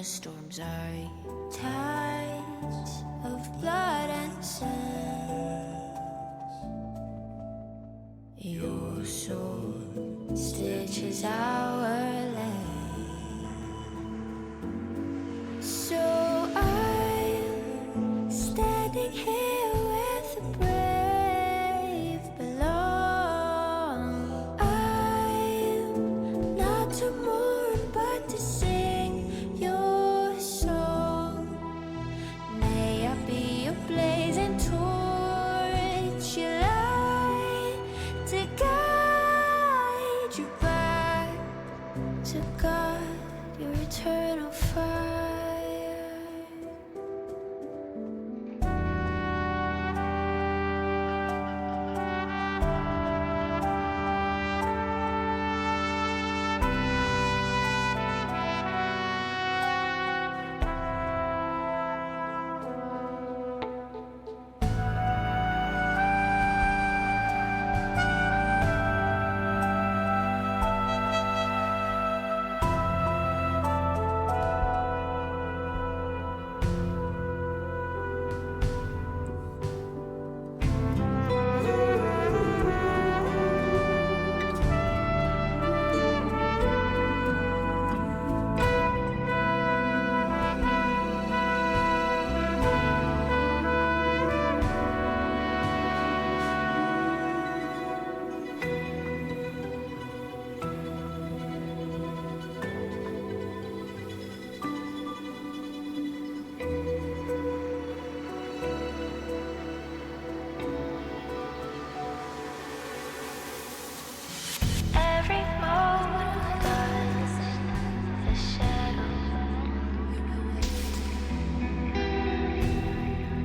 storms are tides of blood and sand. Your soul stitches our land. So I'm standing here with the brave below. I'm not to mourn but to sing your song. May I be your blazing torch, your light to guide you back to God, your eternal fire. Every moment dust, the shadow,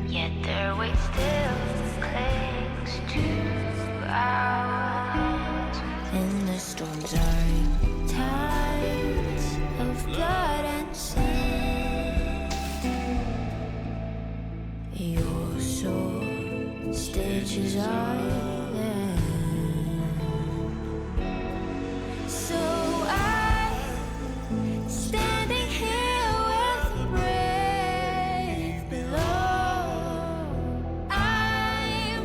yet their weight still clings to ours. And the storms are tides of blood and sand. Your soul stitches our land. So I'm standing here with the brave below. I'm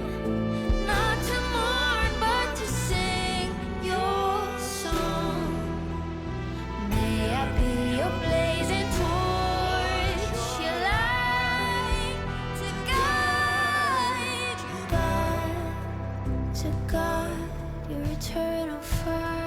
not to mourn but to sing your song. May I be your blazing torch, your light to guide you back to God, your eternal fire.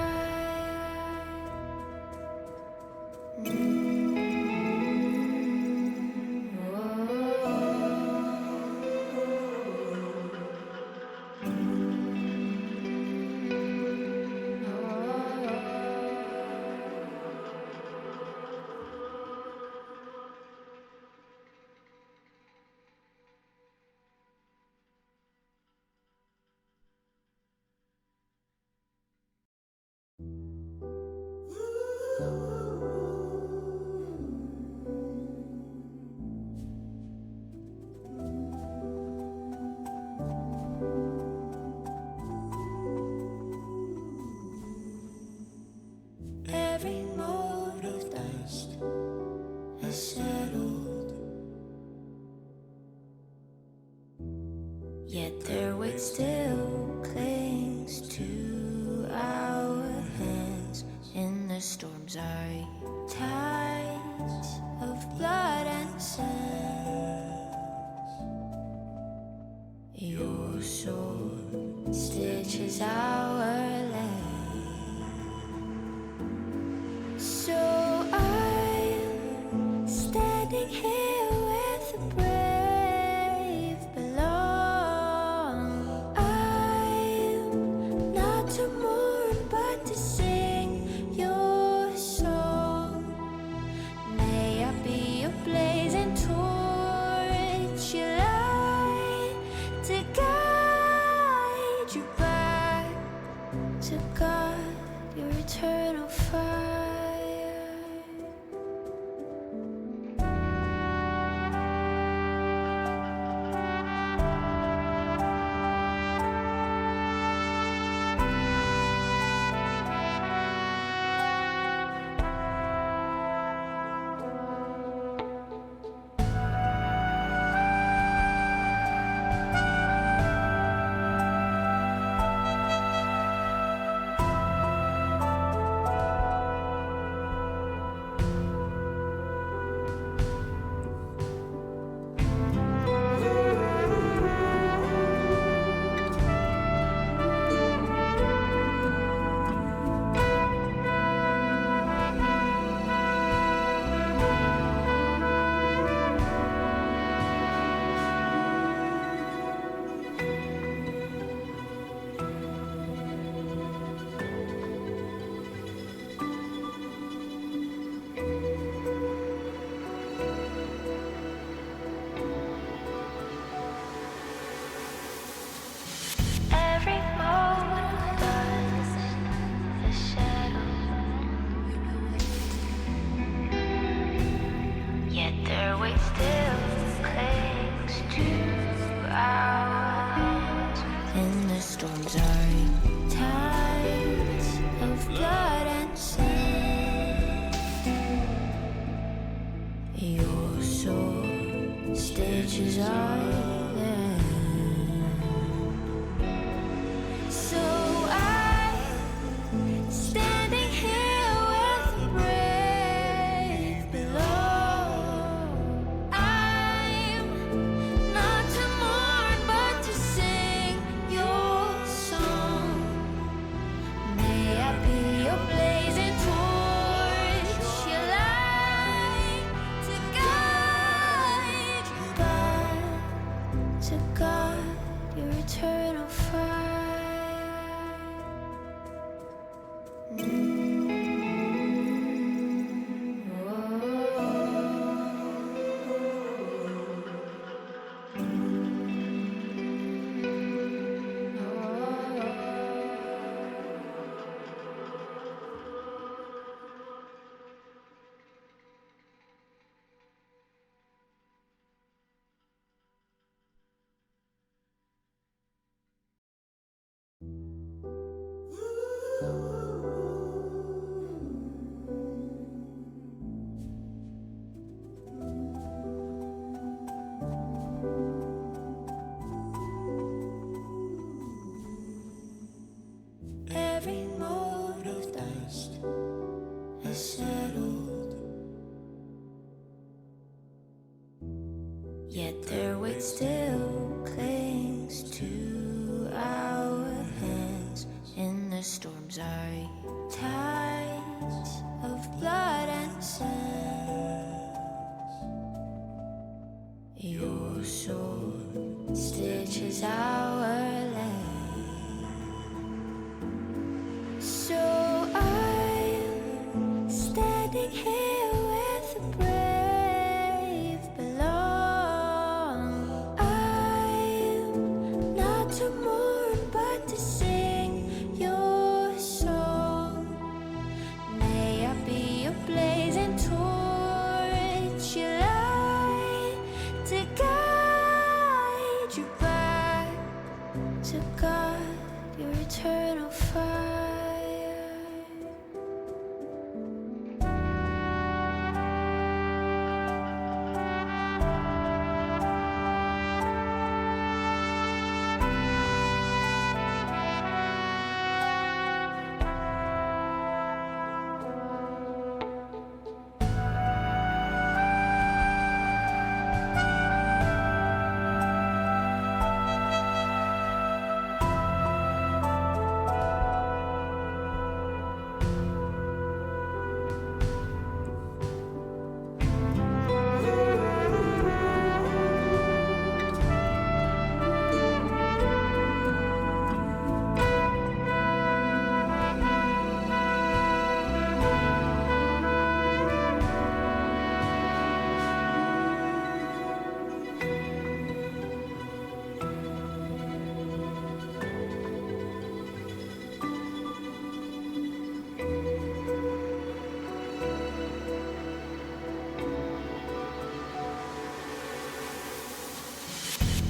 stitches island. So I'm standing here with the brave below. I'm not to mourn but to sing your song. May I be your blazing torch, your light to guide you back to God, your eternal fire. Every mote of dust is settled, yet their weight still clings to our hands. In the storms are tides of blood and sand. Your sword stitches our land. So I'm standing here with the brave below. I'm not to mourn but to sing your song. May I be your blazing torch, your light to guide you back to God, your eternal fire.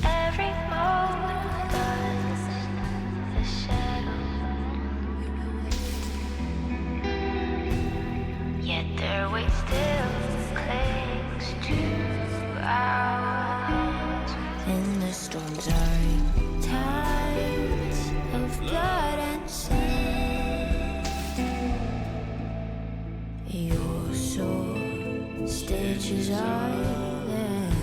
Every mote does the shadow, yet their weight still clings to our hands. In the storms are tides of blood and sand. Your sword stitches island.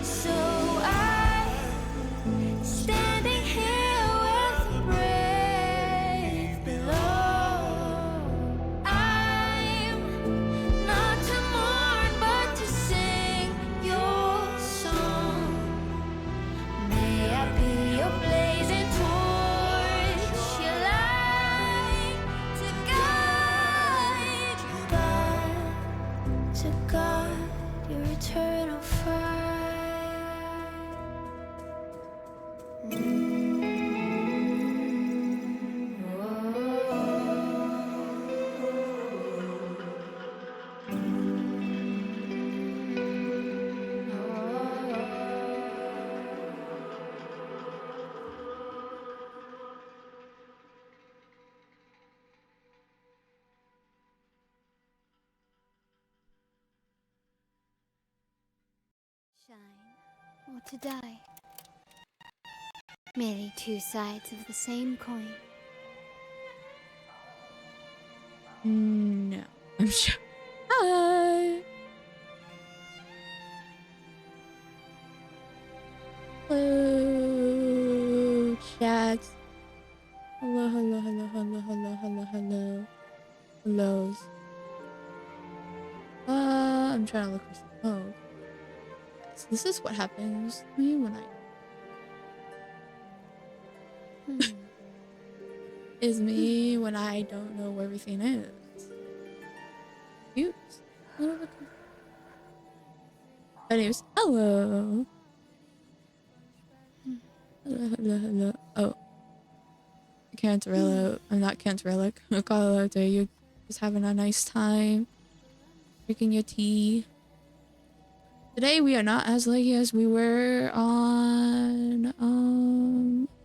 So I'm standing here with the brave below. I'm not to mourn but to sing your song. May I be your blazing torch, your light to guide you back or to die. Merely two sides of the same coin. No, I'm sure. Hi. Hello, chat. Hello, hello, hello, hello, hello, hello, hello. Hellos. I'm trying to look for some. Oh, so this is what happens to me when I is me when I don't know where everything is. Cute. A little bit confused. Anyways, hello. Hello, hello, hello. Oh. Cantarella. I'm not Cantarella. Call out there. You just having a nice time. Drinking your tea. Today we are not as late as we were on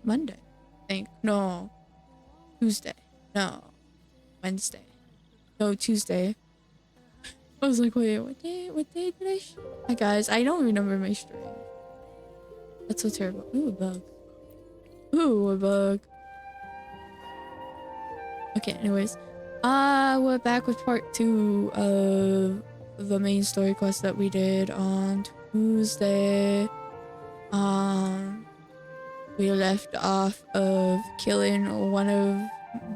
Monday. I think. No. Tuesday. No. Wednesday. No, Tuesday. I was like, wait, what day did I stream? Hi guys, I don't remember my stream. That's so terrible. Ooh, a bug. Ooh, a bug. Okay, anyways. We're back with part 2 of the main story quest that we did on Tuesday. We left off of killing one of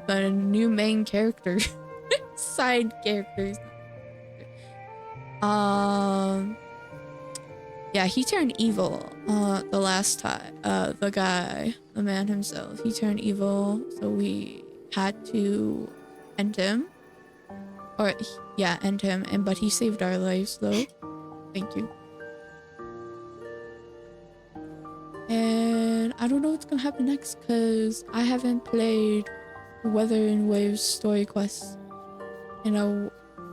the new main characters. Side characters. Yeah, he turned evil the last time. The guy, the man himself, he turned evil, so we had to end him. Or yeah, end him, but he saved our lives though. Thank you. And I don't know what's gonna happen next because I haven't played Weather and Waves story quests in a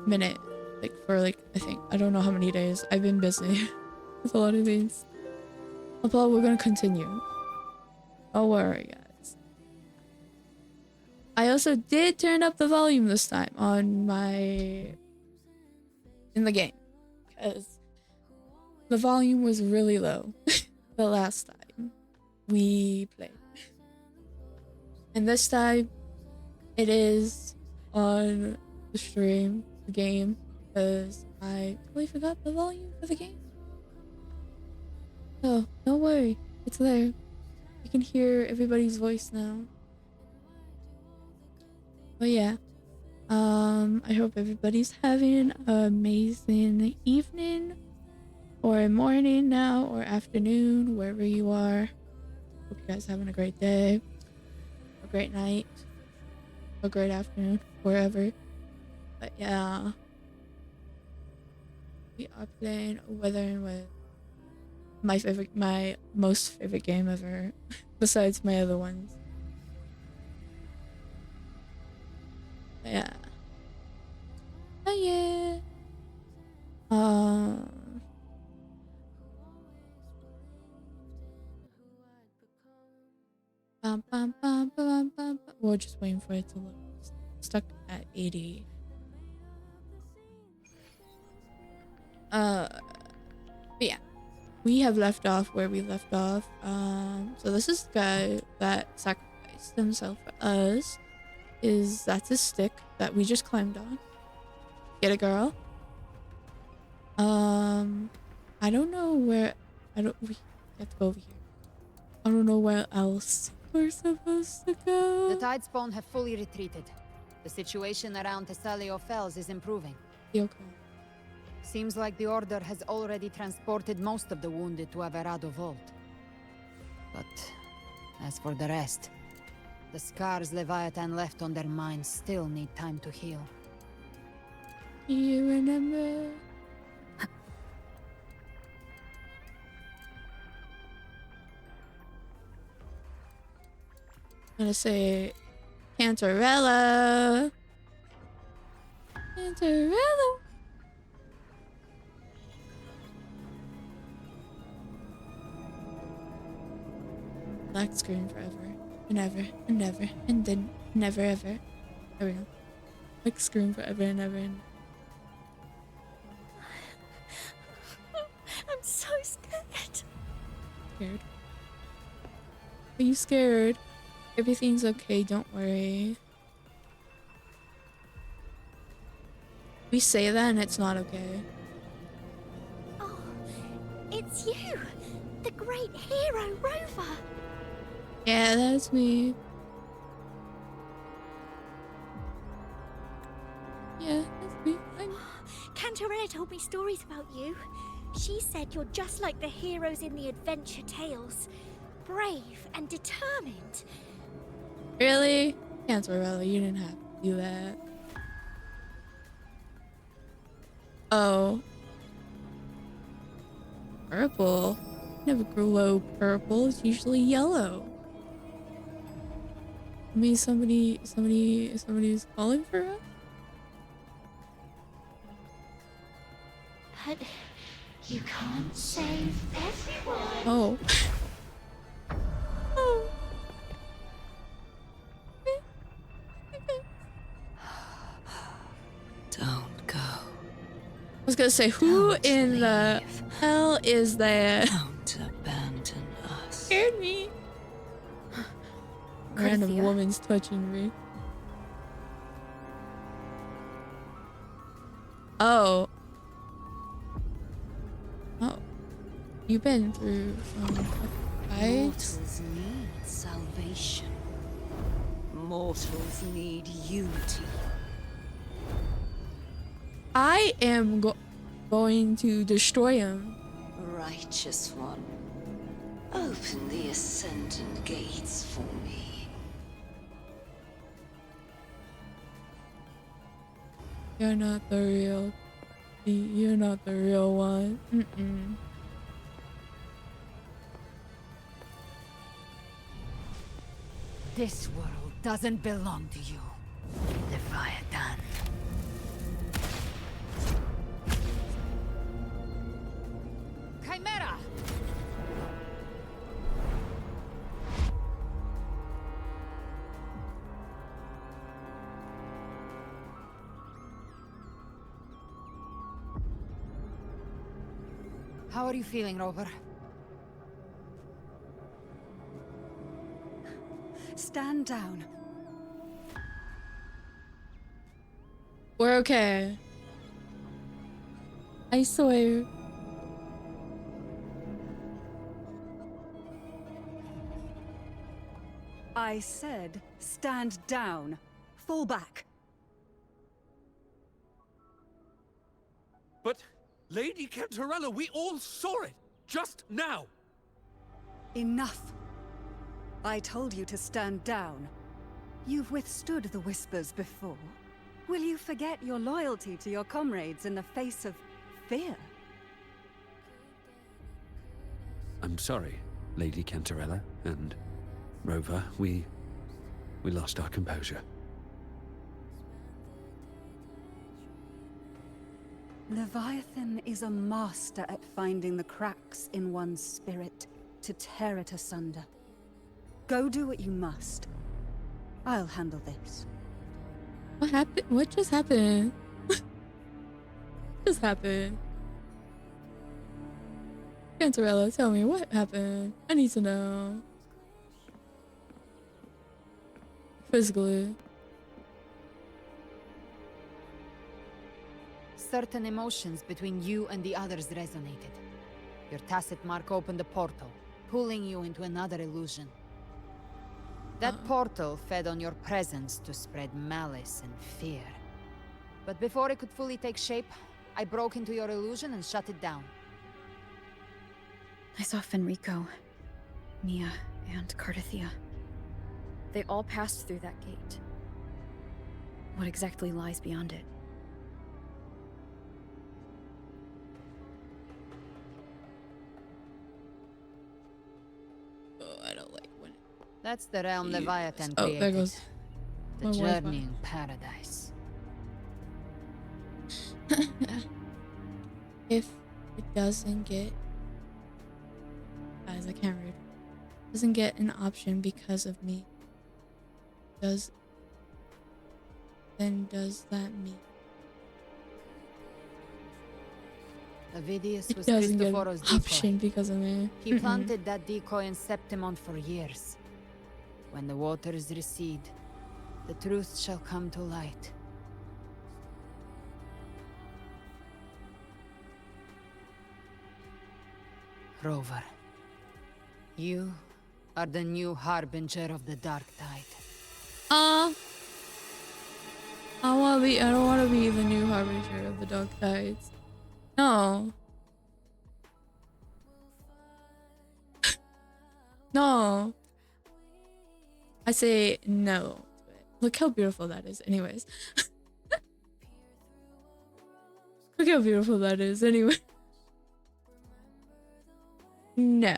minute. Like for I think, I don't know how many days. I've been busy with a lot of things. But we're gonna continue. Don't worry, guys. I also did turn up the volume this time on in the game. Because the volume was really low the last time we played. And this time it is on the stream, the game, because I totally forgot the volume for the game. So don't worry, it's there. You can hear everybody's voice now. But yeah, I hope everybody's having an amazing evening or morning now or afternoon, wherever you are. Hope you guys having a great day, a great night, a great afternoon, wherever. But yeah, we are playing Weathering with my most favorite game ever, besides my other ones. But yeah. Oh yeah. We're just waiting for it to look. Stuck at 80. But yeah, we have left off where we left off. So this is the guy that sacrificed himself for us. That's his stick that we just climbed on. Get it, girl? I don't know where. We have to go over here. I don't know where else we're supposed to go. The tide spawn have fully retreated. The situation around Thessalio Fells is improving. Okay. Seems like the Order has already transported most of the wounded to Averado Vault. But as for the rest, the scars Leviathan left on their minds still need time to heal. You remember? I'm gonna say Cantarella. Cantarella. Black screen forever and ever and ever and then never ever. There we go. Black screen forever and ever and I'm so scared. scared? Are you scared? Everything's okay, don't worry. We say that and it's not okay. Oh, it's you! The great hero, Rover! Yeah, that's me. Yeah, that's me. Cantarella told me stories about you. She said you're just like the heroes in the adventure tales. Brave and determined. Really? Cantarella, you didn't have to do that. Oh. Purple? Never grow purple. It's usually yellow. Maybe somebody's calling for us? But you can't save everyone. Oh. Oh. Don't go. I was gonna say, who Don't in the leave. hell is that? Don't abandon us. Scared me. Random Cynthia? woman's touching me. Oh. Oh. You've been through some fights? Mortals need salvation. Mortals need unity. I am going to destroy him. Righteous one, open the ascendant gates for me. You're not the real. You're not the real one. Mm-mm. This world doesn't belong to you, Leviathan. Chimera! How are you feeling, Rover? Stand down. We're okay. I swear. I said, stand down. Fall back. But, Lady Cantarella, we all saw it! Just now! Enough. I told you to stand down. You've withstood the whispers before. Will you forget your loyalty to your comrades in the face of fear? I'm sorry, Lady Cantarella, and Rover, we lost our composure. Leviathan is a master at finding the cracks in one's spirit to tear it asunder. Go do what you must. I'll handle this. What happened? What just happened? What just happened? Cantarella, tell me what happened. I need to know. Physically. Certain emotions between you and the others resonated. Your tacit mark opened a portal, pulling you into another illusion. That portal fed on your presence to spread malice and fear. But before it could fully take shape, I broke into your illusion and shut it down. I saw Fenrico, Mia, and Cardathia. They all passed through that gate. What exactly lies beyond it? Oh, I don't like when That's the realm Yes. Leviathan Oh, created. there goes The my Wi-Fi. journeying paradise. If it doesn't get, guys, I can't read. Doesn't get an option because of me. Then does that mean? Avidius It was doesn't get Cristoforo's an option decoy. because of me. He planted that decoy in Septimont for years. When the waters recede, the truth shall come to light. Rover, you are the new harbinger of the dark tide. I don't wanna be the new harbinger of the dark tides. No. No. I say no to it. Look how beautiful that is, anyways. Look how beautiful that is, anyway. No.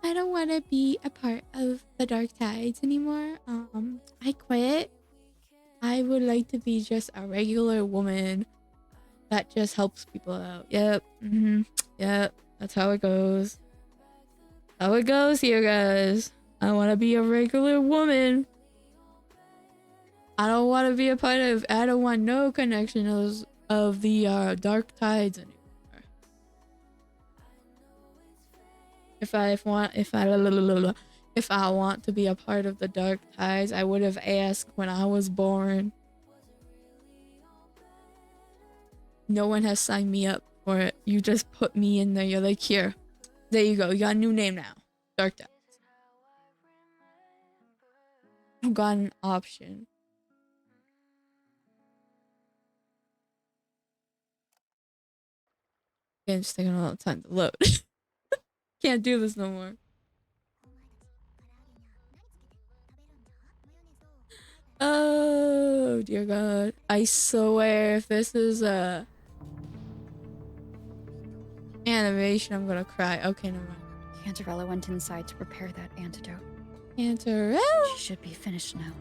I don't want to be a part of the dark tides anymore. I quit. I would like to be just a regular woman that just helps people out. Yep. Yep. That's how it goes. How it goes here, guys. I want to be a regular woman. I don't want to be a part of. I don't want no connection of the dark tides anymore. If I want to be a part of the dark tides, I would have asked when I was born. No one has signed me up for it. You just put me in there. You're like, here, there you go. You got a new name now. Dark tides. I've got an option. Game's taking a lot of time to load. Can't do this no more. Oh dear God. I swear if this is a animation, I'm gonna cry. Okay, never mind. Cantarella went inside to prepare that antidote. Cantarella? She should be finished now.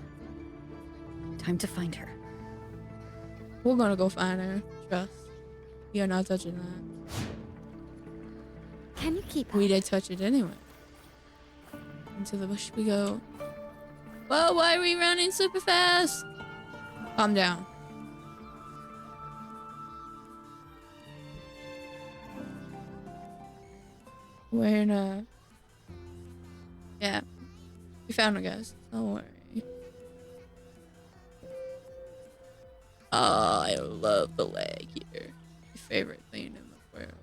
Time to find her. We're gonna go find her. Trust. We are not touching that. Can you keep We up? did touch it anyway. Into the bush we go. Whoa, why are we running super fast? Calm down. We're in a... Yeah. We found her, guys. Don't worry. Oh, I love the leg here. My favorite thing in the world.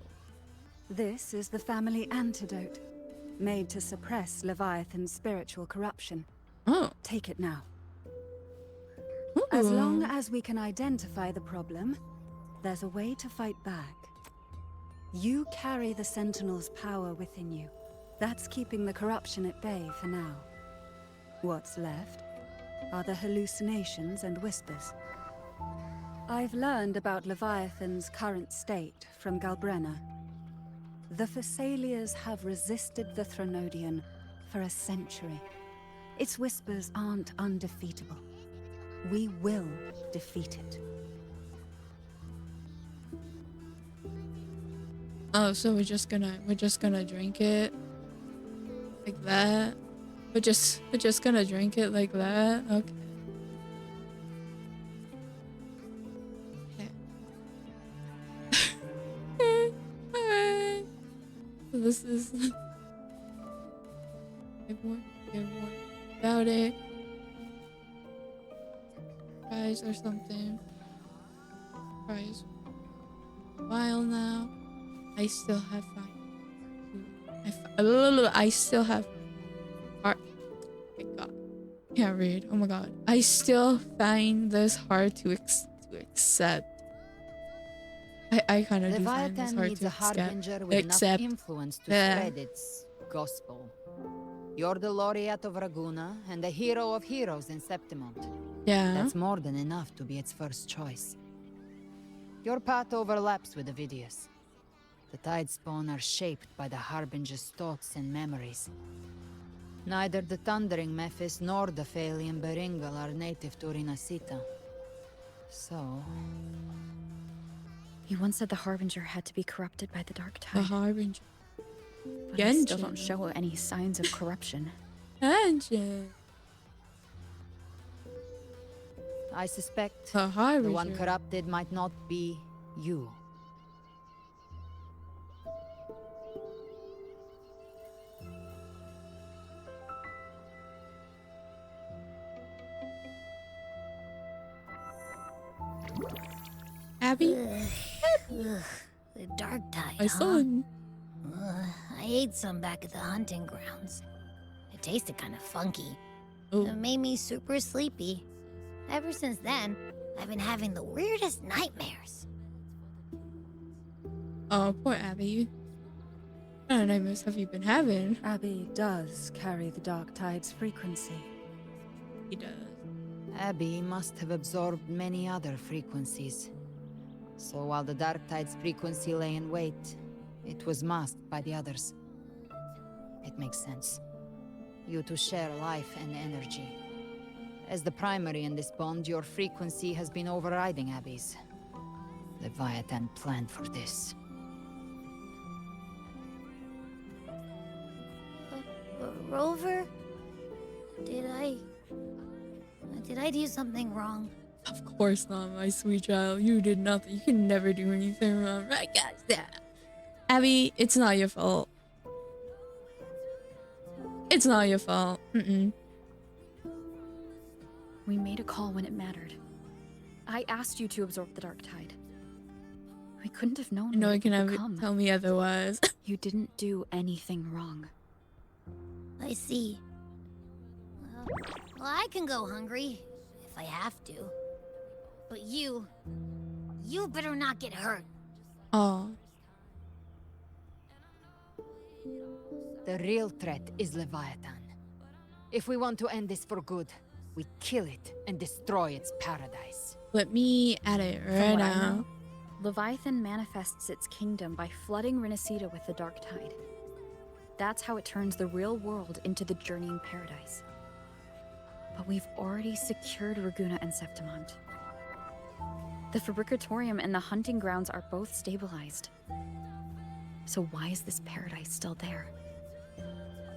This is the family antidote, made to suppress Leviathan's spiritual corruption. Oh. Take it now. Ooh. As long as we can identify the problem, there's a way to fight back. You carry the Sentinel's power within you. That's keeping the corruption at bay for now. What's left are the hallucinations and whispers. I've learned about Leviathan's current state from Galbrenna. The Thessalias have resisted the Threnodian for a century. Its whispers aren't undefeatable. We will defeat it. Oh, so we're just gonna drink it like that. We're just gonna drink it like that. Okay. Okay. Alright. So this is give one about it. Prize or something. Prize. While now. I still have I still have hard. Oh my God, can't read. Oh my God, I still find this hard to accept. I kind of do find this Leviathan hard needs to a harbinger accept. with enough influence to spread its gospel. You're the laureate of Raguna and the hero of heroes in Septimont. Yeah. That's more than enough to be its first choice. Your path overlaps with Avidius. The Tidespawn are shaped by the Harbinger's thoughts and memories. Neither the Thundering Mephis nor the Phalian Beringal are native to Rinasita. So... He once said the Harbinger had to be corrupted by the Dark The Tide. Harbinger. But I still don't show any signs of corruption. Tangent. I suspect A high the one reserve. corrupted might not be you. Abby, The dark tide, my huh? son. I ate some back at the hunting grounds. It tasted kind of funky. Oh, It made me super sleepy. Ever since then, I've been having the weirdest nightmares. oh, poor Abby. What kind of nightmares have you been having? Abby does carry the dark tide's frequency. He does. Abby must have absorbed many other frequencies. So while the dark tide's frequency lay in wait, it was masked by the others. It makes sense. You two share life and energy. As the primary in this bond, your frequency has been overriding Abby's. Leviathan planned for this. Rover? Did I do something wrong? Of course not, my sweet child. You did nothing. You can never do anything wrong, right, guys? Yeah. Abby, it's not your fault. It's not your fault. We made a call when it mattered. I asked you to absorb the dark tide. I couldn't have known No what one it can would ever become. tell me otherwise. You didn't do anything wrong. I see. Well, I can go hungry if I have to. But you better not get hurt. Oh, The real threat is Leviathan. If we want to end this for good, we kill it and destroy its paradise. let me at it From right what I now. know, Leviathan manifests its kingdom by flooding Renacita with the dark tide. That's how it turns the real world into the journeying paradise. But we've already secured Raguna and Septimont. The Fabricatorium and the hunting grounds are both stabilized. So why is this paradise still there?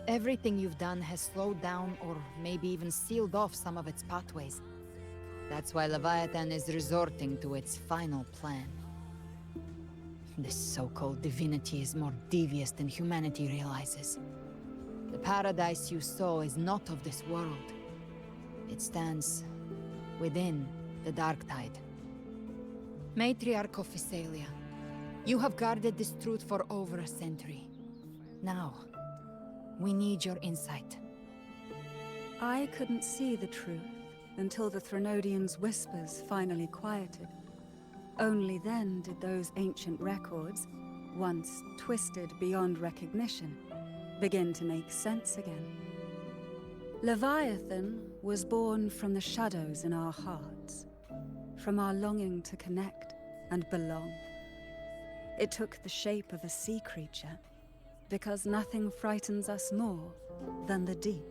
Everything you've done has slowed down or maybe even sealed off some of its pathways. That's why Leviathan is resorting to its final plan. This so-called divinity is more devious than humanity realizes. The paradise you saw is not of this world. It stands within the dark tide. Matriarch of Physalia, you have guarded this truth for over a century. Now, we need your insight. I couldn't see the truth until the Threnodians' whispers finally quieted. Only then did those ancient records, once twisted beyond recognition, begin to make sense again. Leviathan was born from the shadows in our hearts, from our longing to connect and belong. It took the shape of a sea creature, because nothing frightens us more than the deep.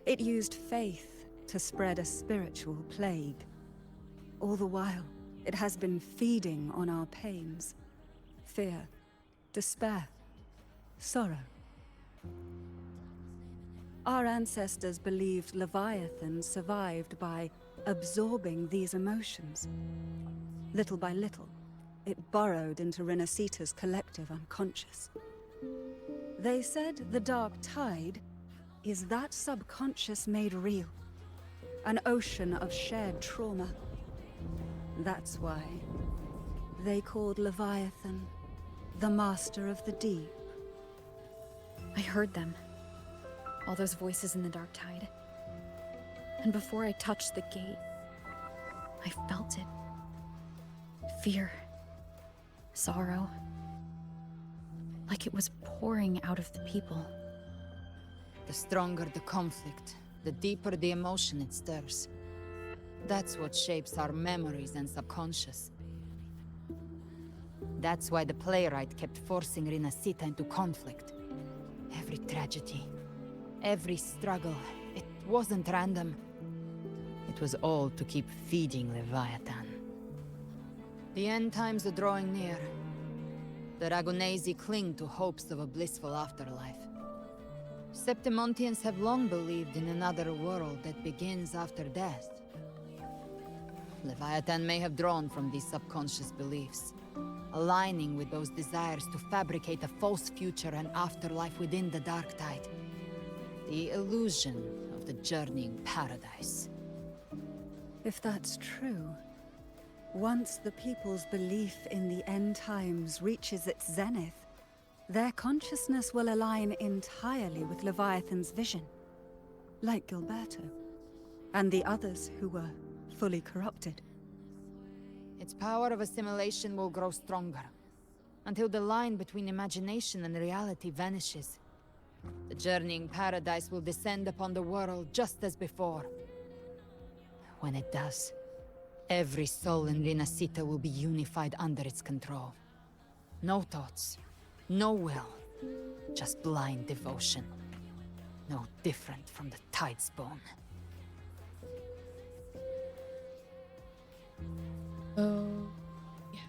It used faith to spread a spiritual plague. All the while, it has been feeding on our pains, fear, despair, sorrow. Our ancestors believed Leviathan survived by absorbing these emotions. Little by little, it burrowed into Renacita's collective unconscious. They said the dark tide is that subconscious made real, an ocean of shared trauma. That's why they called Leviathan the Master of the Deep. I heard them. All those voices in the dark tide. And before I touched the gate, I felt it. Fear. Sorrow. Like it was pouring out of the people. The stronger the conflict, the deeper the emotion it stirs. That's what shapes our memories and subconscious. That's why the playwright kept forcing Renacita into conflict. Every tragedy, every struggle, it wasn't random. It was all to keep feeding Leviathan. The end times are drawing near. The Ragunesi cling to hopes of a blissful afterlife. Septimontians have long believed in another world that begins after death. Leviathan may have drawn from these subconscious beliefs, aligning with those desires to fabricate a false future and afterlife within the Dark Tide. The illusion of the journeying paradise. If that's true, once the people's belief in the end times reaches its zenith, their consciousness will align entirely with Leviathan's vision, like Gilberto, and the others who were fully corrupted. Its power of assimilation will grow stronger, until the line between imagination and reality vanishes. The journeying paradise will descend upon the world just as before. When it does, every soul in Rinascita will be unified under its control. No thoughts, no will, just blind devotion. No different from the Tidespawn. Oh, yeah.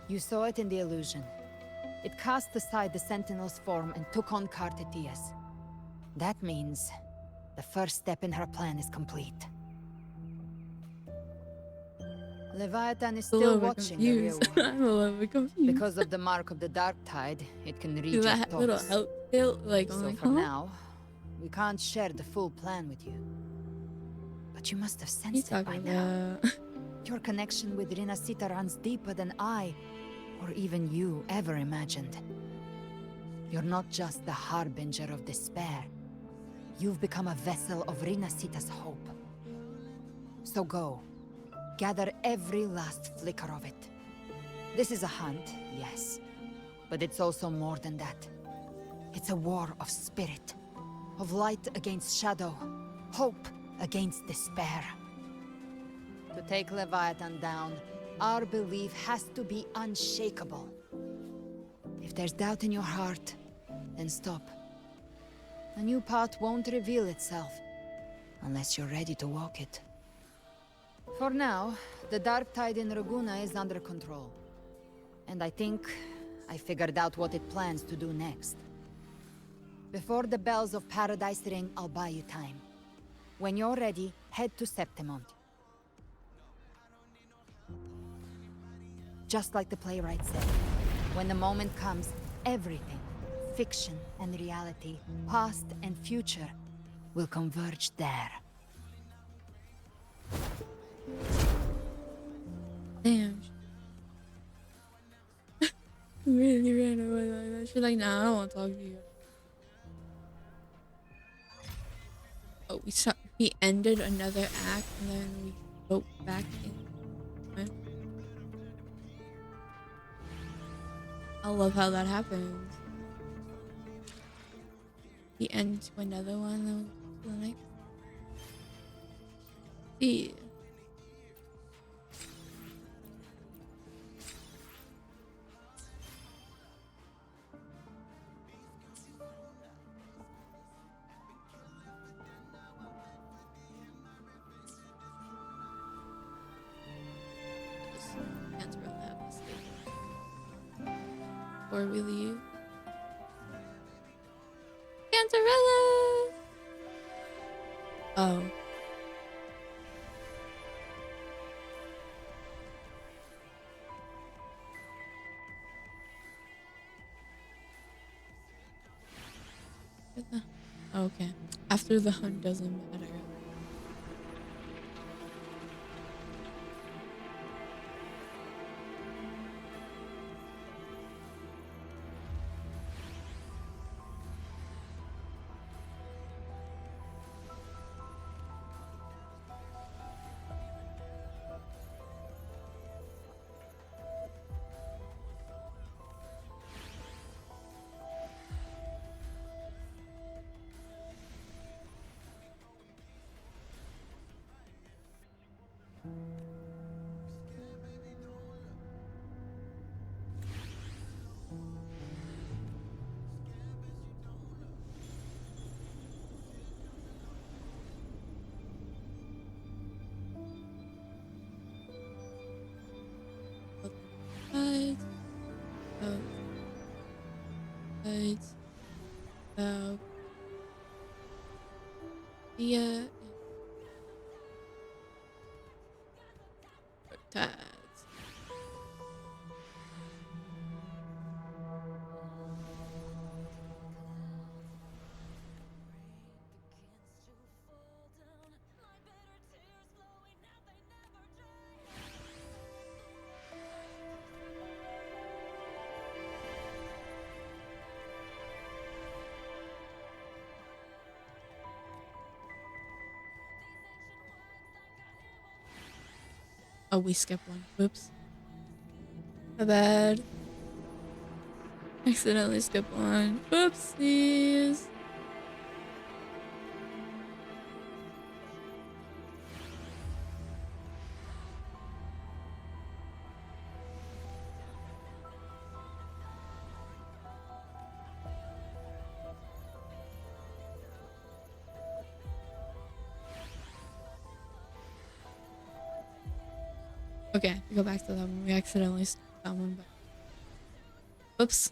You saw it in the illusion. It cast aside the Sentinel's form and took on Cartetius. That means the first step in her plan is complete. Leviathan is I'm a still little bit watching the real confused. world. I'm a little bit confused. Because of the mark of the Dark Tide, it can read Do your that little thoughts. help feel like, I'm So like, for huh? now, we can't share the full plan with you. But you must have What are you sensed it by talking now. about? Your connection with Rinascita runs deeper than I, or even you, ever imagined. You're not just the harbinger of despair. You've become a vessel of Rinascita's hope. So go. Gather every last flicker of it. This is a hunt, yes. But it's also more than that. It's a war of spirit. Of light against shadow. Hope against despair. To take Leviathan down, our belief has to be unshakable. If there's doubt in your heart, then stop. A new path won't reveal itself, unless you're ready to walk it. For now, the Dark Tide in Raguna is under control. And I think I figured out what it plans to do next. Before the bells of Paradise ring, I'll buy you time. When you're ready, head to Septimont. Just like the playwright said, when the moment comes, everything, fiction and reality, past and future, will converge there. Damn. Really ran away like that. She's like, nah, I don't want to talk to you. Oh, we ended another act and then we go back in. Right? I love how that happens. The end to another one, then we go to the next. See. Before we leave. Cantarella! Oh. Okay. After the hunt doesn't matter. pads. Oh, we skipped one. Whoops. My bad. Accidentally skipped one. Whoopsies. Okay, we go back to that one. We accidentally skipped that one, but oops.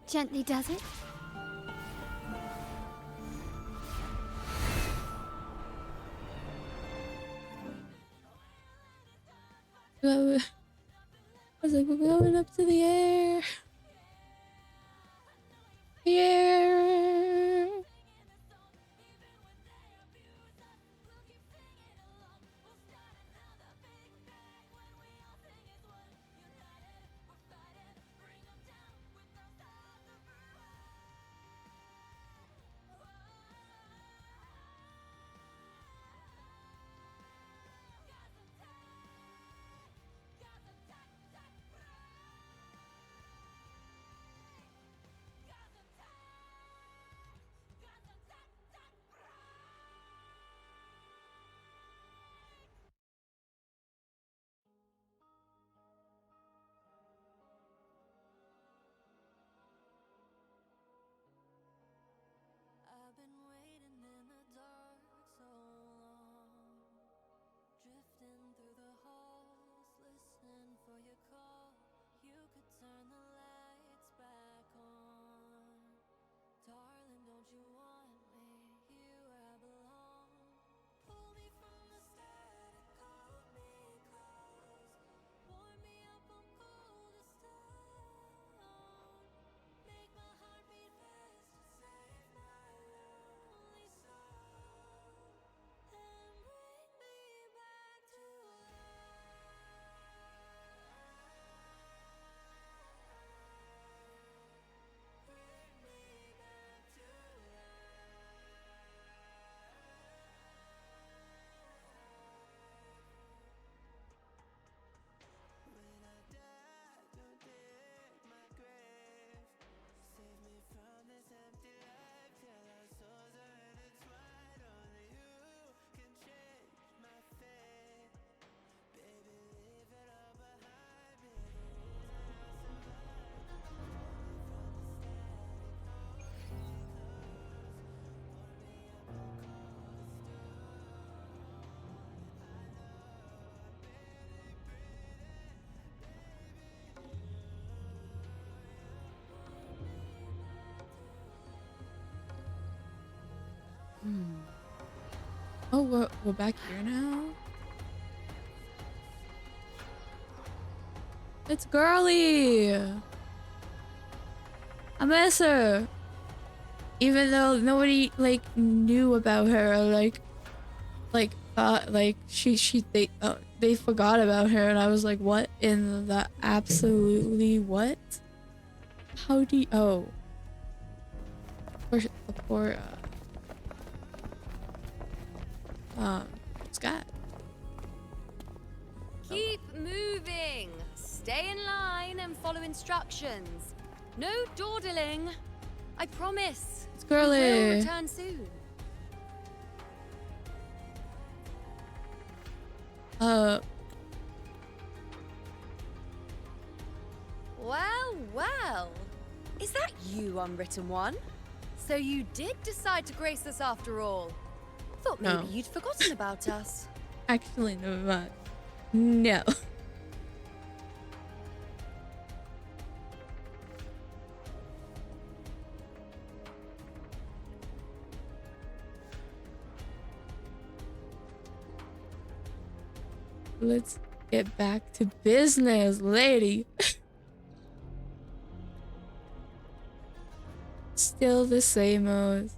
Gently does it? I was like, we're going up to the air. The air. I've been waiting in the dark so long, drifting through the halls, listening for your call. You could turn the lights back on. Darling, don't you want me here where I belong? Pull me from the static, hold me close, warm me up on coldest stone. Make my heart beat fast to save my lonely soul, and bring me back to life. Bring me back to When I die, don't dig my grave. Save me from this empty life till our souls are intertwined. Only you can change my fate. Baby, leave it all behind me. The reason I survive. Pull me from the static, hold me close, warm me up on coldest stone. I know I'm barely breathing, baby. Oh, we're back here now. It's girly. I miss her. Even though nobody like knew about her or like thought like they they forgot about her, and I was like, what in the absolutely what? How do you, oh. The poor, Scott. Keep moving. Stay in line and follow instructions. No dawdling. I promise. It's We will girly. return soon. Well, well. Is that you, Unwritten One? So you did decide to grace us after all. Thought maybe No. you'd forgotten about us. Actually, no, not. No. Let's get back to business, lady. Still the same old.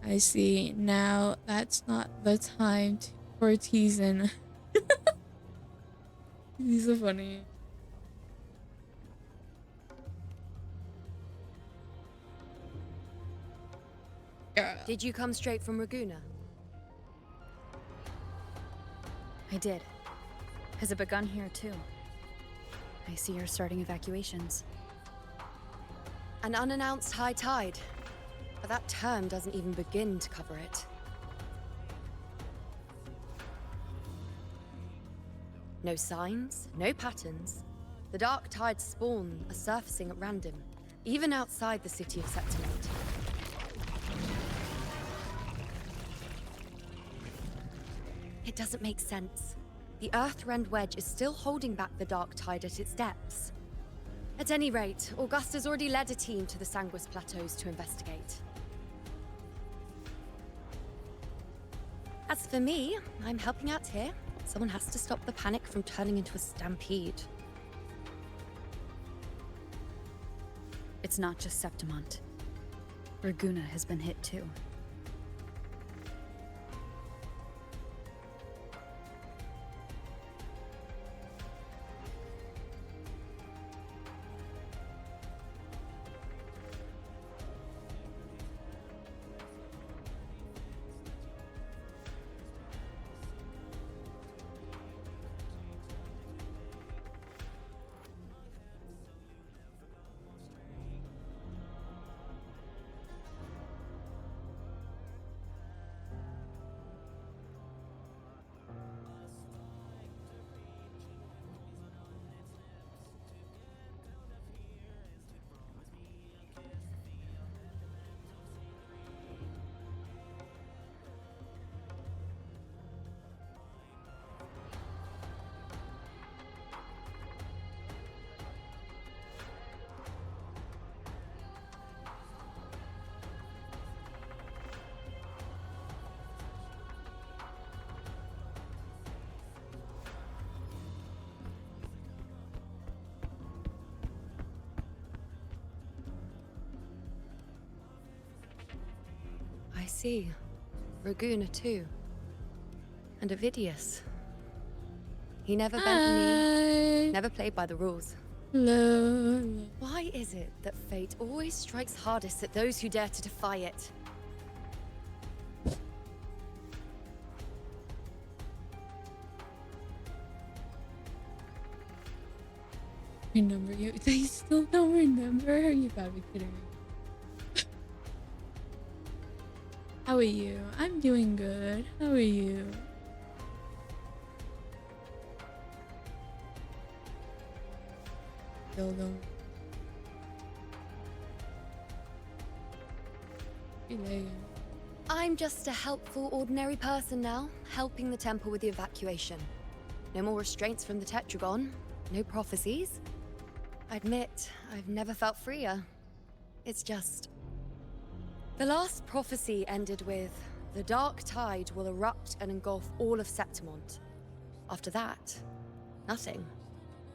I see. Now that's not the time for teasing. These are funny. Girl. Did you come straight from Raguna? I did. Has it begun here too? I see you're starting evacuations. An unannounced high tide. But that term doesn't even begin to cover it. No signs, no patterns. The dark tide's spawn are surfacing at random, even outside the city of Septimont. It doesn't make sense. The Earthrend Wedge is still holding back the dark tide at its depths. At any rate, Augusta's already led a team to the Sanguis Plateaus to investigate. As for me, I'm helping out here. Someone has to stop the panic from turning into a stampede. It's not just Septimont. Raguna has been hit too. I see. Raguna too. And Ovidius. He never bent the knee, Hi. never played by the rules. Hello. Why is it that fate always strikes hardest at those who dare to defy it? Remember you? They still don't remember? You gotta be kidding me. How are you? I'm doing good. How are you? Still don't. Elaine. I'm just a helpful, ordinary person now, helping the temple with the evacuation. No more restraints from the Tetragon, no prophecies. I admit, I've never felt freer. It's just... The last prophecy ended with, the dark tide will erupt and engulf all of Septimont. After that, nothing.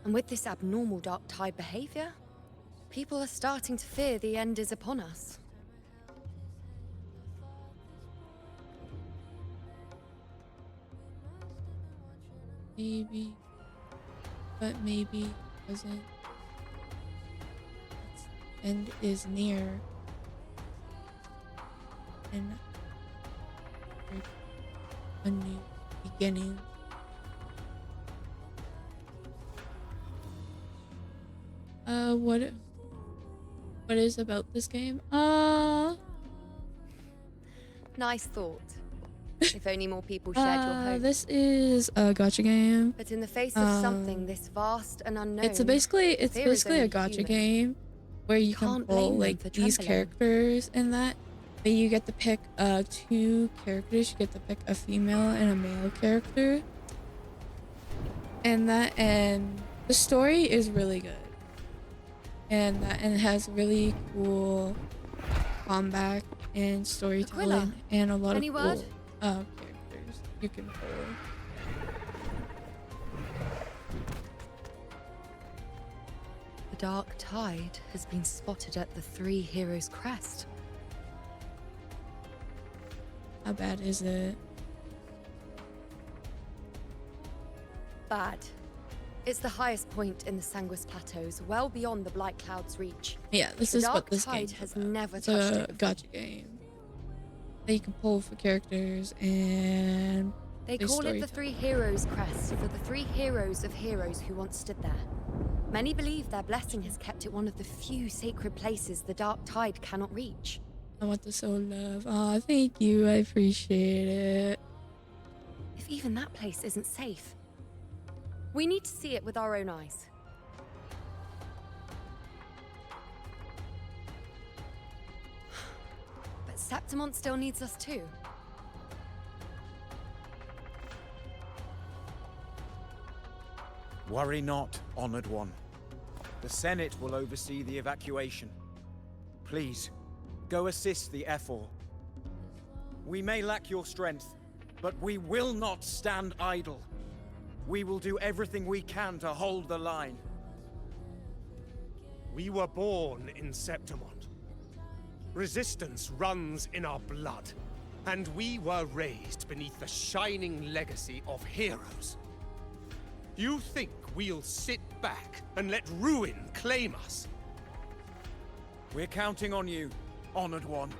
And with this abnormal dark tide behavior, people are starting to fear the end is upon us. Maybe, but maybe doesn't. Its end is near. And a new beginning. What is about this game? Nice thought. If only more people shared your hope. This is a gacha game. But in the face of something this vast and unknown, It's basically a only gacha human. game where you can Can't pull blame them like for these trembling. characters and that. But you get to pick 2 characters. You get to pick a female and a male character. And the story is really good. And it has really cool combat and storytelling Aquila, and a lot any of word? cool characters you can pull. The dark tide has been spotted at the Three Heroes Crest. How bad is it? Bad. It's the highest point in the Sanguis Plateaus, well beyond the Blight Cloud's reach. Yeah, this The is dark what this tide game has is about. never It's touched a it before. gacha game that you can pull for characters and They play call it the storytelling. Three Heroes Crest for the 3 heroes of heroes who once stood there. Many believe their blessing has kept it one of the few sacred places the dark tide cannot reach. I want the soul love. Aw, thank you. I appreciate it. If even that place isn't safe, we need to see it with our own eyes. But Septimont still needs us too. Worry not, honored one. The Senate will oversee the evacuation. Please, go assist the Ephor. We may lack your strength, but we will not stand idle. We will do everything we can to hold the line. We were born in Septimont. Resistance runs in our blood, and we were raised beneath the shining legacy of heroes. You think we'll sit back and let ruin claim us? We're counting on you, honored one.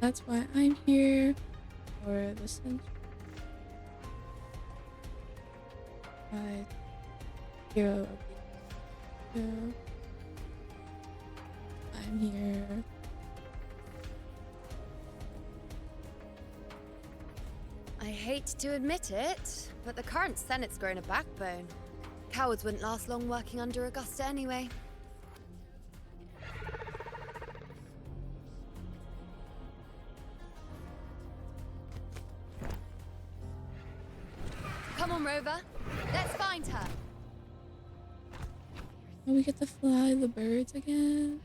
That's why I'm here for the century. Hero of the year. I'm here. I hate to admit it, but the current Senate's grown a backbone. Cowards wouldn't last long working under Augusta anyway. Come on, Rover. Let's find her. Oh, we get to fly the birds again.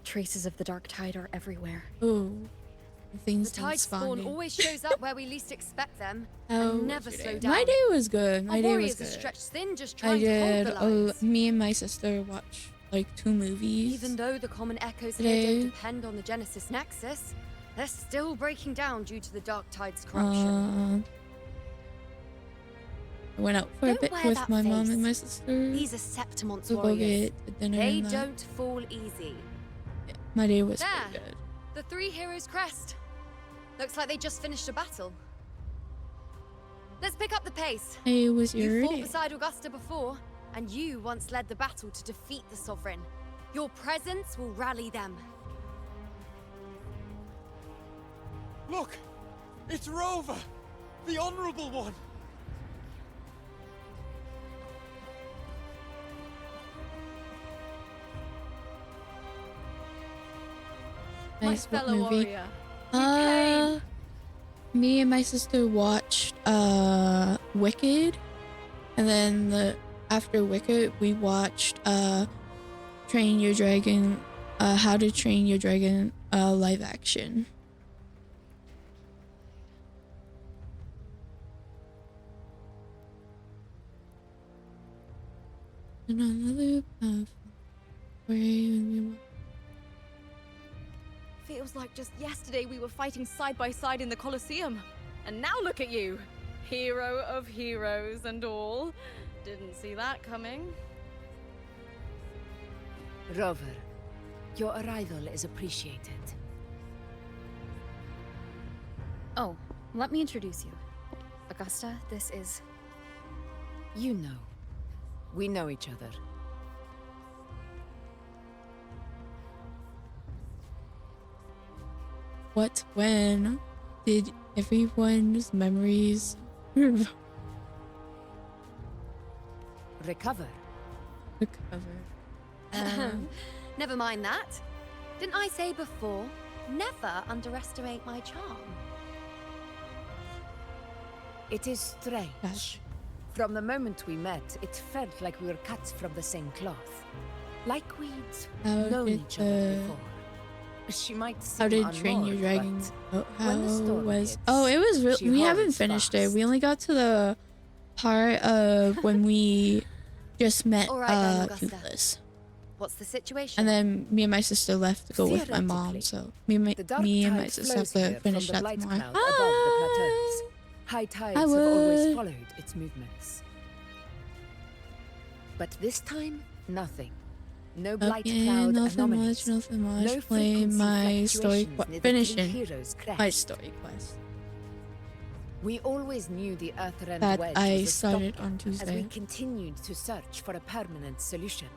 Traces of the dark tide are everywhere. Oh, things The tide spawn spawning. always shows up where we least expect them, How and never was your slow day? down. My day was good. My Our day was warriors are good. stretched thin just I trying to hold did. the lines. Me and my sister watched like 2 movies. Even though the common echoes today. here don't depend on the Genesis Nexus, they're still breaking down due to the dark tide's corruption. I went out for a Don't bit wear with that my mom face. and my sister. These are Septimon's We'll go warriors. get dinner They and that. don't fall easy. Yeah, my day was There. pretty good. The three heroes' crest. Looks like they just finished a battle. Let's pick up the pace. It was You your fought day. beside Augusta before, and you once led the battle to defeat the Sovereign. Your presence will rally them. Look! It's Rover! The Honorable One! Nice My fellow movie. warrior. Me and my sister watched Wicked, and then after Wicked we watched Train Your Dragon, How to Train Your Dragon live action. And on the loop of Feels like just yesterday we were fighting side by side in the Colosseum. And now look at you. Hero of heroes and all. Didn't see that coming. Rover, your arrival is appreciated. Oh, let me introduce you. Augusta, this is... You know. We know each other. What, when did everyone's memories recover? Never mind that. Didn't I say before, never underestimate my charm? It is strange. Gosh. From the moment we met, it felt like we were cut from the same cloth. Like we'd How known did each other the- before. She might How seem did Train Your unmoored, Dragon? but How when the storm was? hits, Oh, it was real. she We haven't hurries finished it. fast. We only got to the part of when we just met All right then, Augusta. Toothless, What's the situation? and then me and my sister left to go with my mom. Theoretically, So me and The dark me and my tide sister have flows to here finish from the that light tomorrow. cloud above the plateaus. High tides have would. always followed its movements. But this time, nothing. No blight cloud nothing anomalies. much, nothing much. No Play frequency my story fluctuations near the three finishing heroes' crest. my story quest We always knew the Earthrend that Wedge I was a started stopgap on as we Tuesday. continued to search for a permanent solution.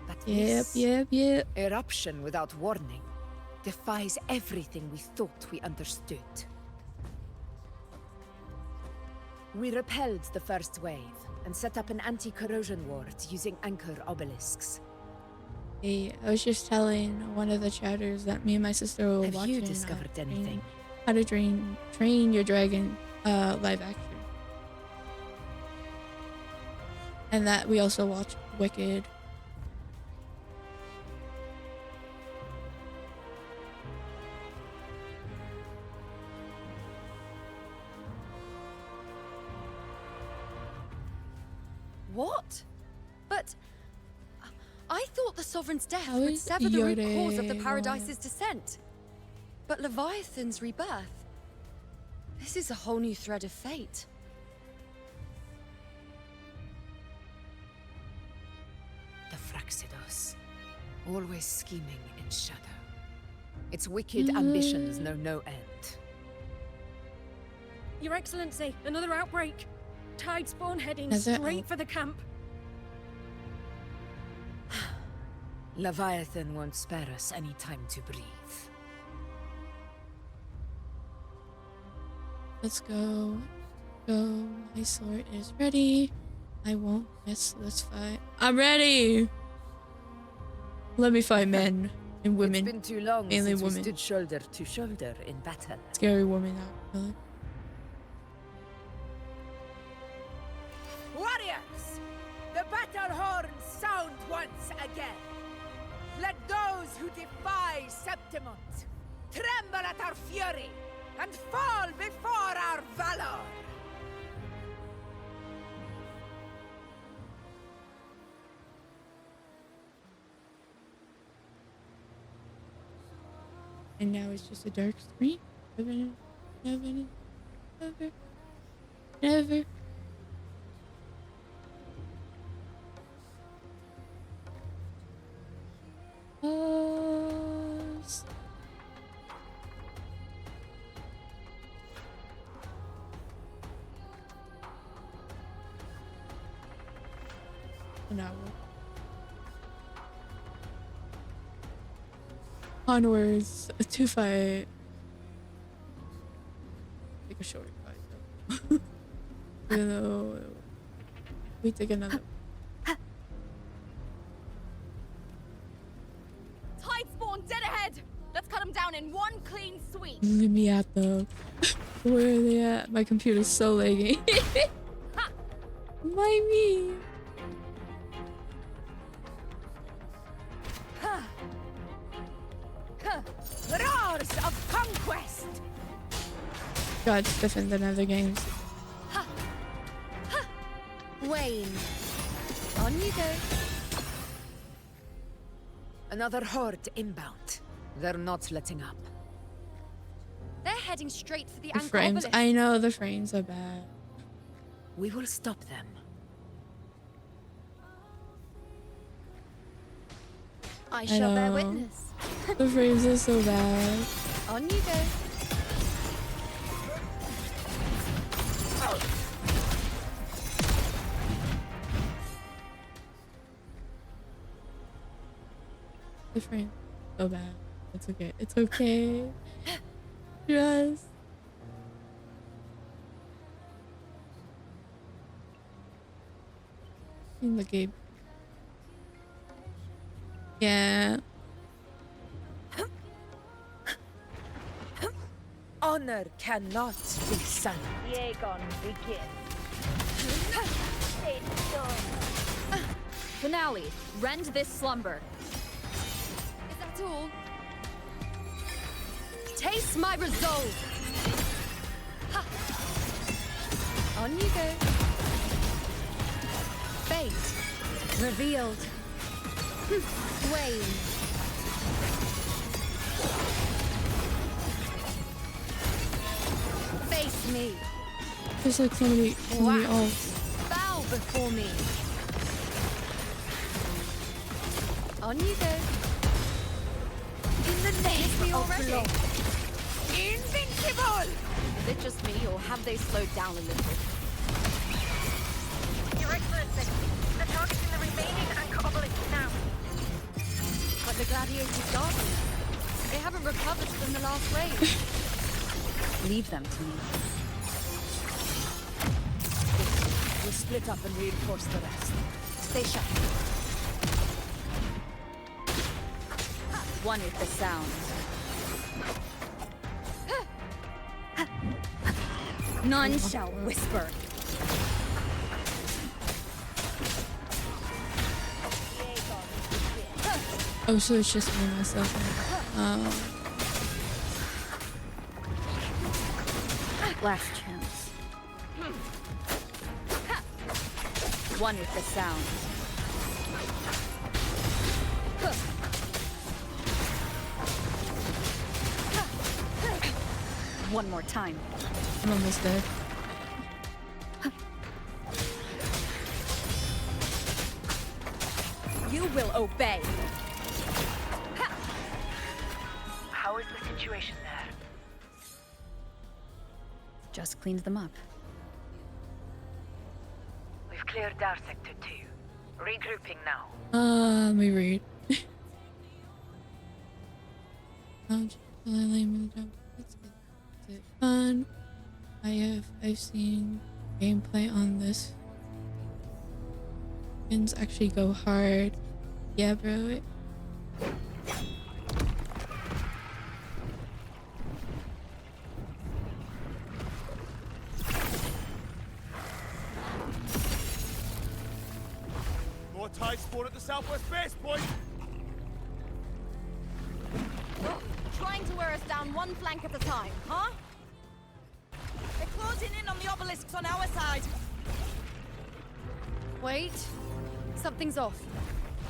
But Yep, this yep. eruption without warning defies everything we thought we understood. We repelled the first wave and set up an anti-corrosion ward using anchor obelisks. Hey, I was just telling one of the chatters that me and my sister were Have watching. you discovered anything? How to train your dragon live action, and that we also watched Wicked. What? But I thought the Sovereign's death How would is sever the root your cause of the day Paradise's descent. But Leviathan's rebirth. This is a whole new thread of fate. The Fraxidos, always scheming in shadow. Its wicked ambitions know no end. Your Excellency, another outbreak. Tide spawn heading Is it? straight for the camp. Leviathan won't spare us any time to breathe. Let's go. Go. My sword is ready. I won't miss this fight. I'm ready. Let me fight men and women. It's been too long mainly since women. we stood shoulder to shoulder in battle. Scary woman out. Really. Warriors! The battle horns sound once again. Let those who defy Septimont tremble at our fury and fall before our valor! And now it's just a dark screen. Never. an hour. Onwards to fight. Take a short fight though. You know, we take another. Tide spawn dead ahead! Let's cut them down in one clean sweep! Leave me at them. Where are they at? My computer's so laggy. Why me? Roars of conquest! God, it's different than other games. Wayne, on you go. Another horde inbound. They're not letting up. They're heading straight for the The anchor frames. obelisk. I know the frames are bad. We will stop them. I shall bear know. witness. The frames are so bad. On you go. The frame so bad. It's okay. It's okay. Just in the game. Yeah. Honor cannot be sunk. Yegon begins. Finale, rend this slumber. Is that all? Taste my resolve. Ha. On you go. Fate revealed. Wayne. Face me. There's like so many alts. Bow before me. On you go. In the name Me of already? law. Invincible! Is it just me, or have they slowed down a little? Your Excellency, they're targeting the remaining anchor obelisk now. But the gladiators guard them. They haven't recovered from the last wave. Leave them to me. We split up and reinforce the rest. Stay sharp. One with the sound. None shall whisper. Oh, so it's just me myself. Last chance. One with the sound. One more time. I'm almost dead. You will obey. How is the situation there? Just cleaned them up. We've cleared our sector 2. Regrouping now. Let me read. It's fun. I've seen gameplay on this. Skins actually go hard. Yeah, bro. More tide spawn at the southwest base point. Trying to wear us down one flank at a time, huh? They're closing in on the obelisks on our side. Wait. Something's off.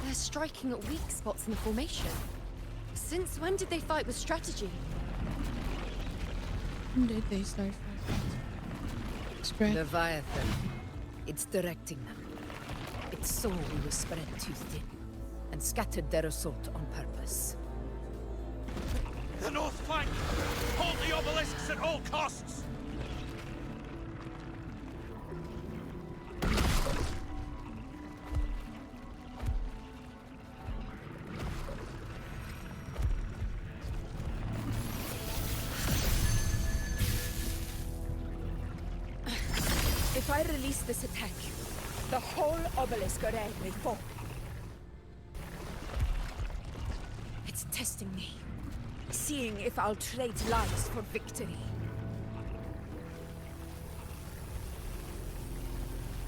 They're striking at weak spots in the formation. Since when did they fight with strategy? When did they start fighting? Spread. Leviathan. It's directing them. It saw we were spread too thin, and scattered their assault on purpose. The north flank! Hold the obelisks at all costs! release this attack, the whole obelisk array may fall. It's testing me, seeing if I'll trade lives for victory.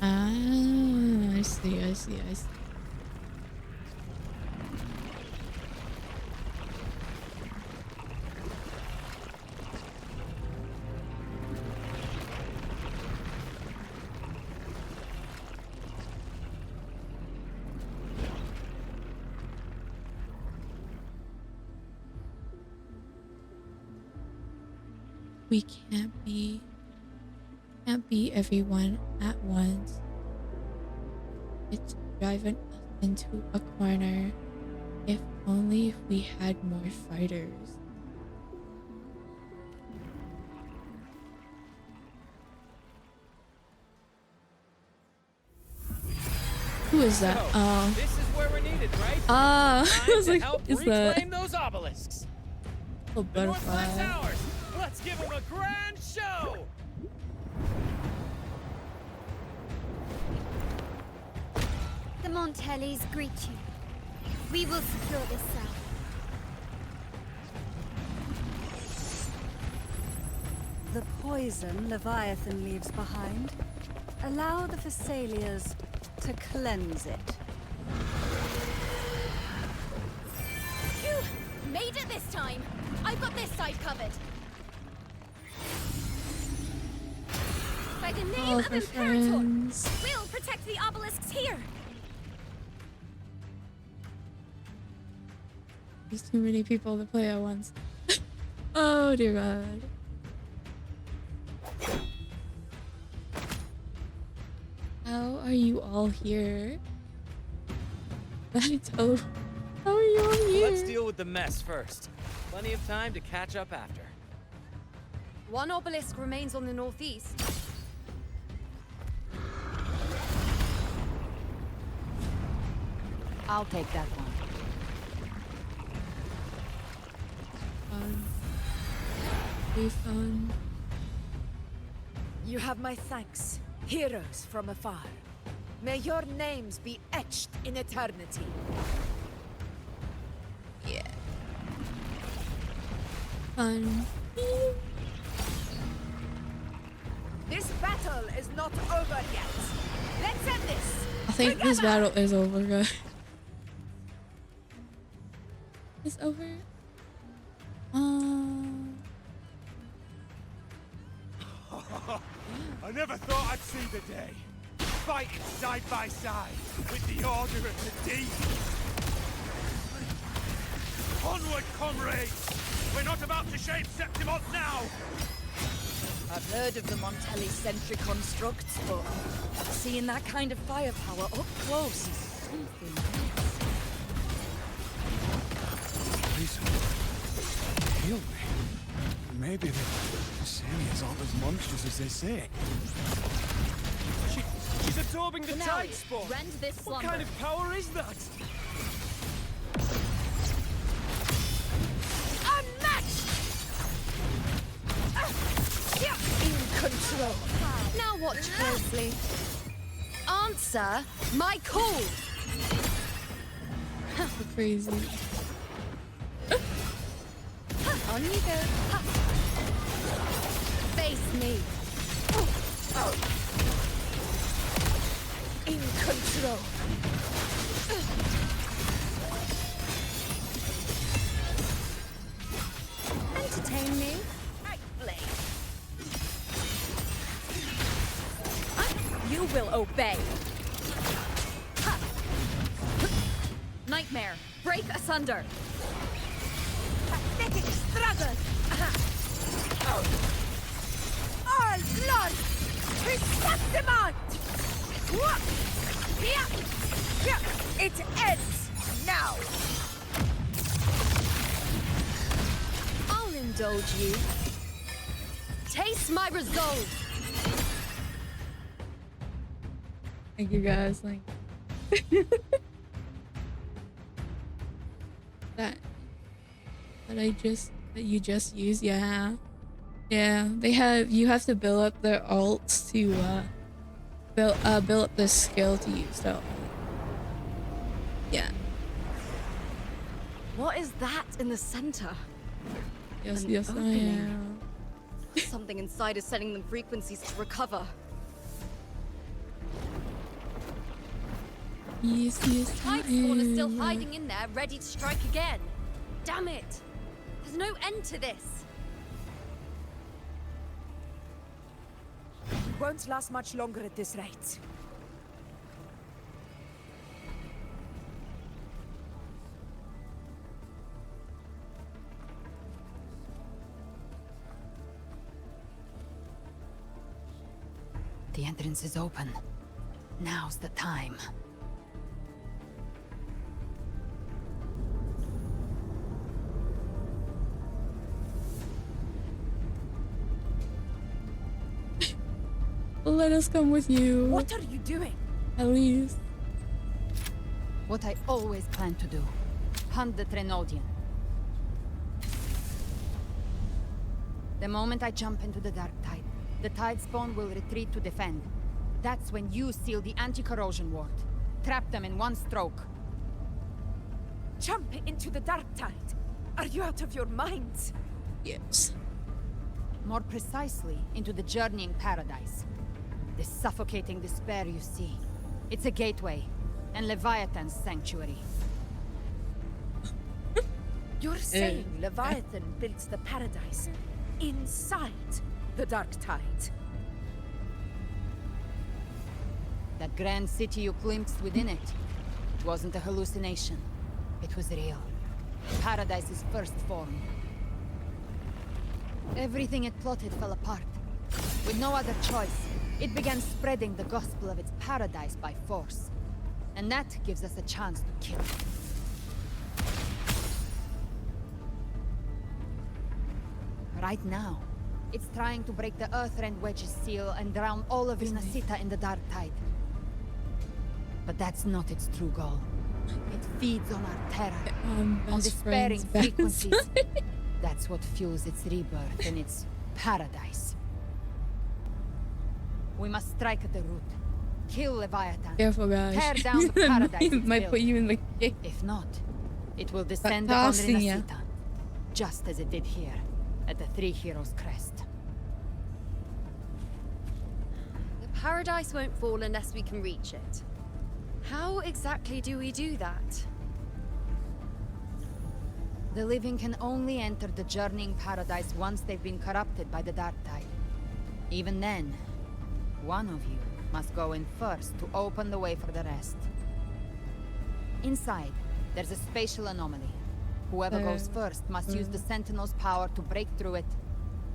Ah, I see, I see, I see. We can't be everyone at once. It's driving us into a corner. If only we had more fighters. Who is that? So, Oh. this is where we're needed, right? I was Time like, to help what is that? reclaim those obelisks. A The Northland butterfly. Towers. Let's give them a grand show. The Montellis greet you. We will secure this cell. The poison Leviathan leaves behind, allow the Thessalias to cleanse it. Phew! Made it this time! I've got this side covered. By the name All of for Imperator, friends. we'll protect the obelisks here! There's too many people to play at once. Oh dear God. How are you all here? How are you all here? Let's deal with the mess first. Plenty of time to catch up after. One obelisk remains on the northeast. I'll take that one. Fun. Be fun. You have my thanks, heroes from afar. May your names be etched in eternity. Yeah. Fun. This battle is not over yet. Let's end this. I think this battle is over, guys. It's over. I never thought I'd see the day. Fighting side by side with the Order of the Deep. Onward, comrades! We're not about to shave Septimont now! I've heard of the Montelli sentry constructs, but seeing that kind of firepower up close is something else. Please, heal me. Maybe the Thessalians aren't as monstrous as they say. She's absorbing the Finale, tide spawn. rend this What slumber. kind of power is that? Unmatched! In control. Now watch closely. Answer my call. Crazy. On you go. Face me. In control. Entertain me. Right blade. You will obey. Nightmare, break asunder. Pathetic struggle. All blood. Septimont. It ends now. I'll indulge you. Taste my resolve. Thank you guys. Like that you just used. Yeah, they have, you have to build up their alts build up this skill to use though. Yeah. What is that in the center? Yes, An yes, I opening. am. Something inside is sending them frequencies to recover. Yes, yes, I Tidespawn is still am. hiding in there, ready to strike again. Damn it! There's no end to this. We won't last much longer at this rate. The entrance is open. Now's the time. Let us come with you. What are you doing? At least. What I always planned to do. Hunt the Trenodian. The moment I jump into the dark tide, the Tidespawn will retreat to defend. That's when you seal the anti-corrosion ward. Trap them in one stroke. Jump into the dark tide. Are you out of your minds? Yes. More precisely, into the journeying paradise. This suffocating despair you see. It's a gateway, and Leviathan's sanctuary. You're saying Leviathan built the paradise inside the dark tide? That grand city you glimpsed within it wasn't a hallucination. It was real. Paradise's first form. Everything it plotted fell apart. With no other choice, it began spreading the gospel of its paradise by force. And that gives us a chance to kill it. Right now, it's trying to break the Earthrend Wedge's seal and drown all of Rinasita in the dark tide. But that's not its true goal. It feeds on our terror, on despairing frequencies. That's what fuels its rebirth and its paradise. We must strike at the root. Kill Leviathan. Careful, guys. Tear down the paradise it's Might built. put you in the kick. If not, it will descend upon Tossing ya. Rinasita, just as it did here, at the Three Heroes' Crest. The paradise won't fall unless we can reach it. How exactly do we do that? The living can only enter the journeying paradise once they've been corrupted by the dark tide. Even then, one of you must go in first to open the way for the rest. Inside, there's a spatial anomaly. Whoever goes first must use the Sentinel's power to break through it.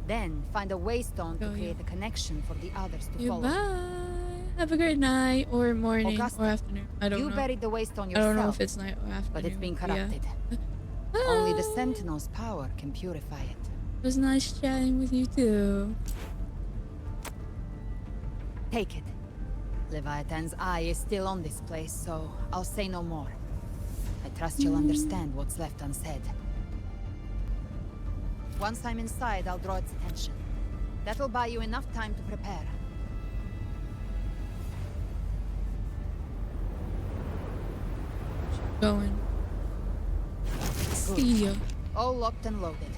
Then find a waystone to create a connection for the others to follow. Goodbye. Have a great night or morning Augusta, or afternoon. I don't know. You buried the waystone I yourself. don't know if it's night or afternoon. But it's been yeah. corrupted. Only the Sentinel's power can purify it. It was nice chatting with you too. Take it. Leviathan's eye is still on this place, so I'll say no more. I trust you'll understand what's left unsaid. Once I'm inside, I'll draw its attention. That'll buy you enough time to prepare. Going. See ya. All locked and loaded.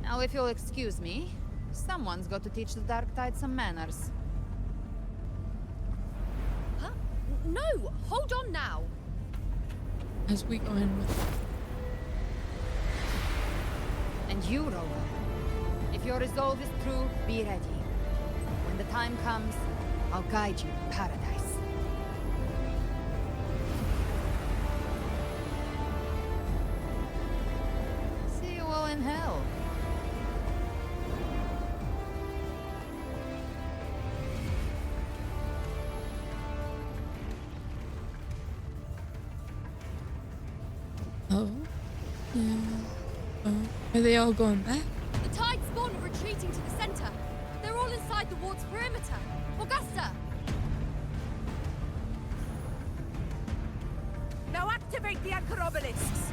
Now, if you'll excuse me, someone's got to teach the Dark Tide some manners. Huh? No! Hold on now! As we go in with And you, Rover, if your resolve is true, be ready. When the time comes, I'll guide you to paradise. See you all in hell. Oh. Yeah. Oh. Are they all going back? The tide spawn are retreating to the center. They're all inside the ward's perimeter. Augusta! Now activate the anchor obelisks!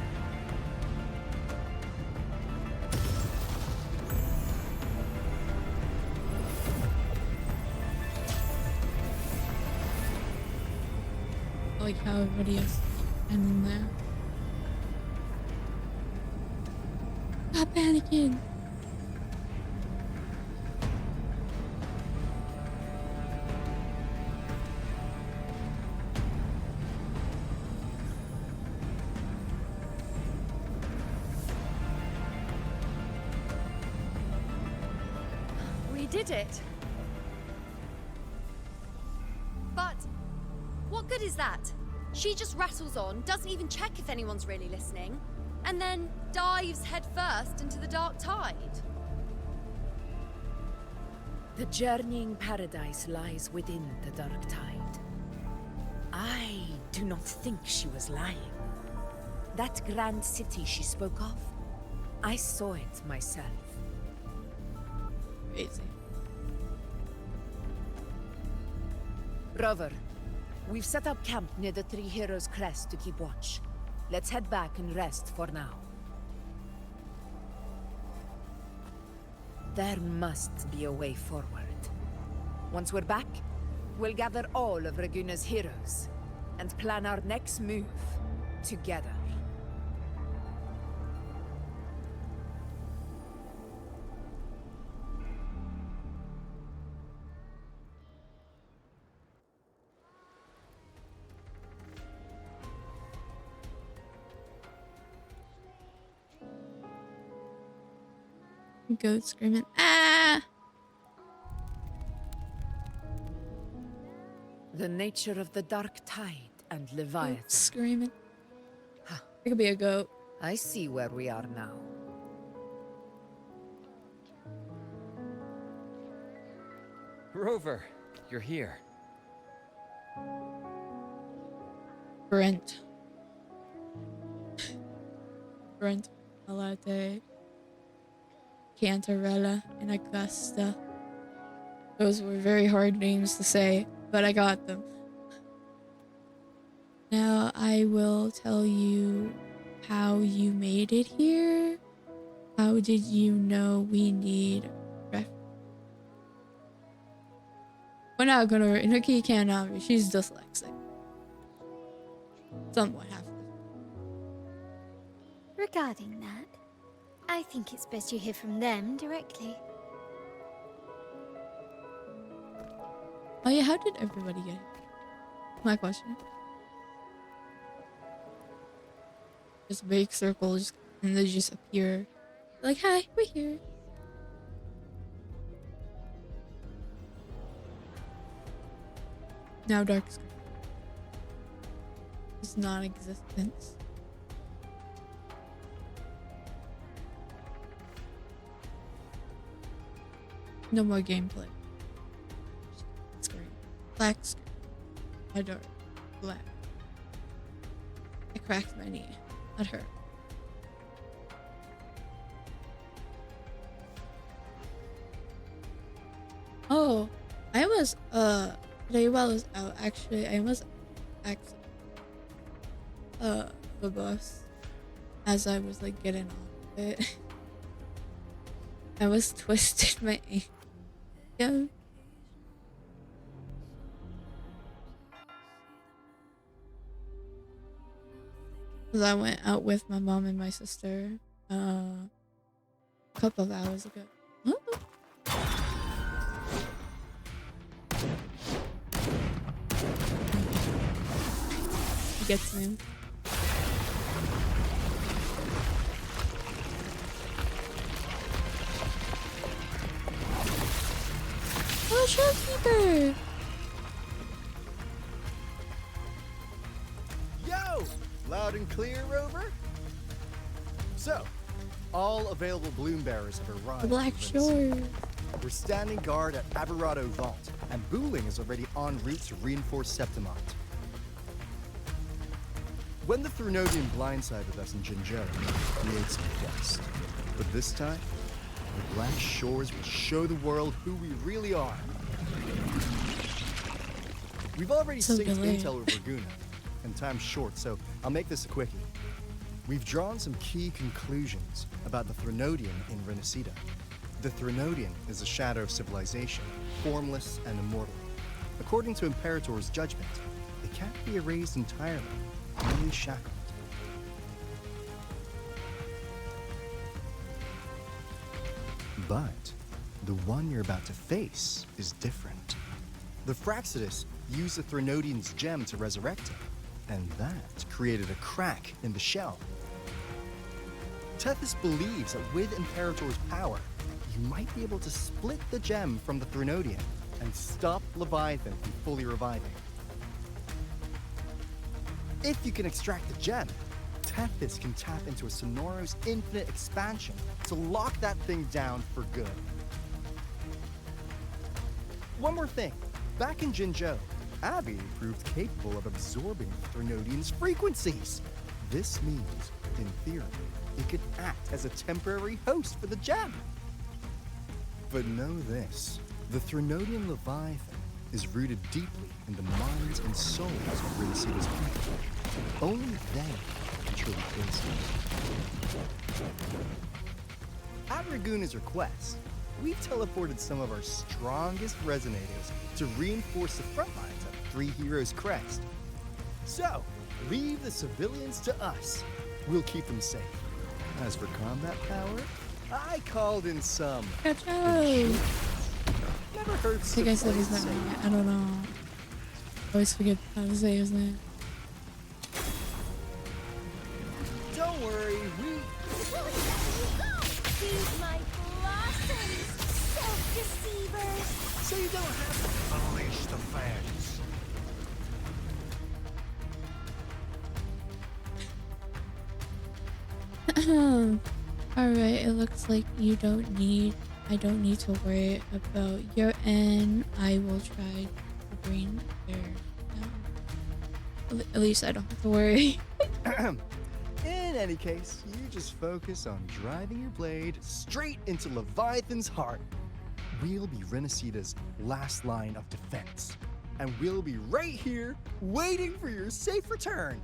like how everybody is in there. Stop panicking. We did it. But what good is that? She just rattles on, doesn't even check if anyone's really listening, and then dives headfirst into the dark tide. The journeying paradise lies within the dark tide. I do not think she was lying. That grand city she spoke of, I saw it myself. Crazy. Rover, we've set up camp near the Three Heroes Crest to keep watch. Let's head back and rest for now. There must be a way forward. Once we're back, we'll gather all of Raguna's heroes and plan our next move together. Goat screaming, ah! The nature of the dark tide and Leviathan. Goat screaming. It could be a goat. I see where we are now. Rover, you're here. Brent. Brent Malate. Cantarella and Augusta. Those were very hard names to say, but I got them. Now I will tell you how you made it here. How did you know we need ref? We're not gonna. Nikki cannot. She's dyslexic. Somewhat half. Regarding that, I think it's best you hear from them directly. Oh yeah, how did everybody get it? My question. Just big circles and they just appear. Like, hi, we're here. Now dark sky. It's non-existence. No more gameplay. Screen. Black screen. My door. Black. I cracked my knee. That hurt. Oh, I was, today while I was out, actually, I was the bus as I was, like, getting off of it. I was twisted my ankle. Yeah. Because I went out with my mom and my sister a couple of hours ago. He gets me. Oh, shopkeeper! Yo! Loud and clear, Rover? So, all available bloom bearers have arrived. The Black Shore. We're standing guard at Aberrado Vault, and Booling is already en route to reinforce Septimont. When the Thrunodian blindsided us in Jinjeri, we made some dust. But this time, the Black Shores will show the world who we really are. We've already synced intel with Laguna, and time's short, so I'll make this a quickie. We've drawn some key conclusions about the Thrunodian in Renacida. The Thrunodian is a shadow of civilization, formless and immortal. According to Imperator's judgment, it can't be erased entirely, only shackled. But the one you're about to face is different. The Fraxidus used the Threnodian's gem to resurrect him, and that created a crack in the shell. Tethys believes that with Imperator's power, you might be able to split the gem from the Threnodian and stop Leviathan from fully reviving. If you can extract the gem, Tethys can tap into a Sonoros infinite expansion to lock that thing down for good. One more thing. Back in Jinzhou, Abby proved capable of absorbing the Threnodian's frequencies. This means, in theory, it could act as a temporary host for the gem. But know this, the Threnodian Leviathan is rooted deeply in the minds and souls of Renacita's people. Only they can truly face it. At Raguna's request, we teleported some of our strongest resonators to reinforce the front lines of Three Heroes Crest. So, leave the civilians to us. We'll keep them safe. As for combat power, I called in some. Catch up! Never hurts I think to I said his play name. safe. I don't know. I always forget how to say his name. Don't worry, Feed my blossoms, self-deceivers! So you don't have to Unleash the fans. Alright, it looks like I don't need to worry about your end. I will try to bring their down. At least I don't have to worry. In any case, you just focus on driving your blade straight into Leviathan's heart. We'll be Renacita's last line of defense. And we'll be right here, waiting for your safe return.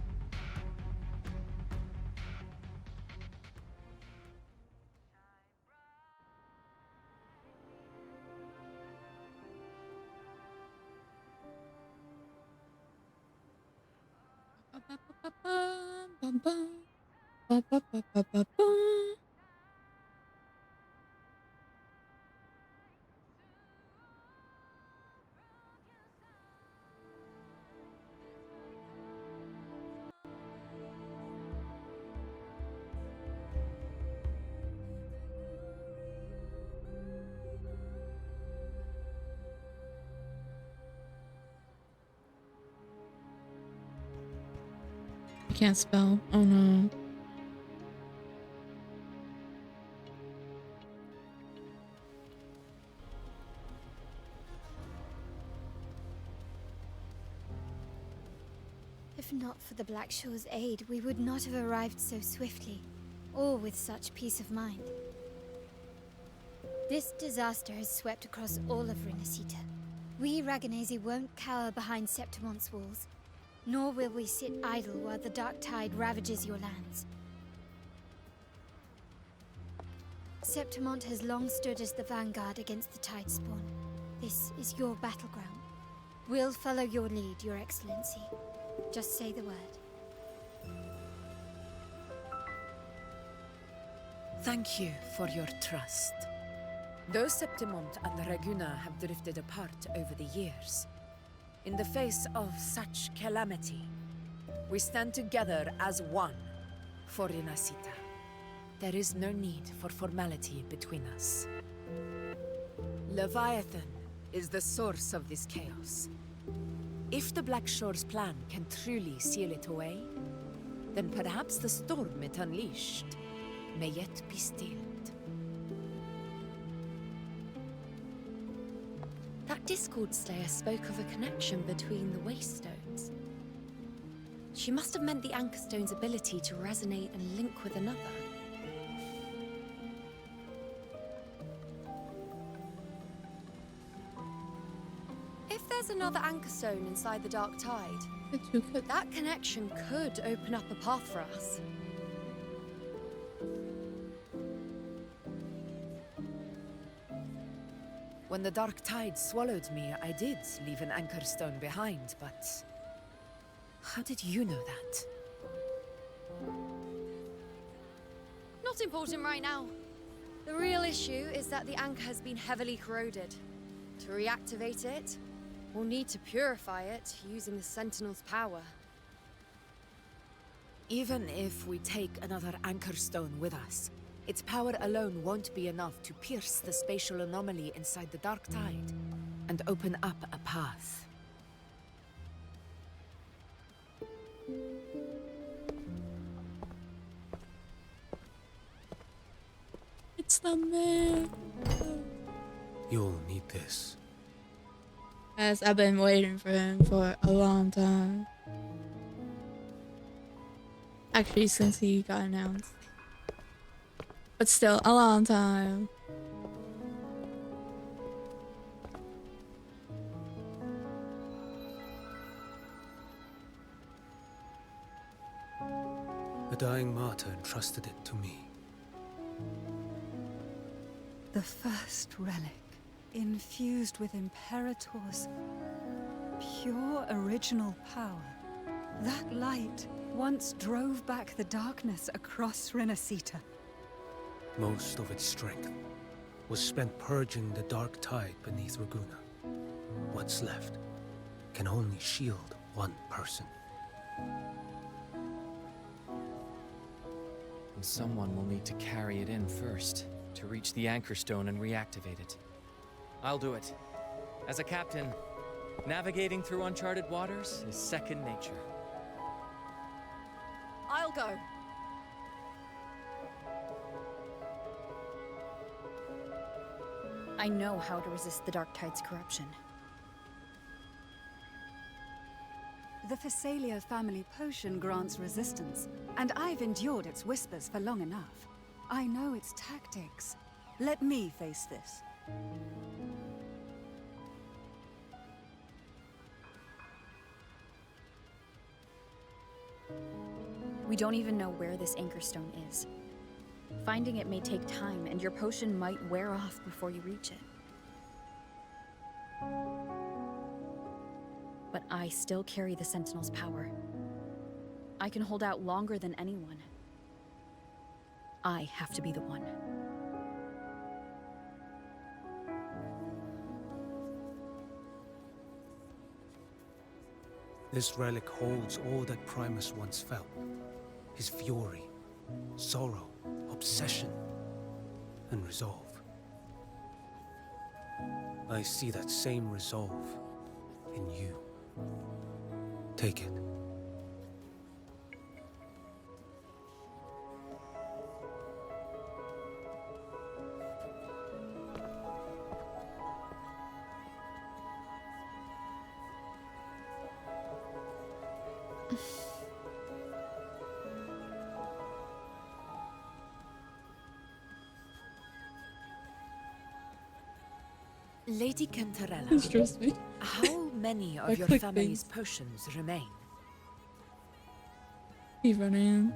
I can't spell. Oh no. If not for the Black Shore's aid, we would not have arrived so swiftly, or with such peace of mind. This disaster has swept across all of Renacita. We Raganese won't cower behind Septimon's walls, nor will we sit idle while the Dark Tide ravages your lands. Septimont has long stood as the vanguard against the Tide Spawn. This is your battleground. We'll follow your lead, Your Excellency. Just say the word. Thank you for your trust. Though Septimont and Raguna have drifted apart over the years, in the face of such calamity, we stand together as one for Renacita. There is no need for formality between us. Leviathan is the source of this chaos. If the Black Shore's plan can truly seal it away, then perhaps the storm it unleashed may yet be stilled. That Discord Slayer spoke of a connection between the Wastestones. She must have meant the Anchorstone's ability to resonate and link with another. If there's another Anchorstone inside the Dark Tide, that connection could open up a path for us. When the Dark Tide swallowed me, I did leave an Anchorstone behind, but How did you know that? Not important right now. The real issue is that the anchor has been heavily corroded. To reactivate it, we'll need to purify it using the Sentinel's power. Even if we take another anchor stone with us, its power alone won't be enough to pierce the spatial anomaly inside the Dark Tide and open up a path. It's the man. You'll need this. As I've been waiting for him for a long time. Actually, since he got announced. But still, a long time. A dying martyr entrusted it to me. The first relic, infused with Imperator's pure original power. That light once drove back the darkness across Renacita. Most of its strength was spent purging the dark tide beneath Raguna. What's left can only shield one person. And someone will need to carry it in first, to reach the anchor stone and reactivate it. I'll do it. As a captain, navigating through uncharted waters is second nature. I'll go. I know how to resist the Dark Tide's corruption. The Phasalia family potion grants resistance, and I've endured its whispers for long enough. I know its tactics. Let me face this. We don't even know where this anchor stone is. Finding it may take time, and your potion might wear off before you reach it. But I still carry the Sentinel's power. I can hold out longer than anyone. I have to be the one. This relic holds all that Primus once felt. His fury, sorrow, obsession, and resolve. I see that same resolve in you. Take it. Lady Cantarella, Distress me. how many I of your click family's things. potions remain? He's running.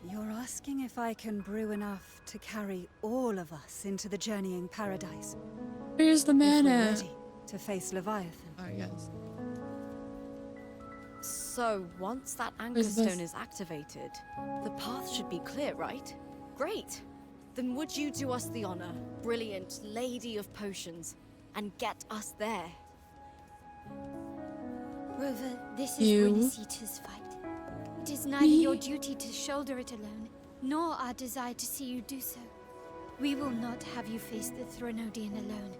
You're asking if I can brew enough to carry all of us into the journeying paradise. Where's the If we're mana? ready to face Leviathan. Oh, yes. So, once that anchor Where's this? stone is activated, the path should be clear, right? Great! Then would you do us the honor, brilliant Lady of Potions, and get us there? Rover, this is You? Renacita's fight. It is neither your duty to shoulder it alone, nor our desire to see you do so. We will not have you face the Threnodian alone.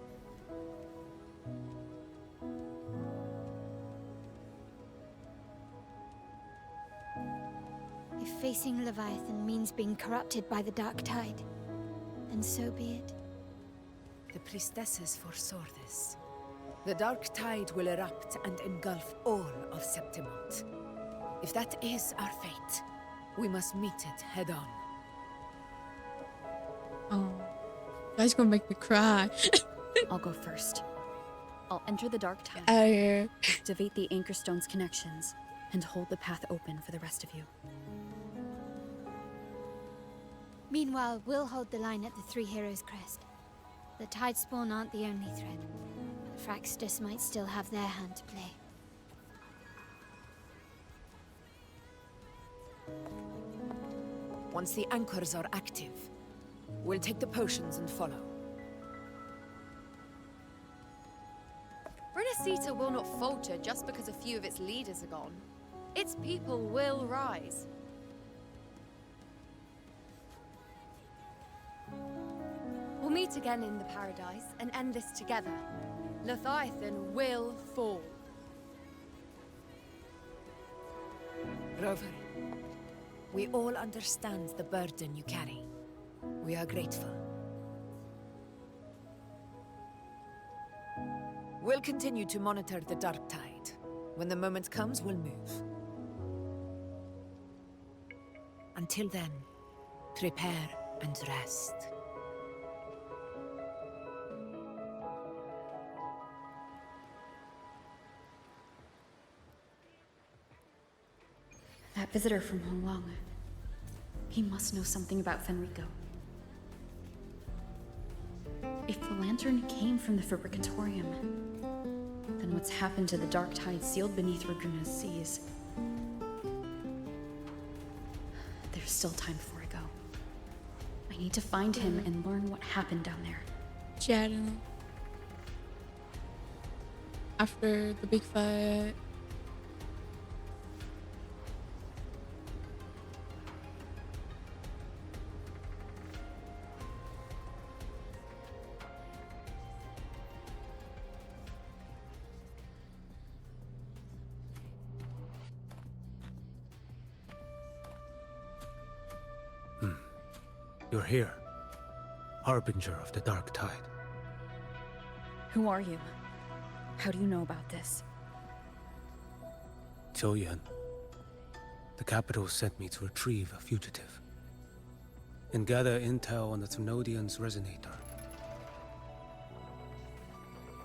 If facing Leviathan means being corrupted by the Dark Tide, then so be it. The priestesses foresaw this. The Dark Tide will erupt and engulf all of Septimont. If that is our fate, we must meet it head-on. Oh. That's gonna make me cry. I'll go first. I'll enter the Dark Tide, Out of here. activate the anchor stone's connections, and hold the path open for the rest of you. Meanwhile, we'll hold the line at the Three Heroes Crest. The Tidespawn aren't the only threat. Fraxtus might still have their hand to play. Once the anchors are active, we'll take the potions and follow. Renacita will not falter just because a few of its leaders are gone. Its people will rise. We'll meet again in the Paradise and end this together. Leviathan will fall. Rover, we all understand the burden you carry. We are grateful. We'll continue to monitor the dark tide. When the moment comes, we'll move. Until then, prepare and rest. That visitor from Honglong. He must know something about Fenrico. If the lantern came from the Fabricatorium, then what's happened to the dark tide sealed beneath Raguna's seas? There's still time before I go. I need to find him and learn what happened down there. Yeah, I don't know. After the big fight. You're here, harbinger of the dark tide. Who are you? How do you know about this? Choyan. The capital sent me to retrieve a fugitive and gather intel on the Thenodian's resonator.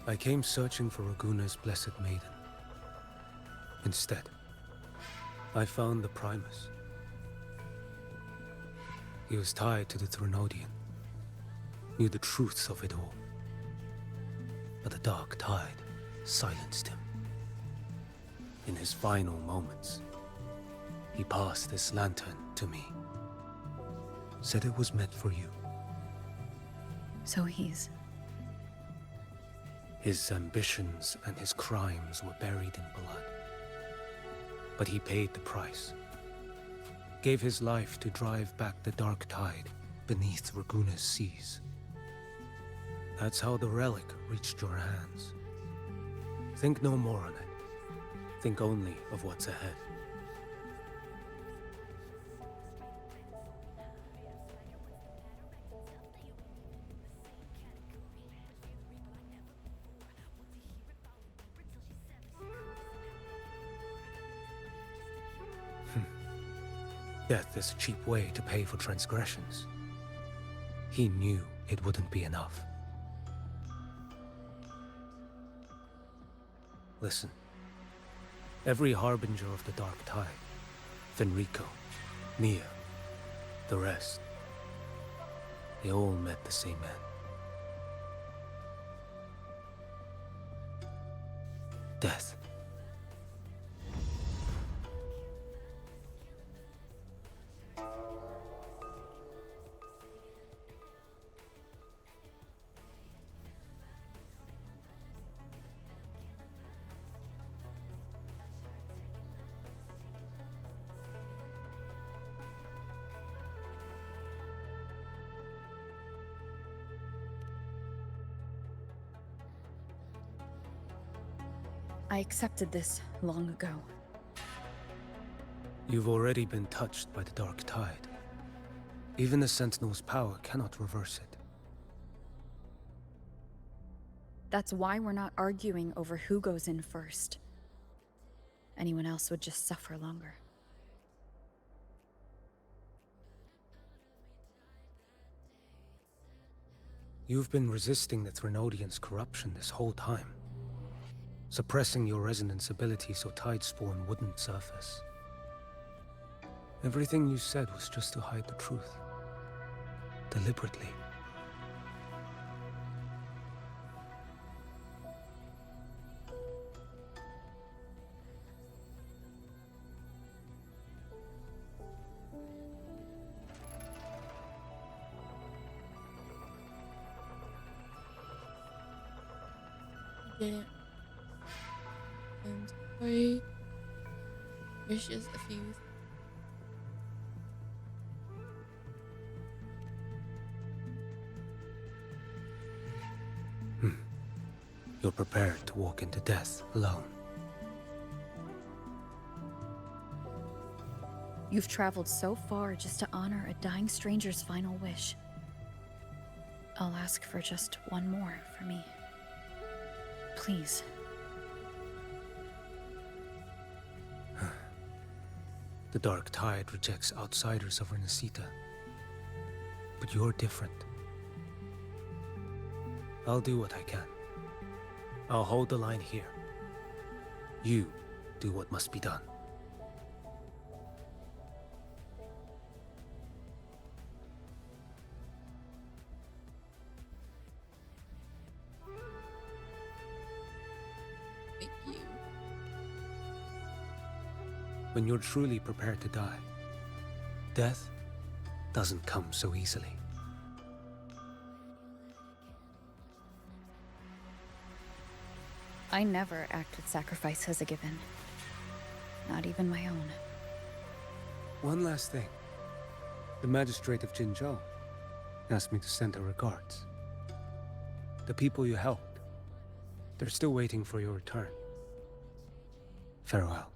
I came searching for Raguna's blessed maiden. Instead, I found the Primus. He was tied to the Thenodian, knew the truths of it all. But the dark tide silenced him. In his final moments, he passed this lantern to me. Said it was meant for you. So he's... His ambitions and his crimes were buried in blood. But he paid the price. Gave his life to drive back the dark tide beneath Raguna's seas. That's how the relic reached your hands. Think no more on it. Think only of what's ahead. Death is a cheap way to pay for transgressions. He knew it wouldn't be enough. Listen. Every harbinger of the dark tide, Fenrico, Nia, the rest, they all met the same end. Death. I accepted this long ago. You've already been touched by the dark tide. Even the Sentinel's power cannot reverse it. That's why we're not arguing over who goes in first. Anyone else would just suffer longer. You've been resisting the Thenodian's corruption this whole time. Suppressing your resonance ability so Tidespawn wouldn't surface. Everything you said was just to hide the truth. Deliberately. didn't. And Tori wishes a few things. You're prepared to walk into death alone. You've traveled so far just to honor a dying stranger's final wish. I'll ask for just one more for me. Please. The Dark Tide rejects outsiders of Renacita. But you're different. I'll do what I can. I'll hold the line here. You do what must be done. Thank you. When you're truly prepared to die, death doesn't come so easily. I never act with sacrifice as a given. Not even my own. One last thing. The magistrate of Jinzhou asked me to send her regards. The people you helped, they're still waiting for your return. Farewell.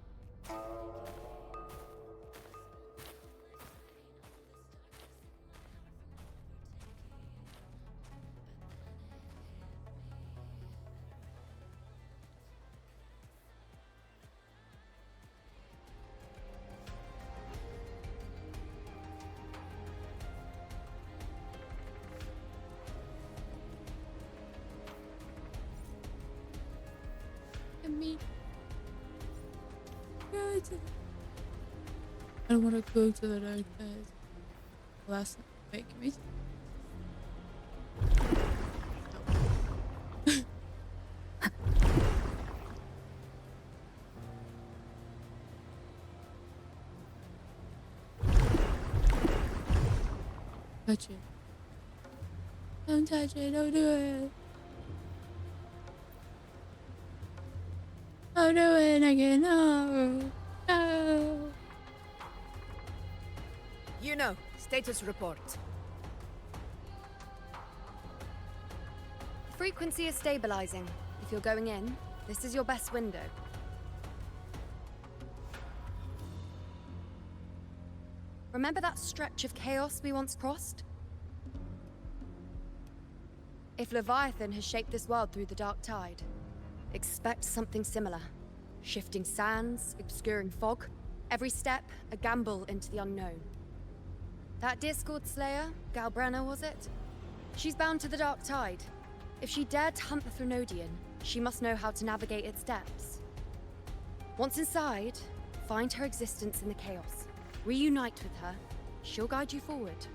I don't want to go to the dark side. Last night. Wait, can we? Touch it. Don't touch it. Don't do it. Don't do it again. No. No. You know, status report. Frequency is stabilizing. If you're going in, this is your best window. Remember that stretch of chaos we once crossed? If Leviathan has shaped this world through the dark tide, expect something similar. Shifting sands, obscuring fog, every step a gamble into the unknown. That Discord Slayer, Galbrenna was it? She's bound to the dark tide. If she dared to hunt the Threnodian, she must know how to navigate its depths. Once inside, find her existence in the chaos. Reunite with her. She'll guide you forward.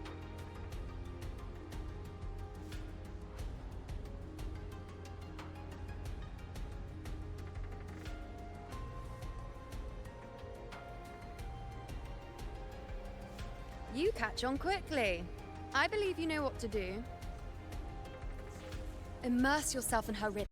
You catch on quickly. I believe you know what to do. Immerse yourself in her rhythm.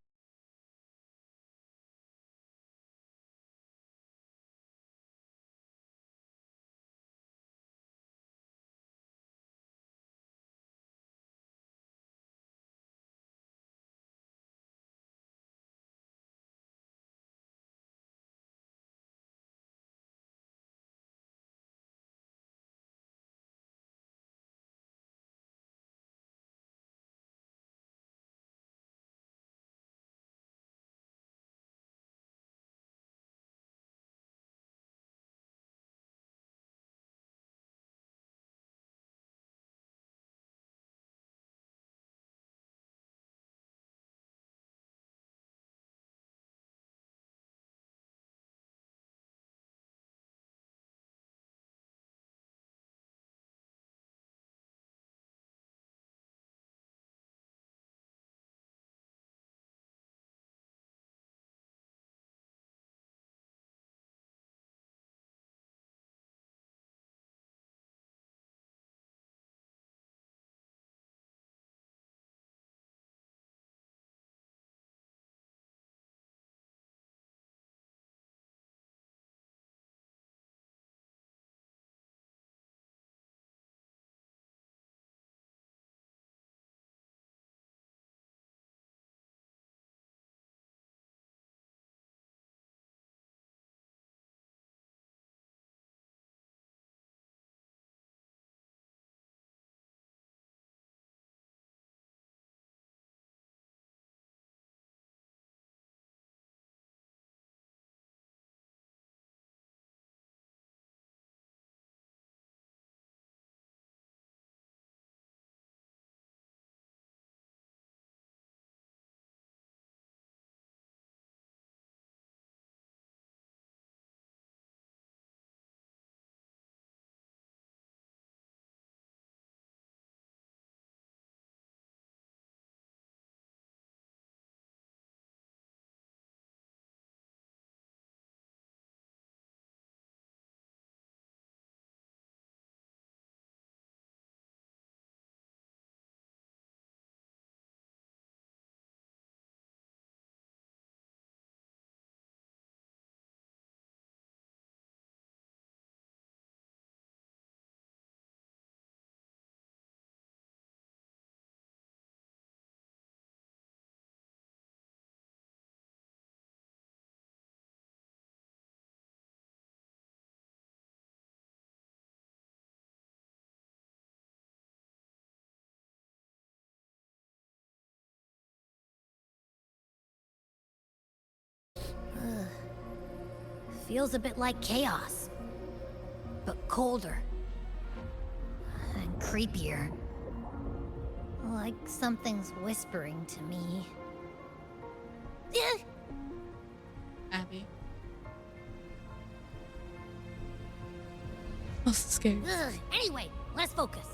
feels a bit like chaos. But colder. And creepier. Like something's whispering to me. Abby. I'm scared. Anyway, let's focus.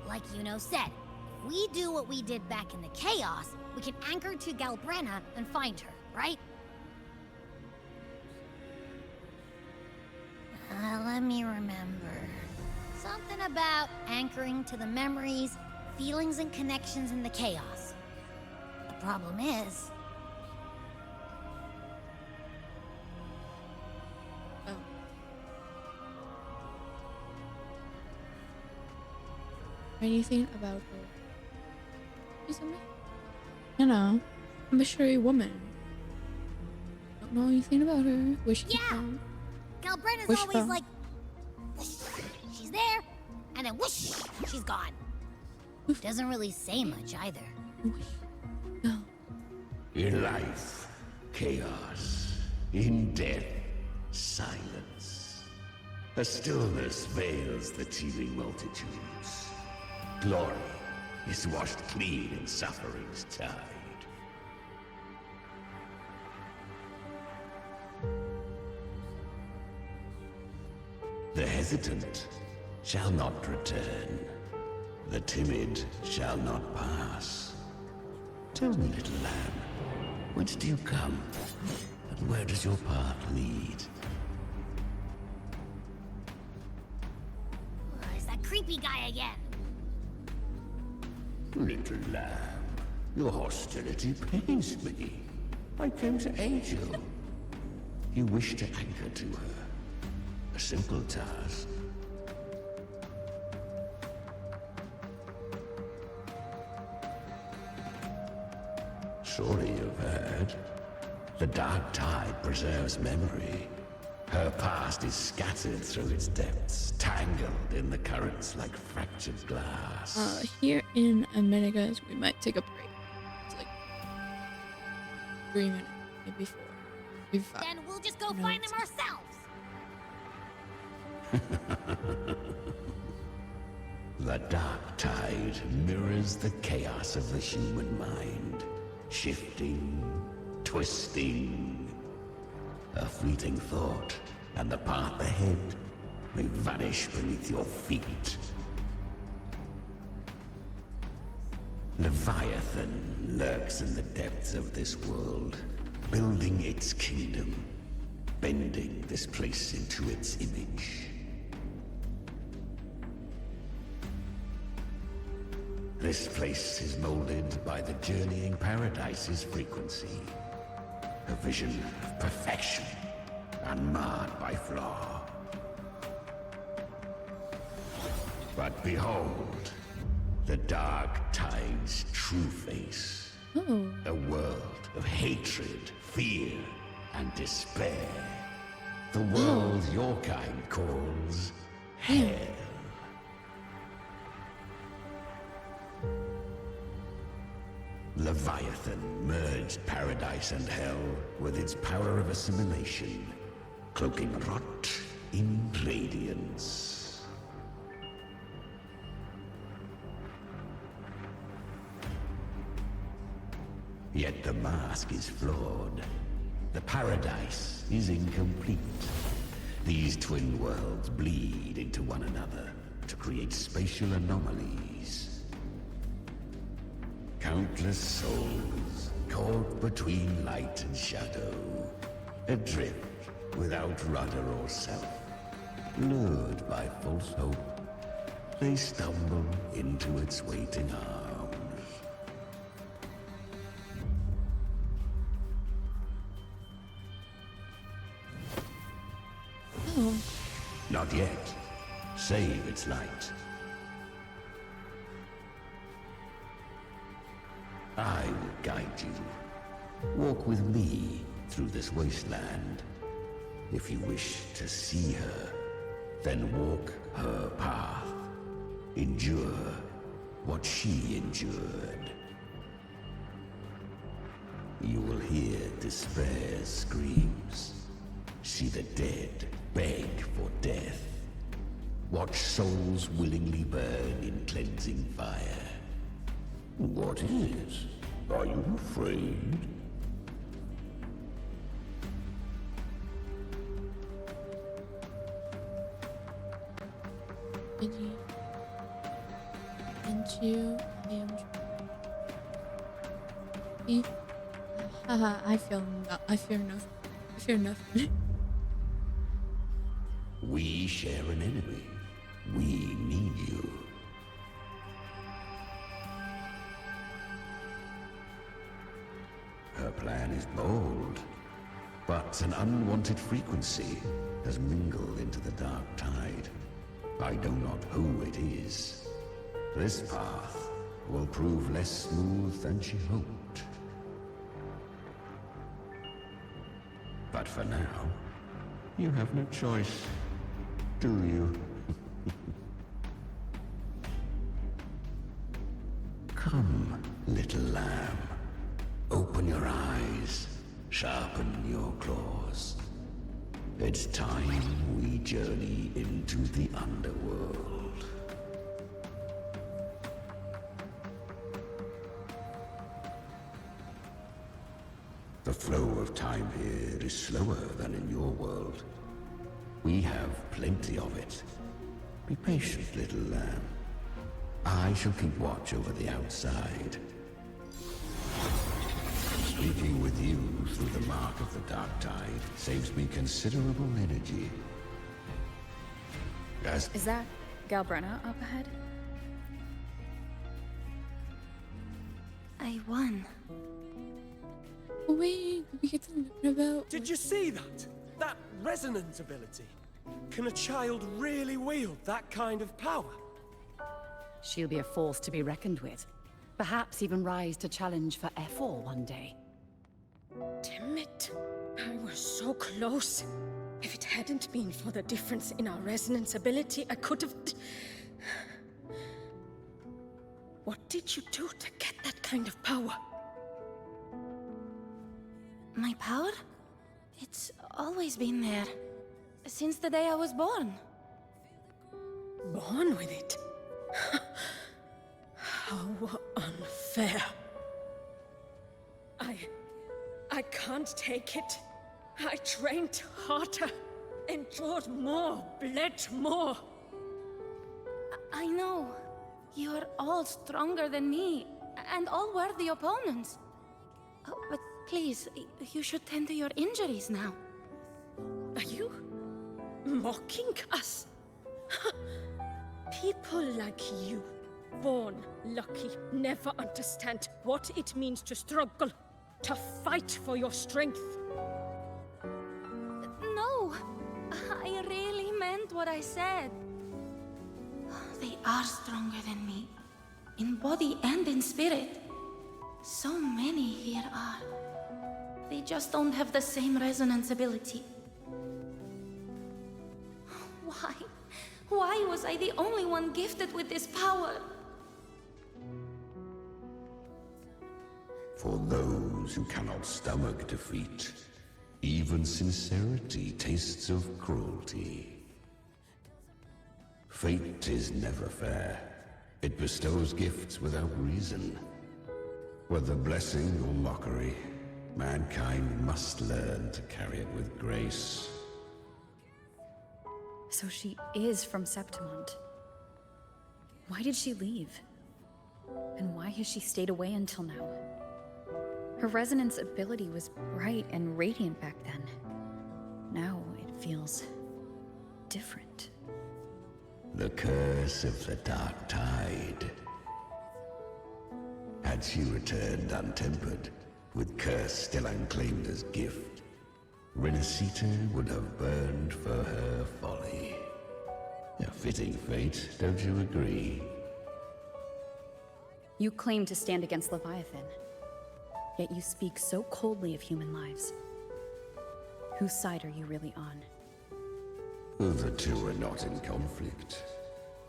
Like Yuno said, if we do what we did back in the chaos, we can anchor to Galbrenna and find her, right? Let me remember. Something about anchoring to the memories, feelings, and connections in the chaos. The problem is... Anything about her? She's a man. You know, a mystery woman. Don't know anything about her. Where she from? Galbrenna's Where's she always from? like... She's there, and then whoosh, she's gone. Doesn't really say much either. In life, chaos. In death, silence. A stillness veils the teeming multitudes. Glory is washed clean in suffering's tide. The hesitant shall not return. The timid shall not pass. Tell me, little lamb, whence do you come? And where does your path lead? It's that creepy guy again. Little lamb, your hostility pains me. I came to aid you. You wish to anchor to her. A simple task. Surely you've heard. The dark tide preserves memory. Her past is scattered through its depths, tangled in the currents like fractured glass. Here in a minute, guys, we might take a break. It's like 3 minutes, maybe 4, maybe 5. Then we'll just go find them ourselves. The dark tide mirrors the chaos of the human mind. Shifting, twisting. A fleeting thought, and the path ahead may vanish beneath your feet. Leviathan lurks in the depths of this world, building its kingdom, bending this place into its image. This place is molded by the journeying paradise's frequency. A vision of perfection, unmarred by flaw. But behold, the dark tide's true face. A world of hatred, fear, and despair. The world your kind calls hell. Leviathan merged paradise and hell with its power of assimilation, cloaking rot in radiance. Yet the mask is flawed. The paradise is incomplete. These twin worlds bleed into one another to create spatial anomalies. Countless souls caught between light and shadow, adrift without rudder or self, lured by false hope, they stumble into its waiting arms. Not yet. Save its light. I will guide you. Walk with me through this wasteland. If you wish to see her, then walk her path. Endure what she endured. You will hear despair's screams, See the dead beg for death. Watch souls willingly burn in cleansing fire. What is? Are you afraid? I fear nothing. I fear nothing. We share an enemy. We need you. Her plan is bold, but an unwanted frequency has mingled into the dark tide. I know not who it is. This path will prove less smooth than she hoped. But for now, you have no choice, do you? Come, little lamb. Open your eyes, sharpen your claws. It's time we journey into the underworld. The flow of time here is slower than in your world. We have plenty of it. Be patient, little lamb. I shall keep watch over the outside. Speaking with you through the mark of the dark tide saves me considerable energy. Is that Galbrenna up ahead? I won. Wait, we get to learn about... Did you see that? That resonance ability? Can a child really wield that kind of power? She'll be a force to be reckoned with. Perhaps even rise to challenge for F4 one day. Damn it. I was so close. If it hadn't been for the difference in our resonance ability, I could have... What did you do to get that kind of power? My power? It's always been there. Since the day I was born. Born with it? How unfair. I can't take it. I trained harder, endured more, bled more. I know. You're all stronger than me, and all worthy opponents. Oh, but please, you should tend to your injuries now. Are you mocking us? People like you, born lucky, never understand what it means to struggle, to fight for your strength. No, I really meant what I said. They are stronger than me, in body and in spirit. So many here are. They just don't have the same resonance ability. Why? Why was I the only one gifted with this power? For those who cannot stomach defeat, even sincerity tastes of cruelty. Fate is never fair. It bestows gifts without reason. Whether blessing or mockery, mankind must learn to carry it with grace. So she is from Septimont. Why did she leave? And why has she stayed away until now? Her resonance ability was bright and radiant back then. Now it feels different. The curse of the dark tide. Had she returned untempered, with curse still unclaimed as gift, Renacita would have burned for her folly. A fitting fate, don't you agree? You claim to stand against Leviathan, yet you speak so coldly of human lives. Whose side are you really on? The two are not in conflict.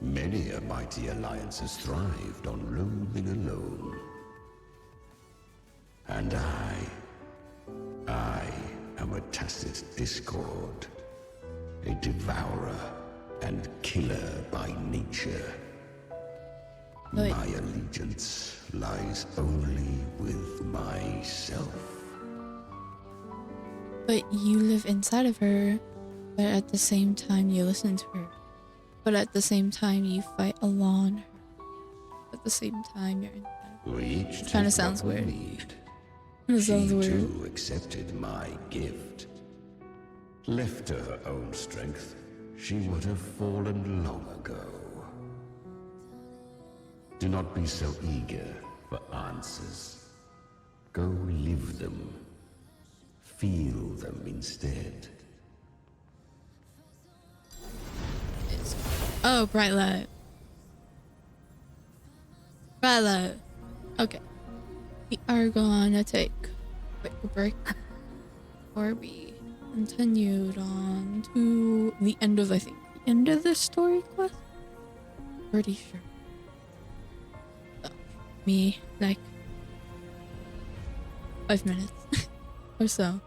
Many a mighty alliance has thrived on roaming alone. And I am a tacit discord, a devourer and killer by nature. My allegiance lies only with myself. But you live inside of her, but at the same time you listen to her. But at the same time you fight along her. At the same time you're inside of her. We each Kind of take sounds what we weird. need. It She sounds weird. too accepted my gift. Left to her own strength, she would have fallen long ago. Do not be so eager for answers. Go live them. Feel them instead. Oh, bright light. Bright light. Okay. We are gonna take a quick break before we continued on to the end of, I think, the end of this story quest? Pretty sure. So, me, like, 5 minutes or so.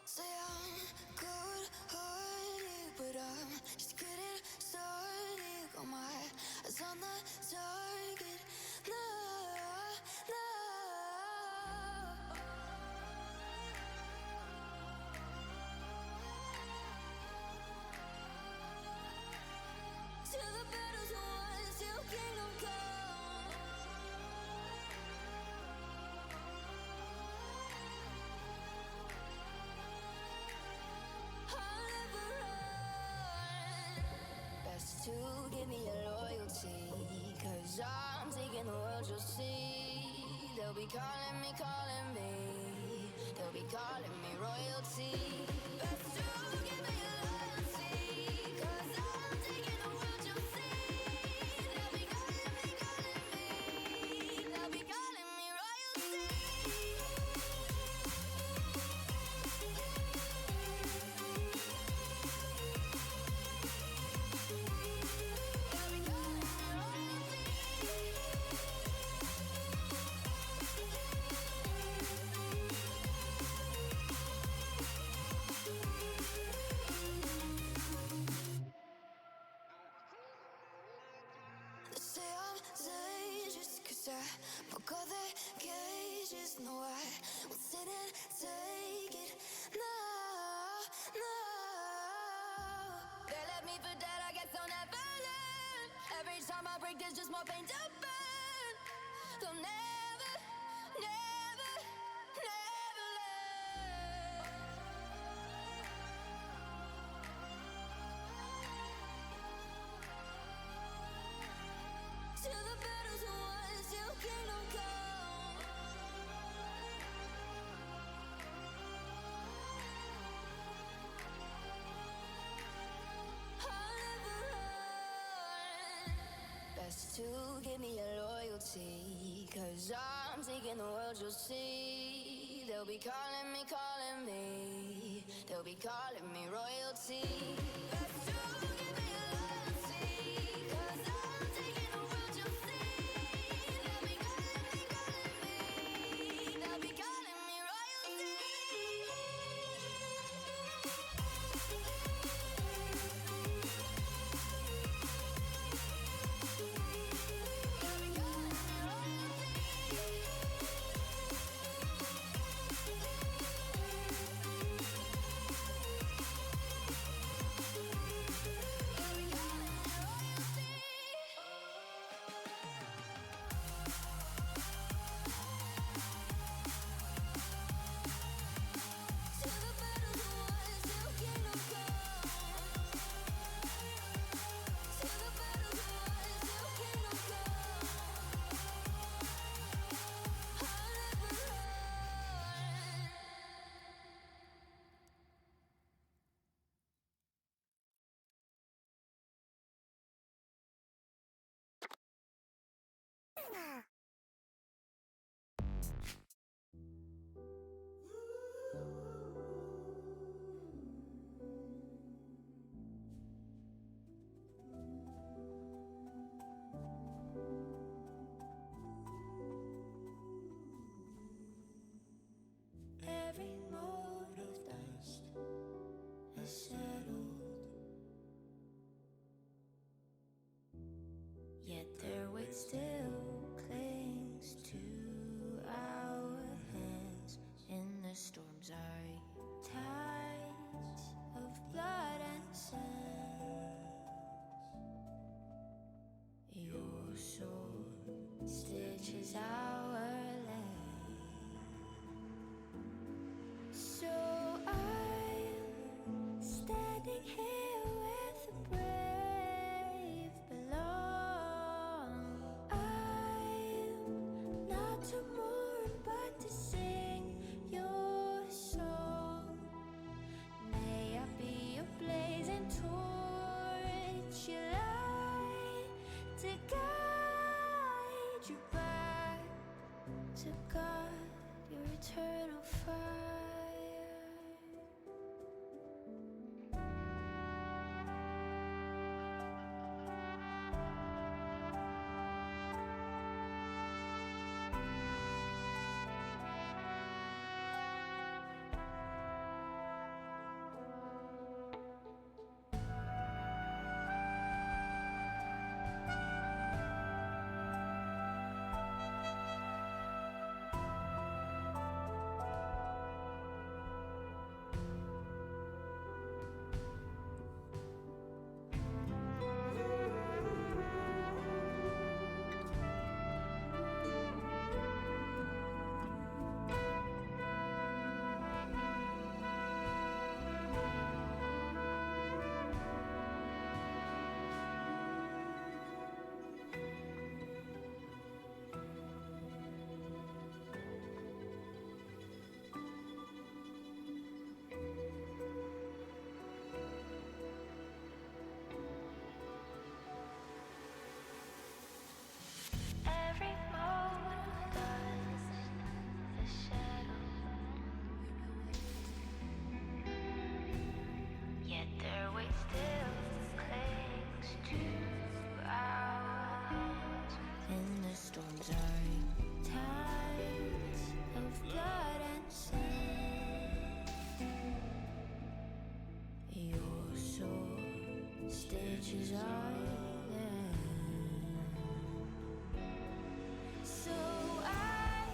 Say I'm good, honey, but I'm just getting started. Got my eyes on the target. No, no. Till the battle's won, till kingdom come. Best to give me your loyalty, 'cause I'm taking the world, you'll see. They'll be calling me, they'll be calling me royalty. Best to give me your loyalty, 'cause I'm taking the world, you'll see. They'll be calling me, they'll be calling me royalty. is just more pain to burn. They'll never, never, never learn. Till the battle's won, till kingdom come. I'll never run. Best to give me your loyalty, 'cause I'm taking the world, you'll see. They'll be calling me, they'll be calling me royalty. Best to give me your loyalty, 'cause I'm taking the world, you'll see. They'll be calling me, they'll be calling me royalty. Every mote of dust has settled, yet their weight still clings to our hands. In the storms are tides of blood and sand. Your sword stitches our land. So I'm standing here where the brave belong. I'm not to mourn but to sing your song. May I be your blazing torch, your light to guide you back to God, your eternal fire. Every mote of dust has settled, yet their weight still clings to our hands. In the storms are tides of blood and sand. Your sword stitches our land. So I'm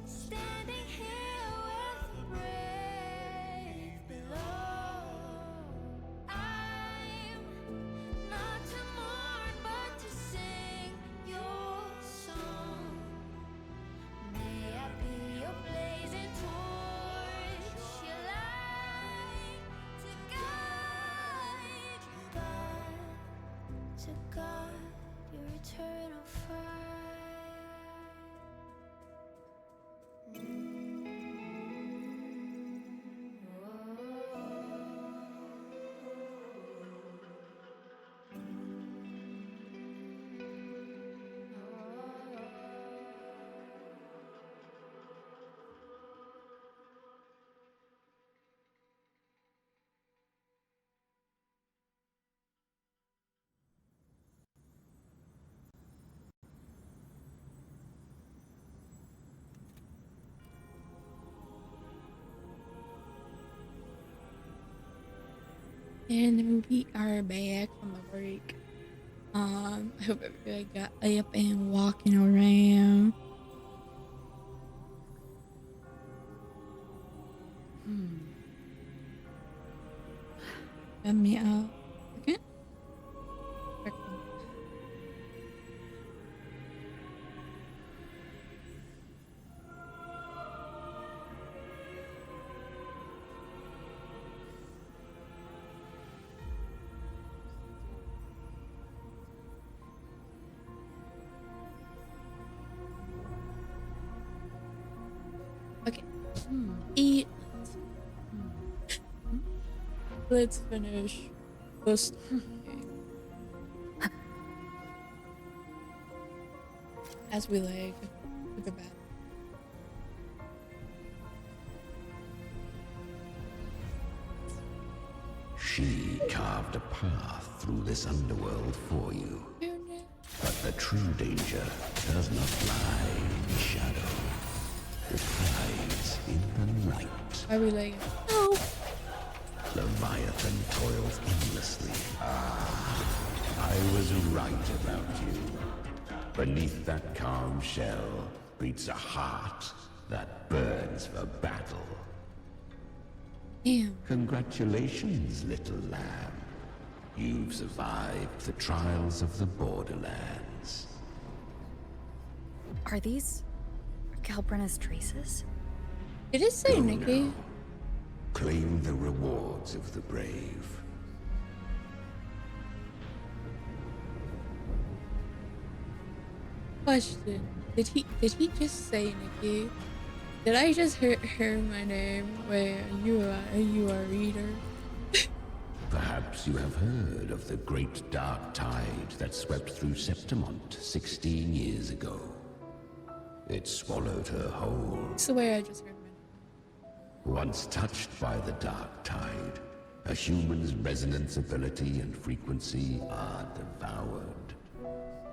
standing here where the brave belong. I'm not to mourn but to sing And we are back from the break. I hope everybody got up and walking around. Let me out. Okay. Okay. Eat. Let's finish this. As we lag to the bed. She carved a path through this underworld for you. But the true danger does not lie in the shadow. It hides in the light. Are we lagging? No. Leviathan toils endlessly. I was right about you. Beneath that calm shell beats a heart that burns for battle. Damn. Congratulations, little lamb. You've survived the trials of the Borderlands. Are these Galbrenna's traces? It is say, Go Nikki. now. Claim the rewards of the brave. Question. Did he just say Nikki? Did I just hear my name? Wait, you are a reader. Perhaps you have heard of the great dark tide that swept through Septimont 16 years ago. It swallowed her whole. I swear I just heard my name. Once touched by the dark tide, a human's resonance ability and frequency are devoured,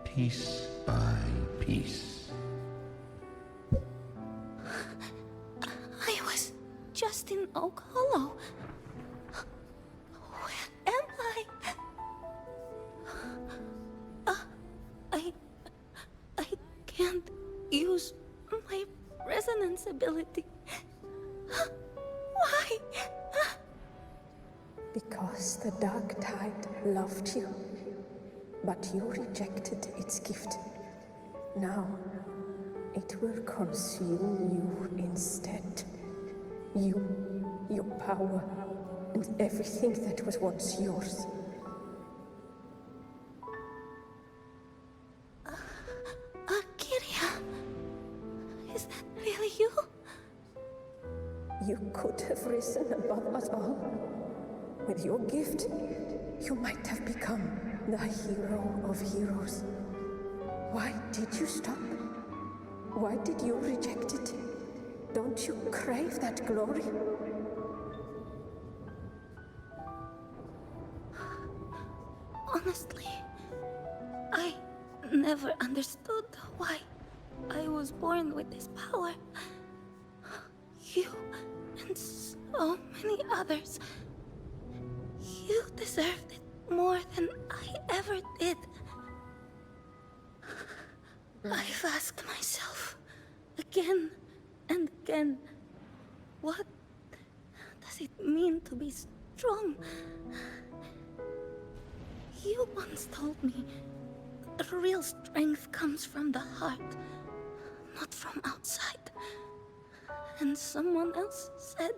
piece by piece. I was just in Oak Hollow. Where am I? I can't use my resonance ability. Why? Because the dark tide loved you, but you rejected its gift. Now, it will consume you instead. You, your power, and everything that was once yours. Kiria, is that really you? You could have risen above us all. With your gift, you might have become the hero of heroes. Why did you stop? Why did you reject it? Don't you crave that glory? Honestly, I never understood why I was born with this power. You and so many others. You deserved it more than I ever did. I've asked myself again and again, what does it mean to be strong? You once told me that real strength comes from the heart, not from outside. And someone else said,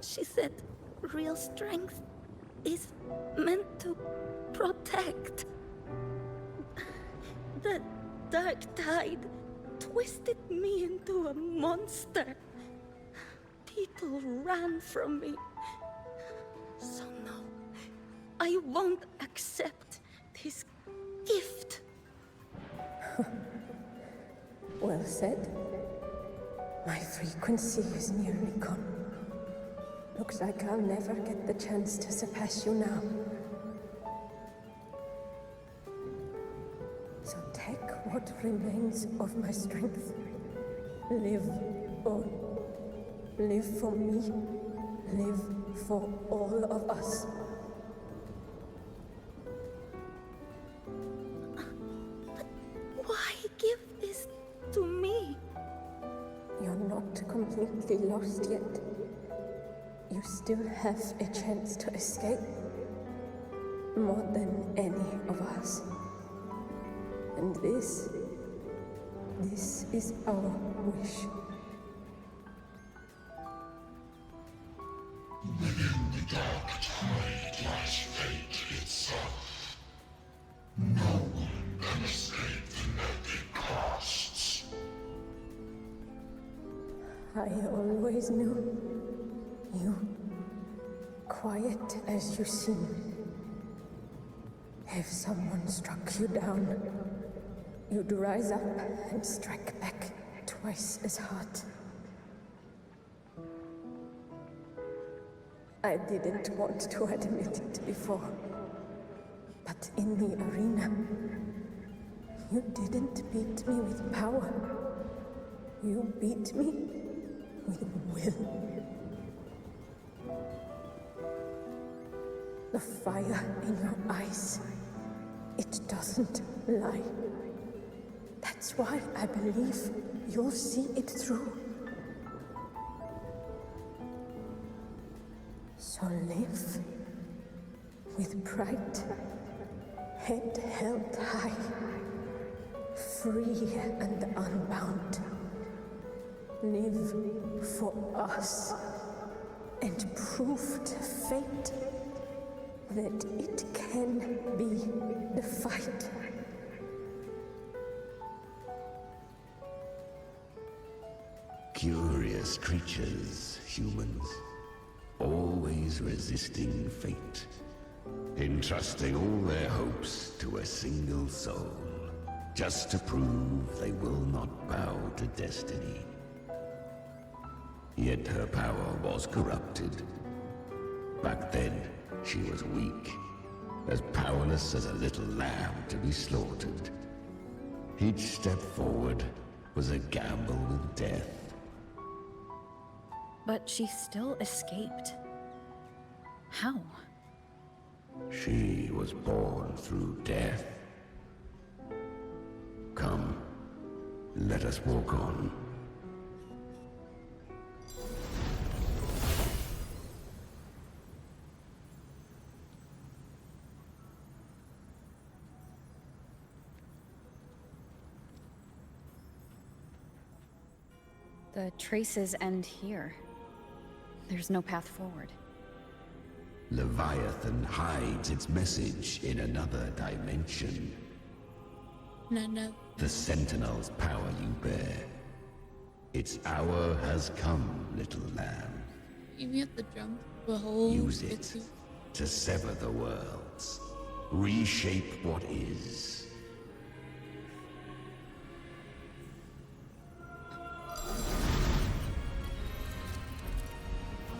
she said, real strength is meant to protect. The dark tide twisted me into a monster. People ran from me. So no, I won't accept this gift. Well said. My frequency is nearly gone. Looks like I'll never get the chance to surpass you now. So take what remains of my strength. Live on. Live for me. live for all of us. Why give this to me? You're not completely lost yet. You still have a chance to escape. More than any of us. And this is our wish. Within the dark tide lies fate itself. No one can escape the net it casts. I always knew you, quiet as you seem. If someone struck you down, you'd rise up and strike back twice as hard. I didn't want to admit it before, but in the arena, you didn't beat me with power. You beat me with will. The fire in your eyes, it doesn't lie. That's why I believe you'll see it through. So live with pride, head held high, free and unbound. Live for us and prove to fate that it can be the fight. Curious creatures, humans, always resisting fate, entrusting all their hopes to a single soul, just to prove they will not bow to destiny. Yet her power was corrupted. Back then, she was weak, as powerless as a little lamb to be slaughtered. Each step forward was a gamble with death. But she still escaped. How? She was born through death. Come, let us walk on. The traces end here. There's no path forward. Leviathan hides its message in another dimension. No. The Sentinel's power you bear. Its hour has come, little lamb. You have to jump to a whole Use it to sever the worlds. Reshape what is.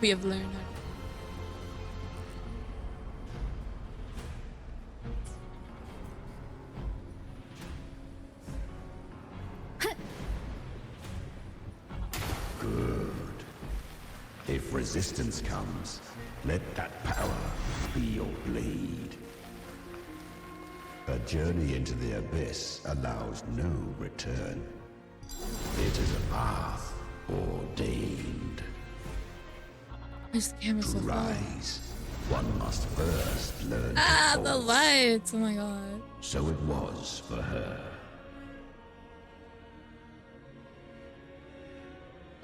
We have learned how Good. If resistance comes, let that power be your blade. A journey into the abyss allows no return. It is a path ordained. to rise, one must first learn to the fall. lights! Oh my god. So it was for her.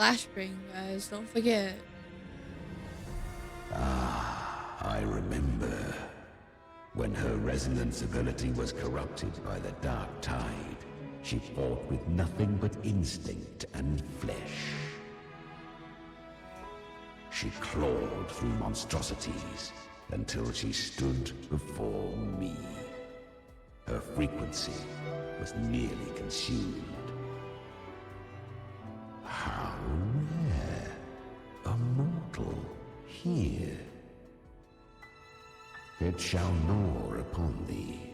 Flashbang, guys, don't forget. I remember when her resonance ability was corrupted by the dark tide. She fought with nothing but instinct and flesh. She clawed through monstrosities until she stood before me. Her frequency was nearly consumed. How rare a mortal here. It shall gnaw upon thee,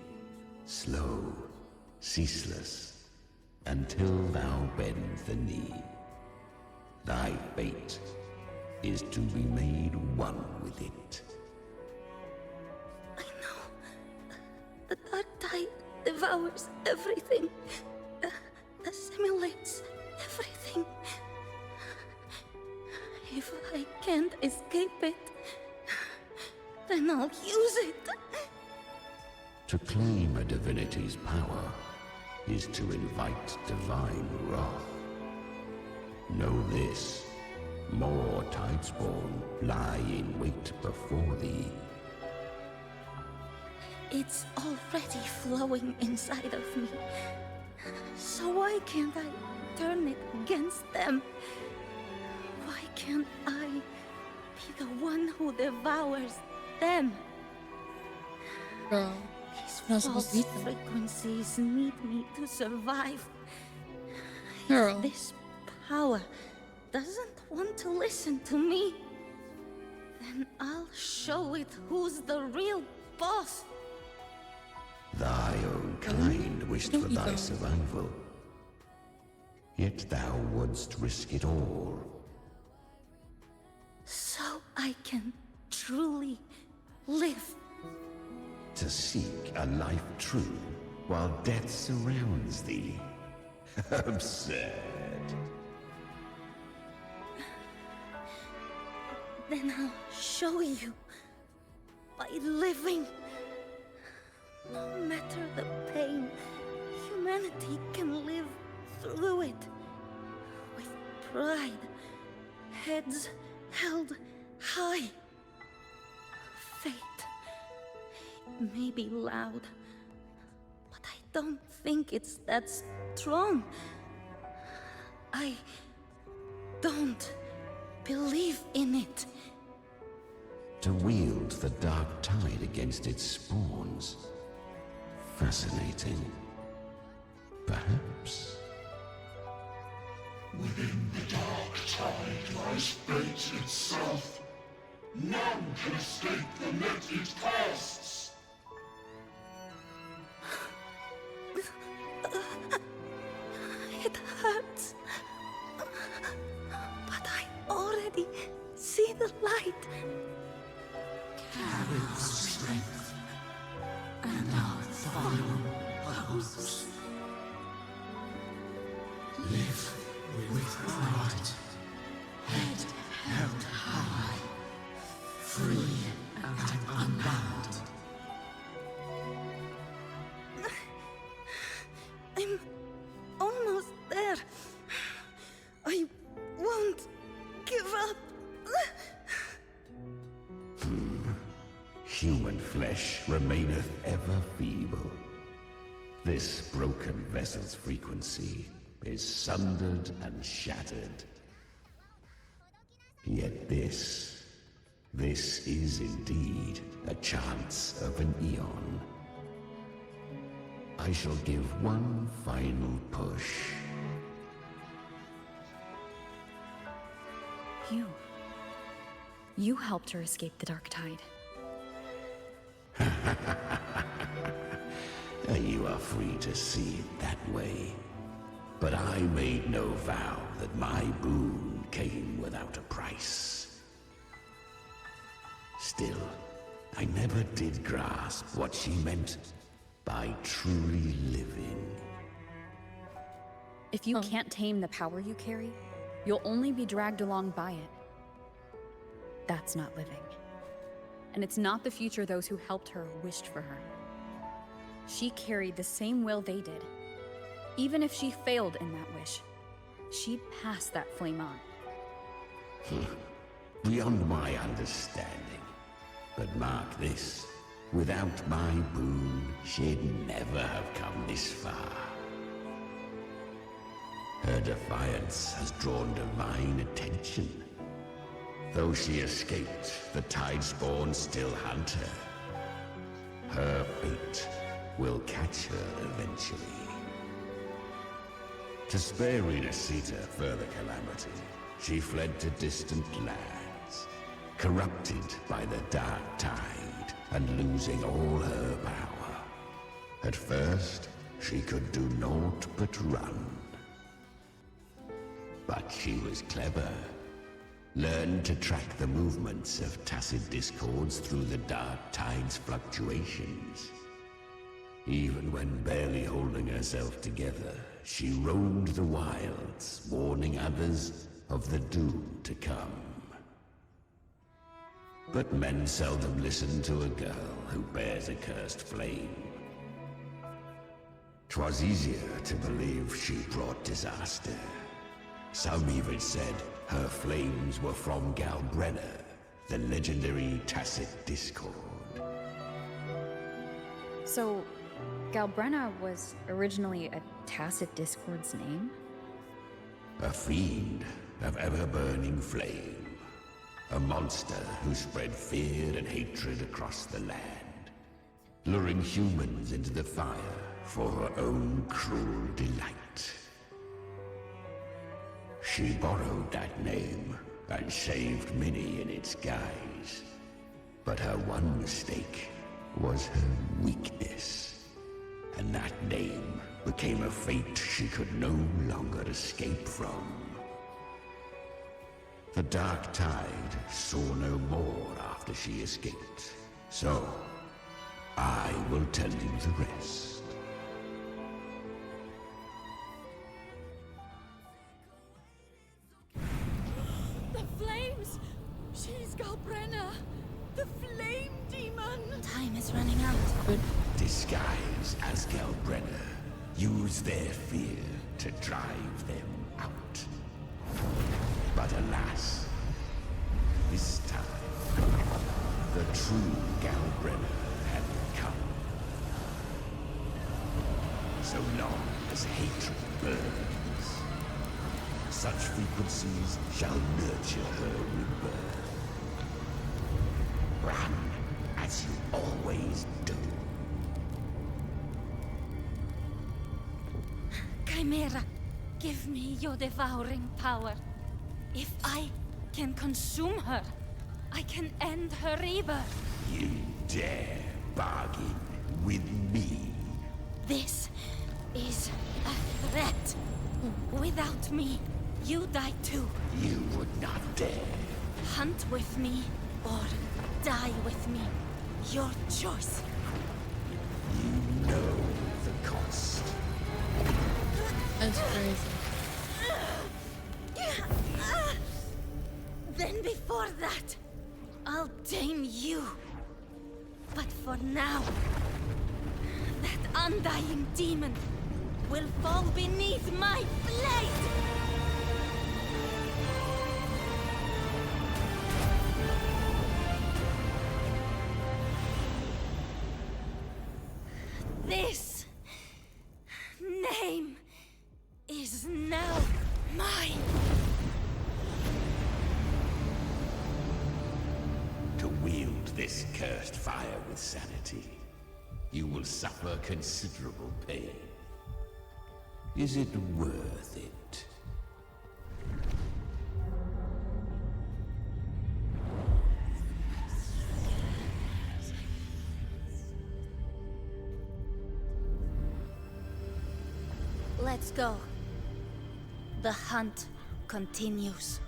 slow, ceaseless, until thou bend the knee. Thy fate is to be made one with it. I know. The dark tide devours everything. Assimilates everything. If I can't escape it, then I'll use it. To claim a divinity's power is to invite divine wrath. Know this. More Tidespawn lie in wait before thee. It's already flowing inside of me. So why can't I turn it against them? Why can't I be the one who devours them? Girl, These false frequencies need me to survive. Girl. If this power doesn't want to listen to me, then I'll show it who's the real boss. Thy own kind wished for thy survival. Yet thou wouldst risk it all. So I can truly live. To seek a life true while death surrounds thee. Absurd. Then I'll show you by living. No matter the pain, humanity can live through it with pride, heads held high. Fate, it may be loud, but I don't think it's that strong. I don't believe in it. To wield the dark tide against its spawns. Fascinating. Perhaps. Within the dark tide lies fate itself. None can escape the net it casts. It hurts. But I already see the light. Carry the strength, and our final hopes. Live with pride, head held high, free and unbound. I'm almost there. I won't give up. Human flesh remaineth ever feeble. This broken vessel's frequency is sundered and shattered. Yet this is indeed a chance of an eon. I shall give one final push. You helped her escape the dark tide. You are free to see it that way. But I made no vow that my boon came without a price. Still, I never did grasp what she meant by truly living. If you can't tame the power you carry, you'll only be dragged along by it. That's not living. And it's not the future those who helped her wished for her. She carried the same will they did. Even if she failed in that wish, she'd pass that flame on. Beyond my understanding. But mark this, without my boon, she'd never have come this far. Her defiance has drawn divine attention. Though she escaped, the Tidespawn still hunt her. Her fate will catch her eventually. To spare Renacita further calamity, she fled to distant lands, corrupted by the dark tide and losing all her power. At first, she could do naught but run. But she was clever. Learn to track the movements of tacit discords through the dark tide's fluctuations. Even when barely holding herself together, she roamed the wilds, warning others of the doom to come. But men seldom listen to a girl who bears a cursed flame. 'Twas easier to believe she brought disaster. Some even said her flames were from Galbrenna, the legendary tacit discord. So, Galbrenna was originally a tacit discord's name? A fiend of ever-burning flame. A monster who spread fear and hatred across the land, luring humans into the fire for her own cruel delight. She borrowed that name and saved many in its guise. But her one mistake was her weakness. And that name became a fate she could no longer escape from. The Dark Tide saw no more after she escaped. So, I will tell you the rest. The flames! She's Galbrenna! The flame demon! Time is running out. Disguised as Galbrenna, use their fear to drive them out. But alas, this time, the true Galbrenna had come. So long as hatred burns, such frequencies shall nurture her rebirth. Run as you always do. Chimera, give me your devouring power. If I can consume her, I can end her rebirth. You dare bargain with me? This is a threat. Without me, you die too. You would not dare. Hunt with me, or die with me. Your choice. You know the cost. That's crazy. Then before that, I'll tame you. But for now, that undying demon will fall beneath my blade! This name is now mine. To wield this cursed fire with sanity, you will suffer considerable pain. Is it worth it? Let's go. The hunt continues.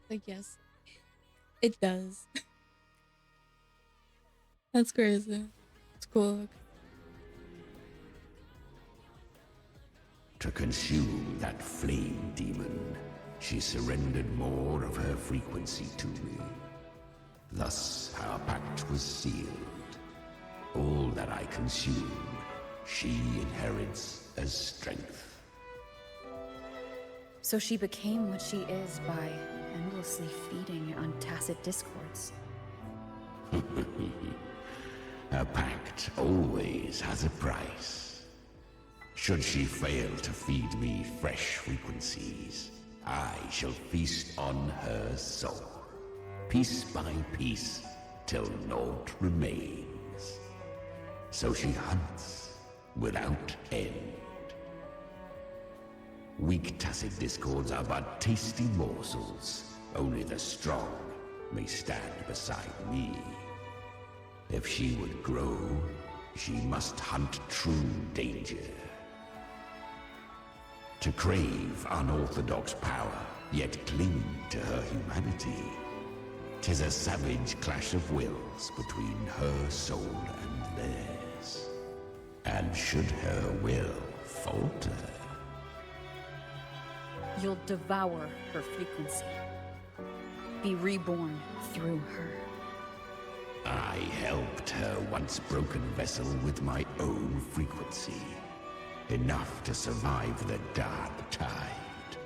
Like, yes, it does. That's crazy. It's cool. To consume that flame demon, she surrendered more of her frequency to me. Thus, our pact was sealed. All that I consume, she inherits as strength. So she became what she is by endlessly feeding on tacit discords. A pact always has a price. Should she fail to feed me fresh frequencies, I shall feast on her soul, piece by piece, till naught remains. So she hunts without end. Weak tacit discords are but tasty morsels. Only the strong may stand beside me. If she would grow, she must hunt true danger. to crave unorthodox power, yet cling to her humanity. 'Tis a savage clash of wills between her soul and theirs. And should her will falter, You'll devour her frequency. Be reborn through her. I helped her once broken vessel with my own frequency. Enough to survive the dark tide.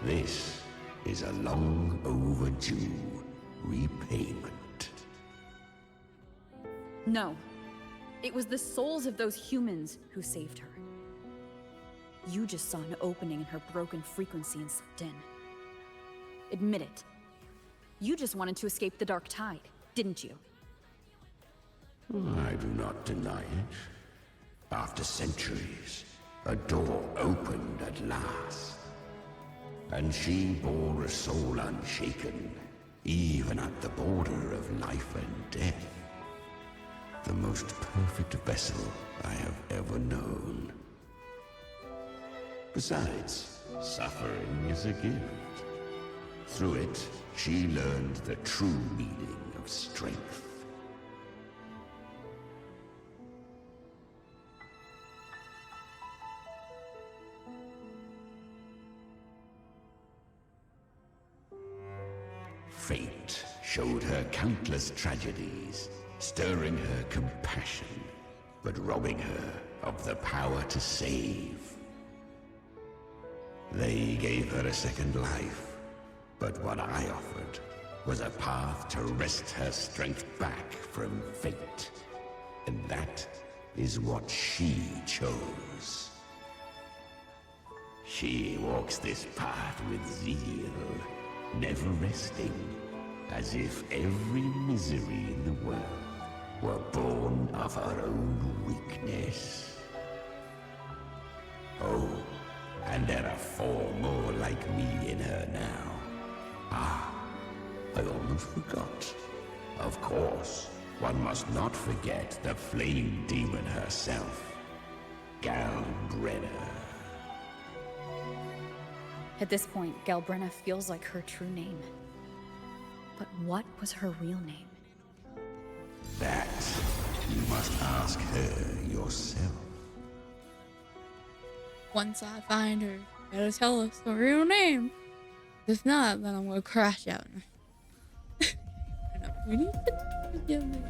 This is a long overdue repayment. No. It was the souls of those humans who saved her. You just saw an opening in her broken frequency and slipped in. Admit it. You just wanted to escape the dark tide, didn't you? I do not deny it. After centuries, a door opened at last. And she bore a soul unshaken, even at the border of life and death. The most perfect vessel I have ever known. Besides, suffering is a gift. Through it, she learned the true meaning of strength. Fate showed her countless tragedies, stirring her compassion, but robbing her of the power to save. They gave her a second life, but what I offered was a path to wrest her strength back from fate. And that is what she chose. She walks this path with zeal, never resting, as if every misery in the world were born of her own weakness. Oh, and there are 4 more like me in her now. Ah, I almost forgot. Of course, one must not forget the flame demon herself, Galbrenna. At this point, Galbrenna feels like her true name. But what was her real name? That you must ask her yourself. Once I find her, gotta tell us the real name. If not, then I'm gonna crash out. We need to forgive me.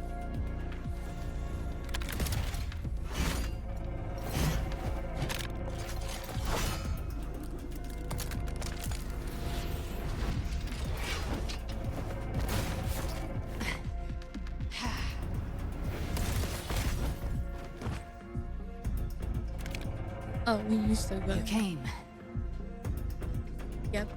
Oh, we used to go. You came. Yep.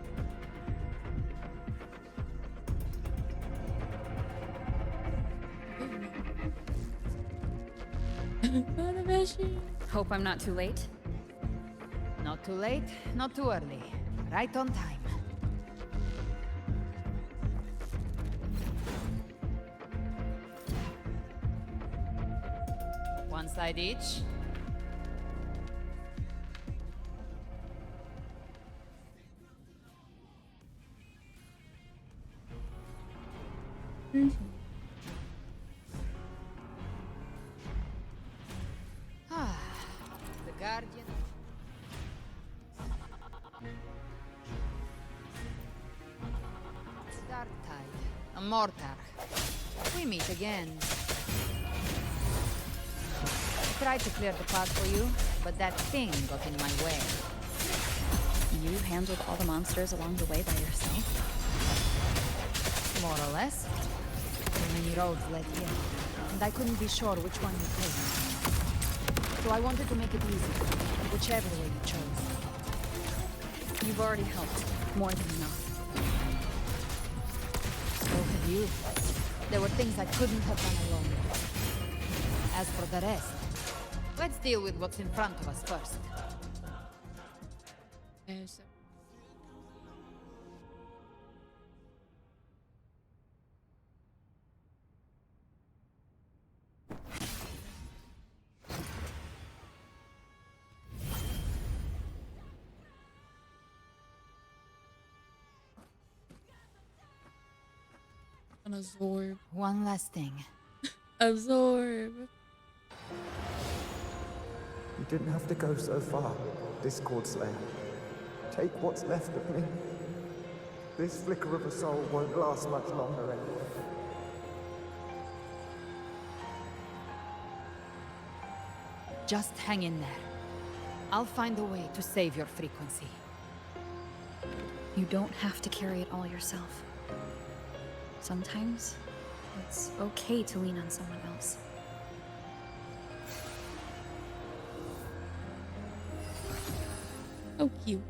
Hope I'm not too late. Not too late, not too early. Right on time. One side each. The Guardian. Dark Tide. A mortar. We meet again. I tried to clear the path for you, but that thing got in my way. You handled all the monsters along the way by yourself? More or less. Too many roads led here, and I couldn't be sure which one you take. So I wanted to make it easy, whichever way you chose. You've already helped. More than enough. So have you. There were things I couldn't have done alone. As for the rest, let's deal with what's in front of us first. Yes. An absorb. One last thing. Absorb. You didn't have to go so far, Discord Slayer. Take what's left of me. This flicker of a soul won't last much longer anyway. Just hang in there. I'll find a way to save your frequency. You don't have to carry it all yourself. Sometimes, it's okay to lean on someone else. So cute.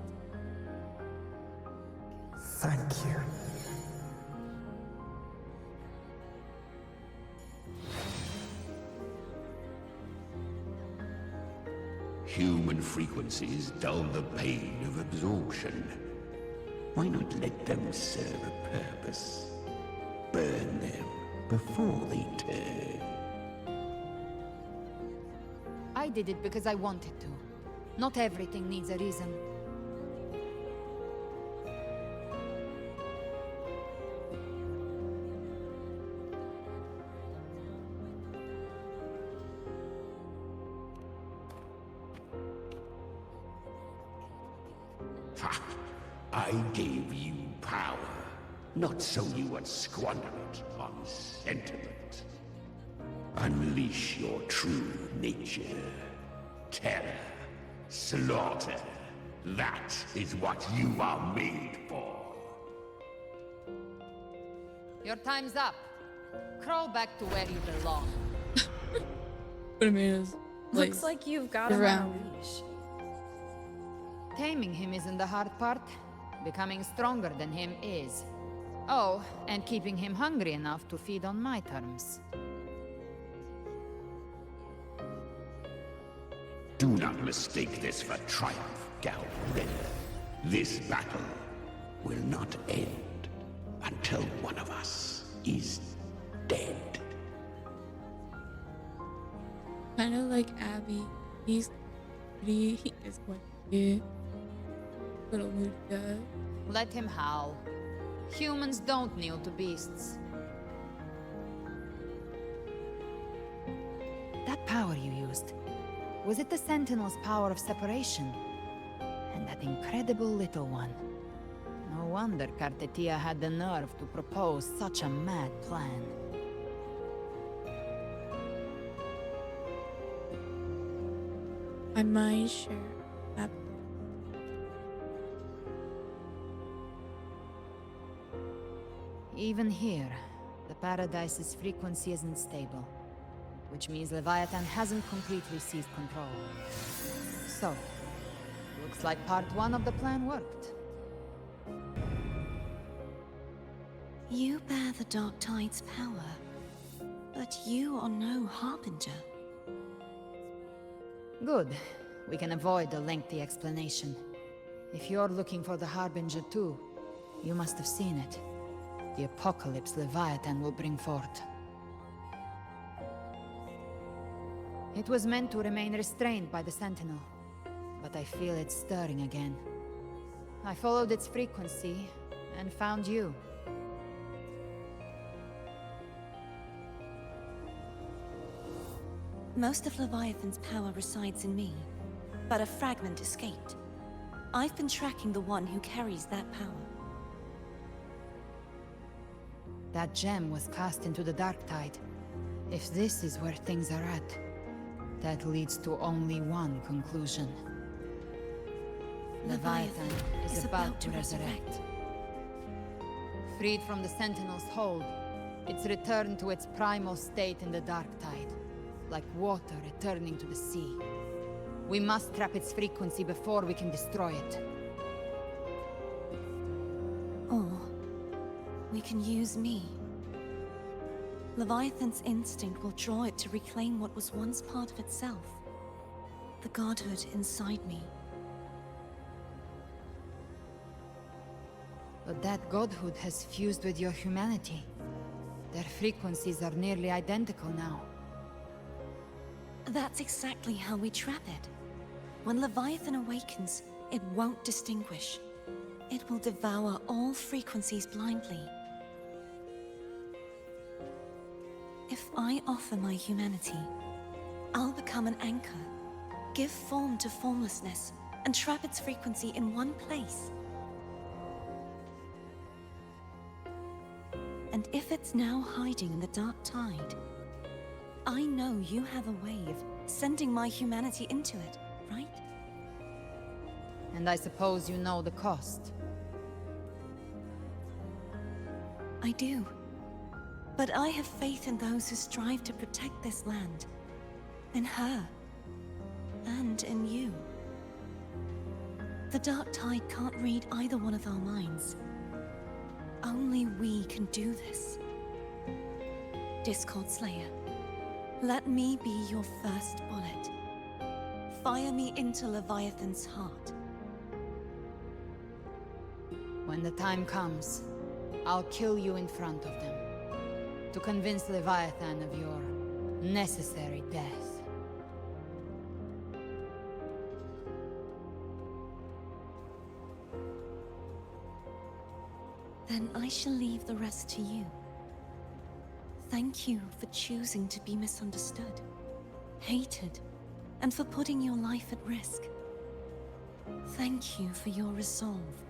Thank you. Human frequencies dull the pain of absorption. Why not let them serve a purpose? Burn them before they turn. I did it because I wanted to. Not everything needs a reason. Ha! I gave you power, not so you would squander it on sentiment. Unleash your true nature. Terror. Slaughter. That is what you are made for. Your time's up. Crawl back to where you belong. Put him in his place. Looks like you've got him on a leash. Taming him isn't the hard part. Becoming stronger than him is. Oh, and keeping him hungry enough to feed on my terms. Do not mistake this for triumph, Galred. This battle will not end until one of us is dead. Kind of like Abby. He's pretty. He is quite cute. Little moody guy. Let him howl. Humans don't kneel to beasts. That power you used, was it the Sentinel's power of separation? And that incredible little one. No wonder Kartetia had the nerve to propose such a mad plan. I might share that. Even here, the Paradise's frequency isn't stable. Which means Leviathan hasn't completely seized control. So, looks like part one of the plan worked. You bear the Dark Tide's power, but you are no Harbinger. Good. We can avoid a lengthy explanation. If you're looking for the Harbinger too, you must have seen it. The apocalypse Leviathan will bring forth. It was meant to remain restrained by the Sentinel, but I feel it stirring again. I followed its frequency, and found you. Most of Leviathan's power resides in me, but a fragment escaped. I've been tracking the one who carries that power. That gem was cast into the Dark Tide. If this is where things are at, that leads to only one conclusion. Leviathan is about to resurrect. Freed from the Sentinel's hold, it's returned to its primal state in the Dark Tide, like water returning to the sea. We must trap its frequency before we can destroy it. Or we can use me. Leviathan's instinct will draw it to reclaim what was once part of itself. The godhood inside me. But that godhood has fused with your humanity. Their frequencies are nearly identical now. That's exactly how we trap it. When Leviathan awakens, it won't distinguish. It will devour all frequencies blindly. If I offer my humanity, I'll become an anchor, give form to formlessness, and trap its frequency in one place. And if it's now hiding in the dark tide, I know you have a way of sending my humanity into it, right? And I suppose you know the cost. I do. But I have faith in those who strive to protect this land. In her. And in you. The dark tide can't read either one of our minds. Only we can do this. Discord Slayer, let me be your first bullet. Fire me into Leviathan's heart. When the time comes, I'll kill you in front of them. To convince Leviathan of your necessary death. Then I shall leave the rest to you. Thank you for choosing to be misunderstood, hated, and for putting your life at risk. Thank you for your resolve,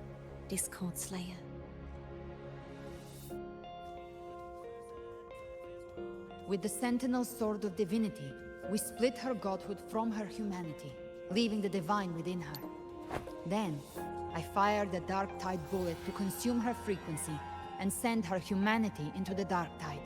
Discord Slayer. With the Sentinel Sword of Divinity, we split her godhood from her humanity, leaving the divine within her. Then, I fired the Dark Tide bullet to consume her frequency and send her humanity into the Dark Tide.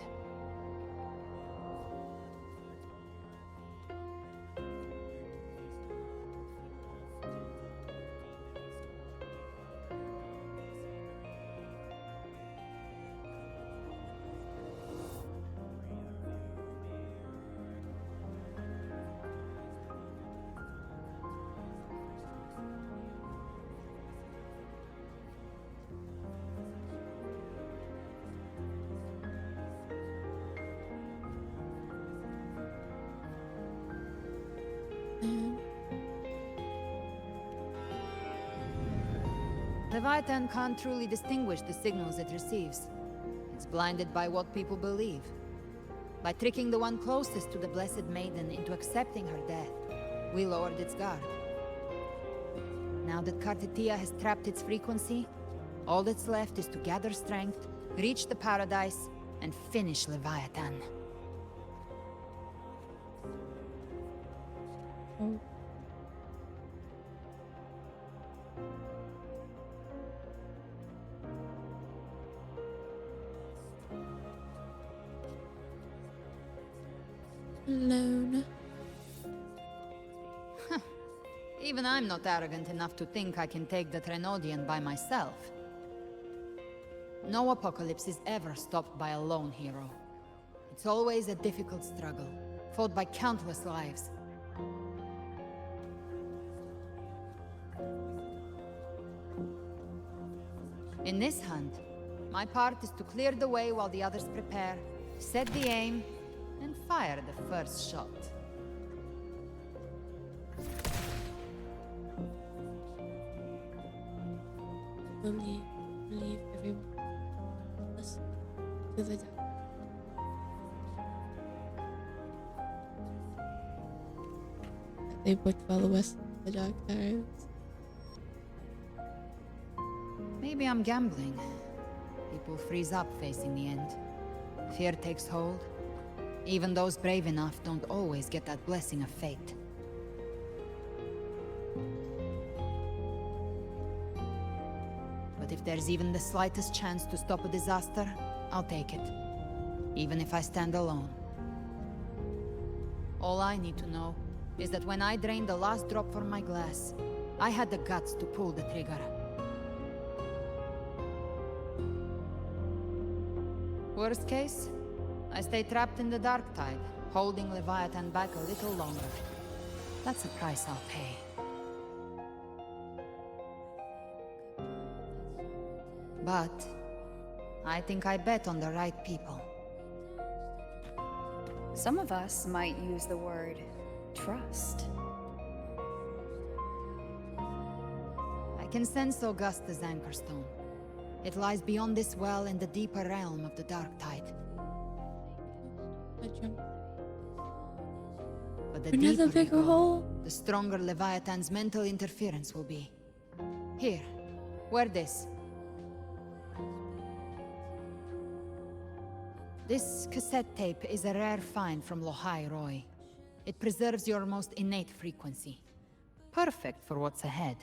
Leviathan can't truly distinguish the signals it receives. It's blinded by what people believe. By tricking the one closest to the Blessed Maiden into accepting her death, we lowered its guard. Now that Kartitia has trapped its frequency, all that's left is to gather strength, reach the paradise, and finish Leviathan. Alone. Even I'm not arrogant enough to think I can take the Trenodian by myself. No apocalypse is ever stopped by a lone hero. It's always a difficult struggle, fought by countless lives. In this hunt, my part is to clear the way while the others prepare, set the aim, and fire the first shot. Believe everyone us to the death. They would follow us to the dark tides. Maybe I'm gambling. People freeze up facing the end. Fear takes hold. Even those brave enough don't always get that blessing of fate. But if there's even the slightest chance to stop a disaster, I'll take it. Even if I stand alone. All I need to know is that when I drained the last drop from my glass, I had the guts to pull the trigger. Worst case, I stay trapped in the dark tide, holding Leviathan back a little longer. That's a price I'll pay. But I think I bet on the right people. Some of us might use the word trust. I can sense Augusta's Anchorstone. It lies beyond this well in the deeper realm of the dark tide. But the Another deeper we bigger go, hole? the stronger Leviathan's mental interference will be. Here, wear this. This cassette tape is a rare find from Lohai Roy. It preserves your most innate frequency. Perfect for what's ahead.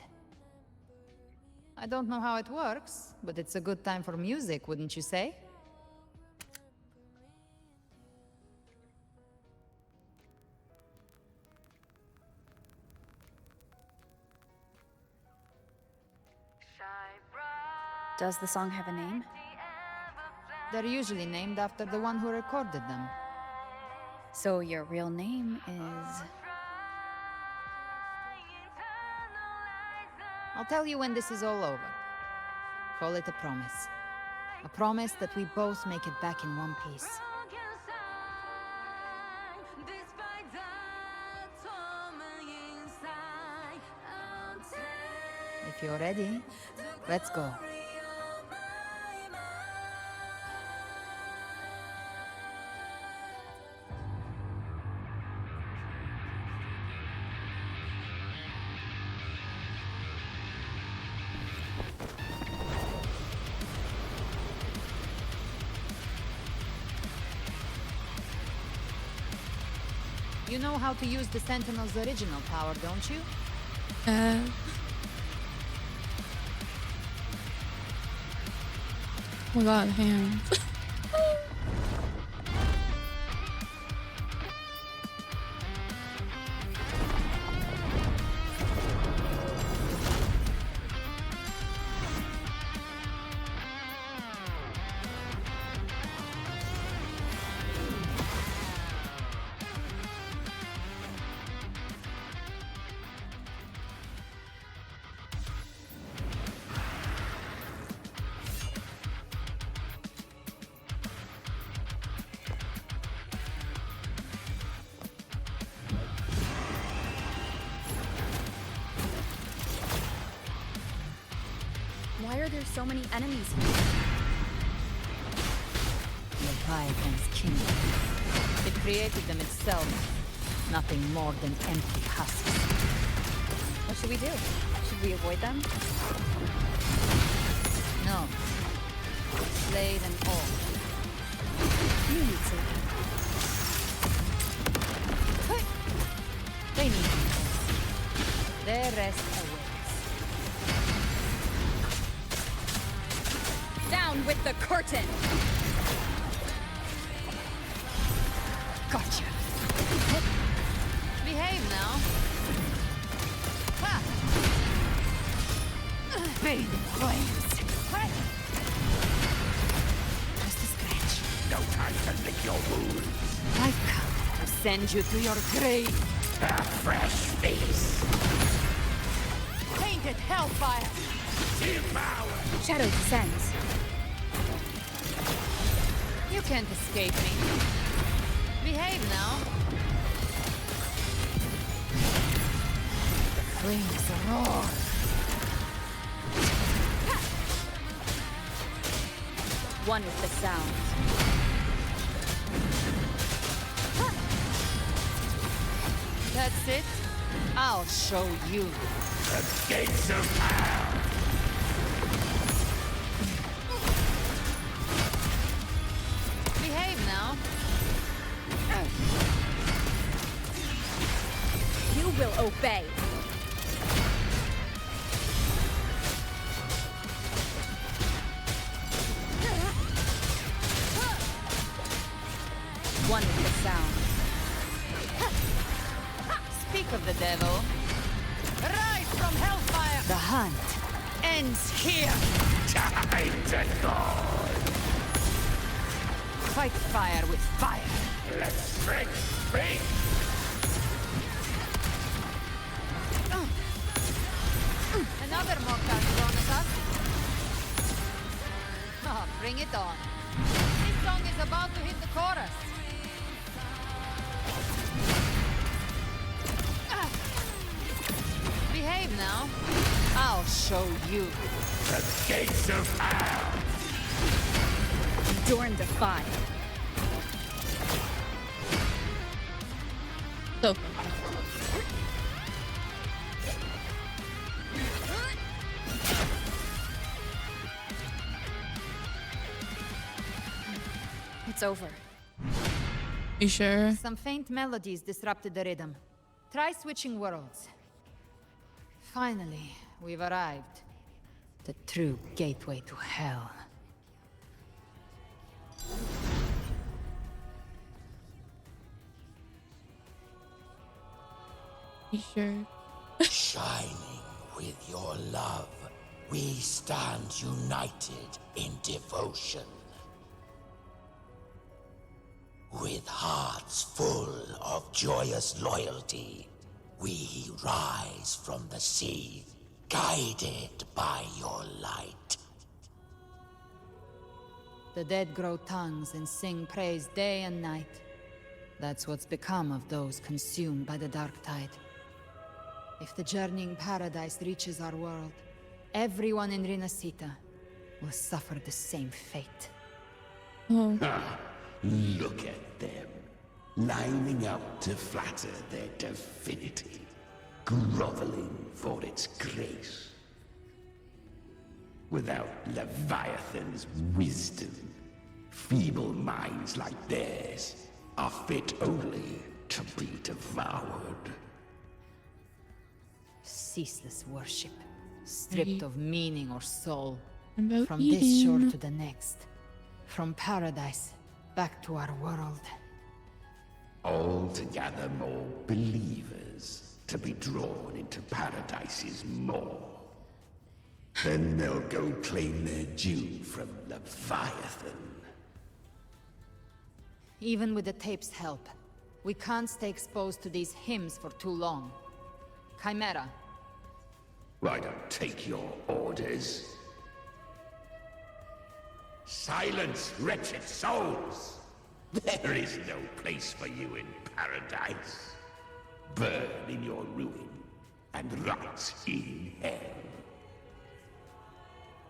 I don't know how it works, but it's a good time for music, wouldn't you say? Does the song have a name? They're usually named after the one who recorded them. So your real name is... I'll tell you when this is all over. Call it a promise. A promise that we both make it back in one piece. If you're ready, let's go. You know how to use the Sentinel's original power, don't you? Oh my god, hands. Why are there so many enemies here? Leviathan's kingdom. It created them itself. Nothing more than empty husks. What should we do? Should we avoid them? No. Slay them all. You need to. They need me. Their rest awaits. Down with the curtain! Gotcha. Behave now. Ha! Fade in flames. Just a scratch. No time to lick your wounds. I've come to send you to your grave. A fresh face. Painted hellfire. Devour. Shadow descends. You can't escape me. Behave now. The flames roar. One with the sound. That's it. I'll show you. The gates of hell. Behave now. You will obey. One with the sound. Speak of the devil. Rise from hellfire. The hunt ends here. Time to go. Fight fire with fire. Let strength speak. Another Mockar thrown at us. Oh, bring it on. This song is about to hit the chorus. Behave now. I'll show you. The gates of hell. Endure and defy. So fun. It's over. You sure? Some faint melodies disrupted the rhythm. Try switching worlds. Finally, we've arrived. The true gateway to hell. You sure? Shining with your love, we stand united in devotion. With hearts full of joyous loyalty, we rise from the sea, guided by your light. The dead grow tongues and sing praise day and night. That's what's become of those consumed by the dark tide. If the journeying paradise reaches our world, everyone in Rinasita will suffer the same fate. Look at them, lining up to flatter their divinity, groveling for its grace. Without Leviathan's wisdom, feeble minds like theirs are fit only to be devoured. Ceaseless worship, stripped of meaning or soul. About From eating. this shore to the next. From paradise back to our world. All to gather more believers to be drawn into Paradise's maw. Then they'll go claim their due from Leviathan. Even with the tape's help, we can't stay exposed to these hymns for too long. Chimera. I don't take your orders. Silence, wretched souls! There is no place for you in paradise. Burn in your ruin and rot in hell.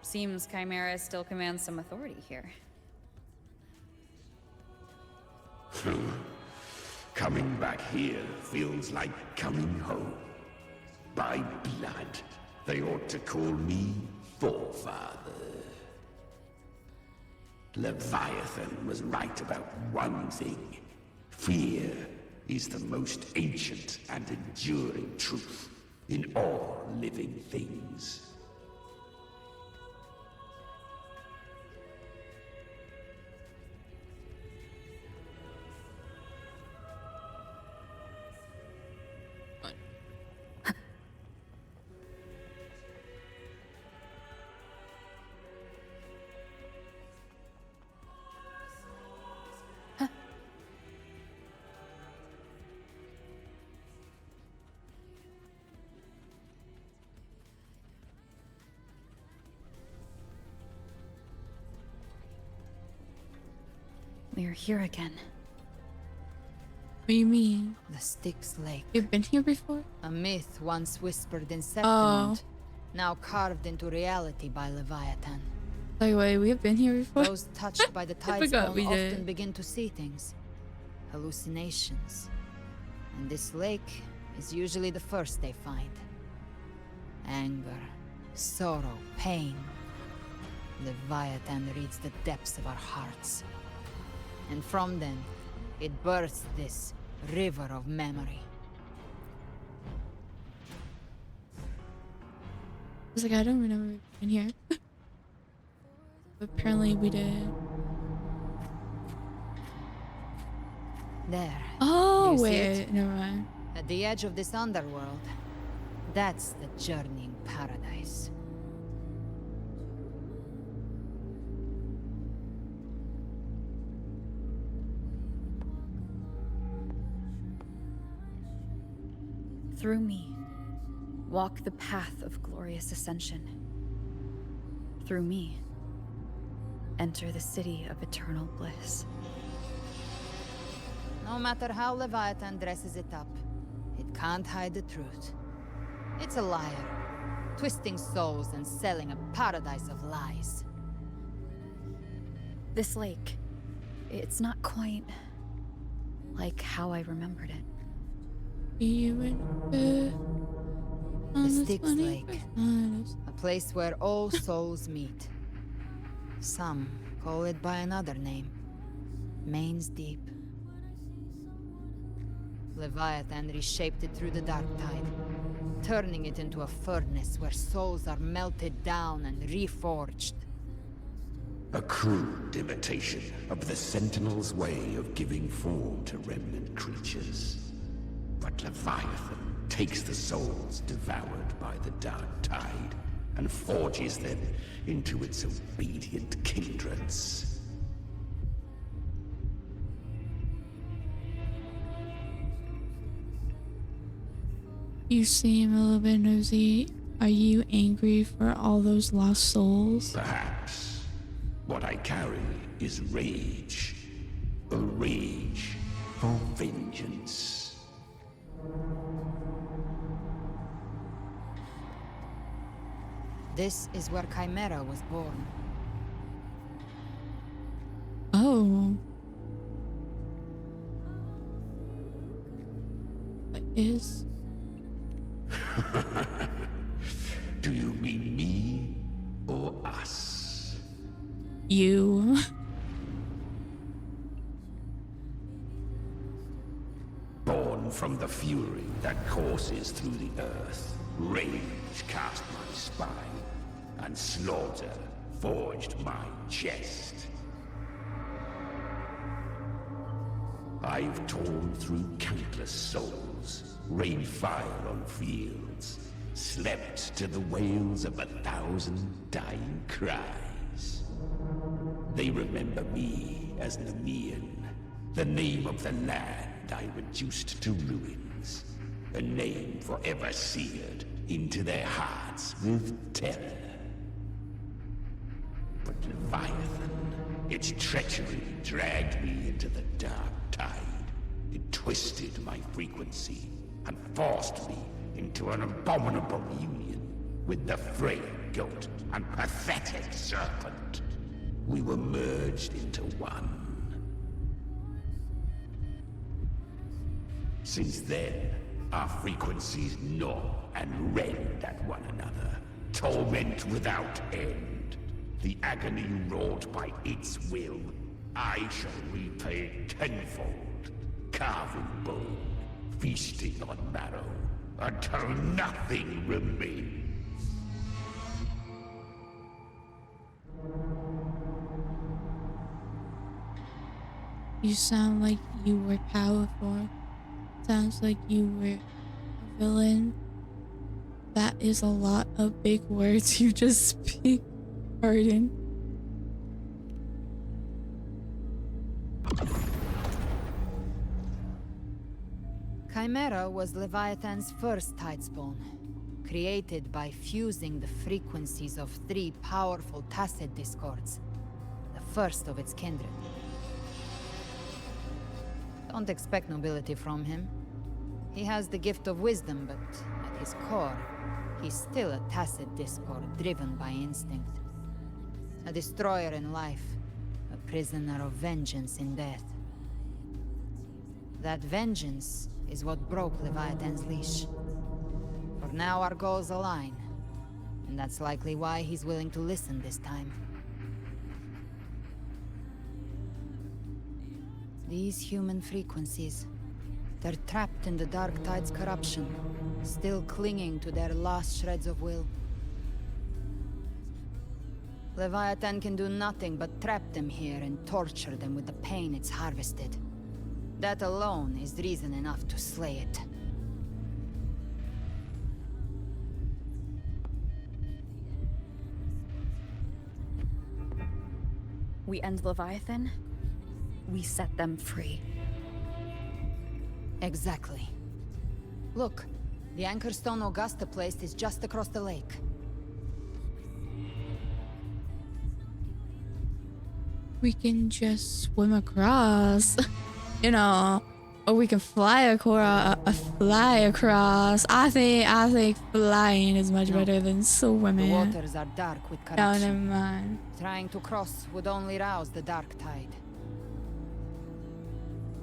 Seems Chimera still commands some authority here. Coming back here feels like coming home. By blood, they ought to call me Forefather. Leviathan was right about one thing. Fear is the most ancient and enduring truth in all living things. We're here again. What do you mean? The Styx Lake. You've been here before? A myth once whispered in Septimont, now carved into reality by Leviathan. Like, wait, we have been here before? Those touched by the I tide forgot storm we often did. begin to see things. Hallucinations. And this lake is usually the first they find. Anger, sorrow, pain. Leviathan reads the depths of our hearts. And from them, it births this river of memory. I was like, I don't remember being here. But apparently we did. There. Oh, Do you see wait, it? never mind. At the edge of this underworld, that's the journeying paradise. Through me, walk the path of glorious ascension. Through me, enter the city of eternal bliss. No matter how Leviathan dresses it up, it can't hide the truth. It's a liar, twisting souls and selling a paradise of lies. This lake, it's not quite like how I remembered it. The Styx Lake, a place where all souls meet. Some call it by another name, Main's Deep. Leviathan reshaped it through the dark tide, turning it into a furnace where souls are melted down and reforged. A crude imitation of the Sentinel's way of giving form to remnant creatures. But Leviathan takes the souls devoured by the dark tide and forges them into its obedient kindreds. You seem a little bit nosy. Are you angry for all those lost souls? Perhaps. What I carry is rage. A rage for vengeance. This is where Chimera was born. Oh. What is? Do you mean me or us? You. Born from the fury that courses through the earth, rage cast my spine, and slaughter forged my chest. I've torn through countless souls, rained fire on fields, slept to the wails of 1,000 dying cries. They remember me as Nemean, the name of the land I reduced to ruins, a name forever seared into their hearts with terror. But Leviathan, its treachery dragged me into the dark tide. It twisted my frequency and forced me into an abominable union with the frail goat and pathetic serpent. We were merged into one. Since then, our frequencies gnaw and rend at one another, torment without end. The agony wrought by its will, I shall repay tenfold, carving bone, feasting on marrow, until nothing remains. You sound like you were powerful. Sounds like you were a villain. That is a lot of big words you just speak. Pardon. Chimera was Leviathan's first tidespawn, created by fusing the frequencies of 3 powerful tacit discords, the first of its kindred. Don't expect nobility from him. He has the gift of wisdom, but at his core, he's still a tacit discord driven by instinct. A destroyer in life, a prisoner of vengeance in death. That vengeance is what broke Leviathan's leash. For now our goals align, and that's likely why he's willing to listen this time. These human frequencies, they're trapped in the Dark Tide's corruption, still clinging to their last shreds of will. Leviathan can do nothing but trap them here and torture them with the pain it's harvested. That alone is reason enough to slay it. We end Leviathan, we set them free. Exactly. Look, the Anchorstone Augusta placed is just across the lake. We can just swim across, you know, or we can fly across. I think flying is much better than swimming. The waters are dark with No, corruption. never mind. Trying to cross would only rouse the Dark Tide.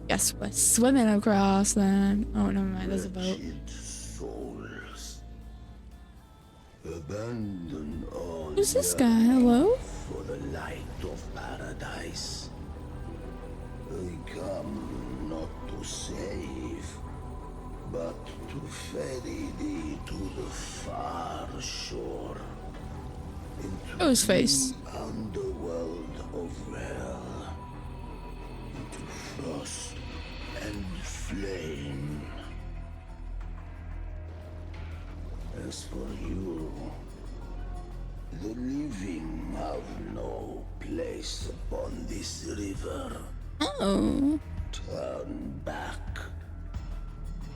Guess we're swimming across then. Oh, never mind. There's a boat. Souls. Abandon all Who's this guy? yearning Hello? For the light of paradise. I come not to save, but to ferry thee to the far shore. Into Oh, his face. the underworld of hell. Into frost and flame. As for you, the living have no place upon this river. Oh. Turn back.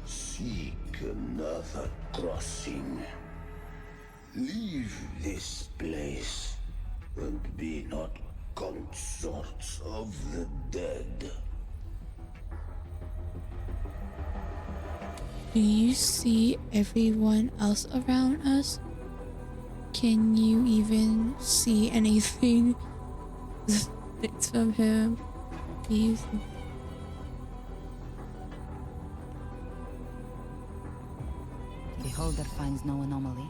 Seek another crossing. Leave this place and be not consorts of the dead. Do you see everyone else around us? Can you even see anything? It's from him. He's... Beholder finds no anomaly.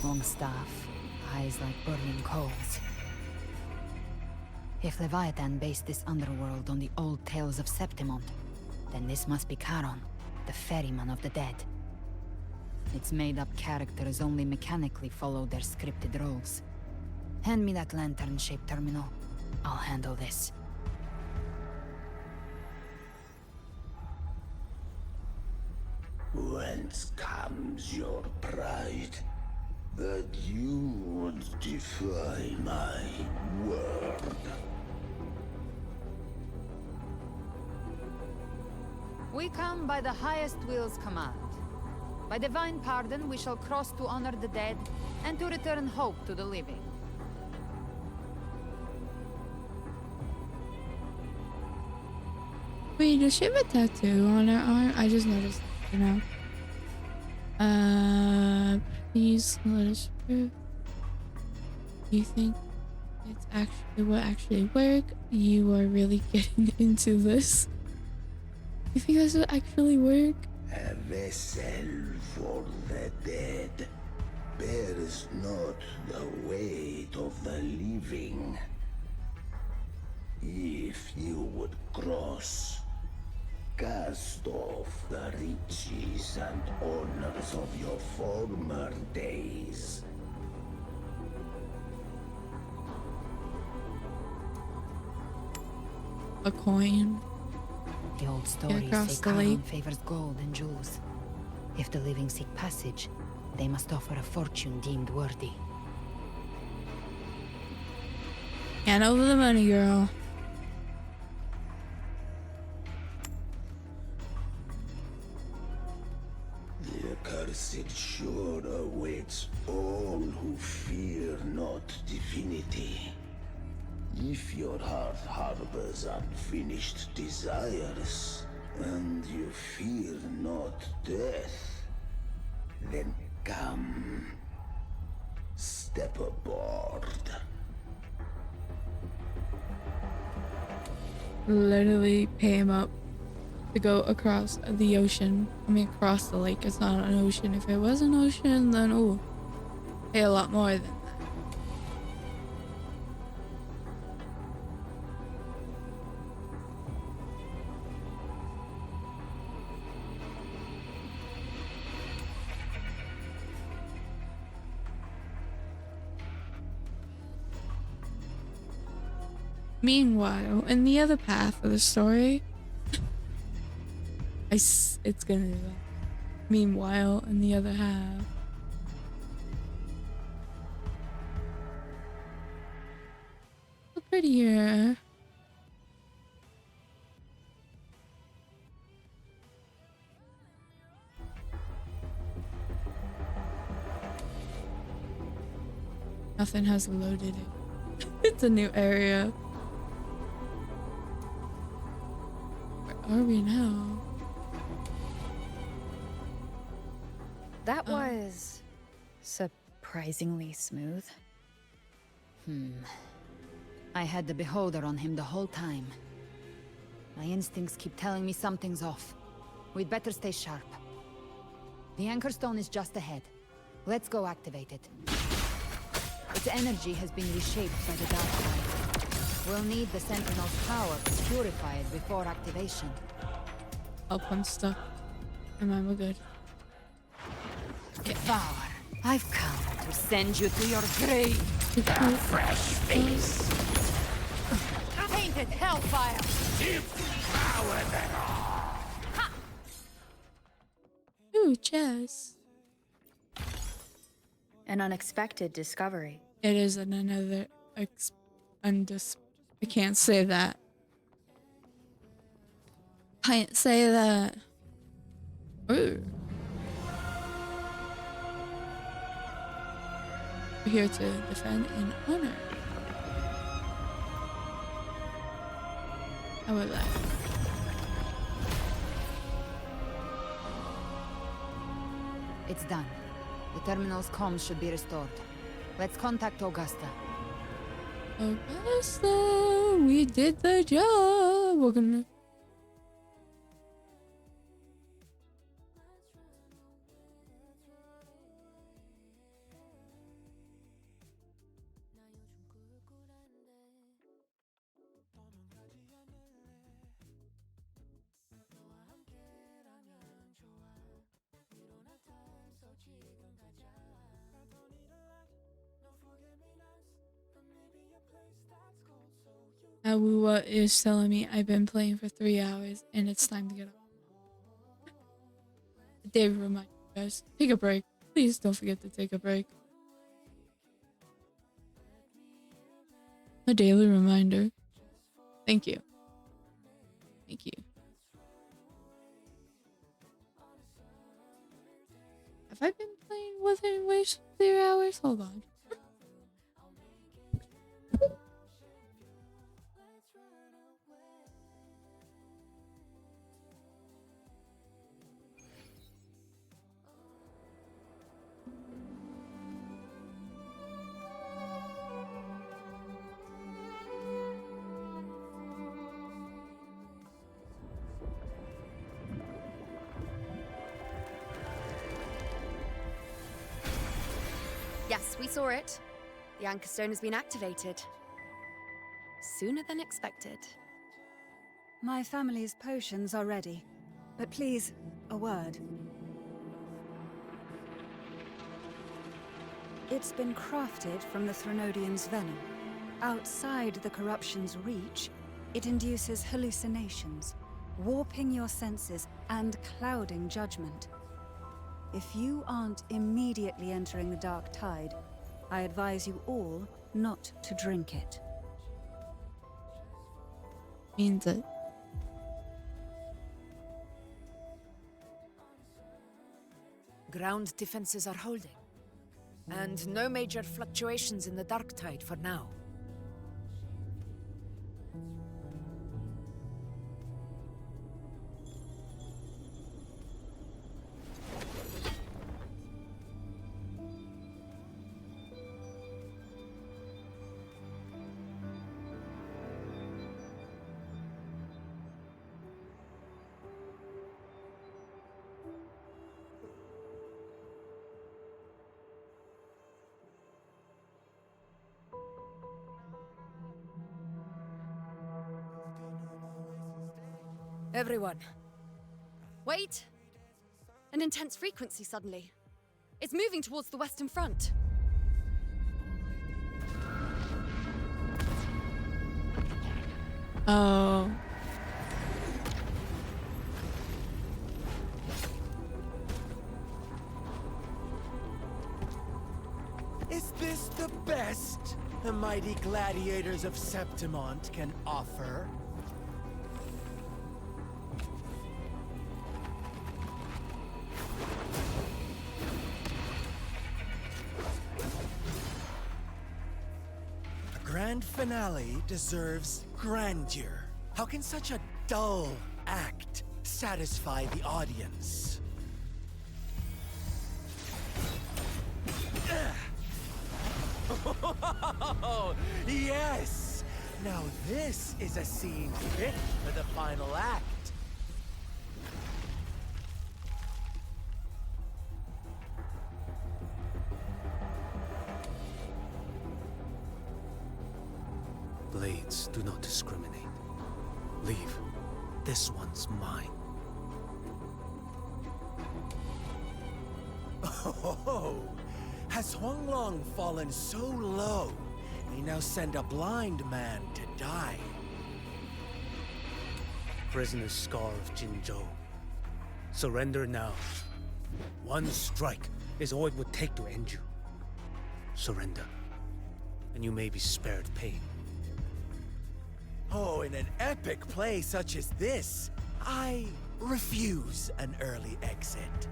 Long staff, eyes like burning coals. If Leviathan based this underworld on the old tales of Septimont, then this must be Charon, the ferryman of the dead. Its made-up characters only mechanically follow their scripted roles. Hand me that lantern-shaped terminal. I'll handle this. Whence comes your pride? That you would defy my word. We come by the highest will's command. By divine pardon, we shall cross to honor the dead, and to return hope to the living. Wait, does she have a tattoo on her arm? I just noticed, you know. Please let us prove. You think it will actually work? You are really getting into this. You think this will actually work? A vessel for the dead bears not the weight of the living. If you would cross, cast off the riches and honors of your former days. A coin. The old stories across say the lake. Charon favors gold and jewels. If the living seek passage, they must offer a fortune deemed worthy. Hand over the money, girl. The accursed shore awaits all who fear not divinity. If your heart harbors unfinished desires, and you fear not death, then come. Step aboard. Literally pay him up to go across the ocean. I mean, across the lake. It's not an ocean. If it was an ocean, then oh, pay a lot more than that. Meanwhile, in the other path of the story, it's gonna be like, meanwhile, in the other half. So prettier. Nothing has loaded it. It's a new area. Where are we now? That was surprisingly smooth. I had the beholder on him the whole time. My instincts keep telling me something's off. We'd better stay sharp. The Anchor Stone is just ahead. Let's go activate it. Its energy has been reshaped by the Dark Tide. We'll need the Sentinel's power to purify it before activation. Up on stuff. And then we're good. Devour. I've come to send you to your grave. A fresh face. Painted hellfire. Devour them all. Ooh, chess. An unexpected discovery. It is another I can't say that. Can't say that. Ooh. We're here to defend in honor. I would like. It's done. The terminal's comms should be restored. Let's contact Augusta. Augusta, we did the job. We're gonna. Awuwa is telling me I've been playing for 3 hours and it's time to get up. David, remind you guys, take a break. Please don't forget to take a break. A daily reminder. Thank you. Thank you. Have I been playing Wuthering Waves for 3 hours? Hold on. Yes, we saw it. The Anchor Stone has been activated. Sooner than expected. My family's potions are ready. But please, a word. It's been crafted from the Threnodian's venom. Outside the corruption's reach, it induces hallucinations, warping your senses and clouding judgment. If you aren't immediately entering the Dark Tide, I advise you all not to drink it. Means it. Ground defenses are holding. And no major fluctuations in the Dark Tide for now. Everyone. Wait! An intense frequency suddenly. It's moving towards the Western Front. Oh. Is this the best the mighty gladiators of Septimont can offer? A grand finale deserves grandeur. How can such a dull act satisfy the audience? Oh, yes! Now this is a scene fit for the final act. Blades do not discriminate. Leave. This one's mine. Oh, has Huanglong fallen so low, they now send a blind man to die? Prisoner Scar of Jinzhou. Surrender now. One strike is all it would take to end you. Surrender, and you may be spared pain. Oh, in an epic play such as this, I refuse an early exit.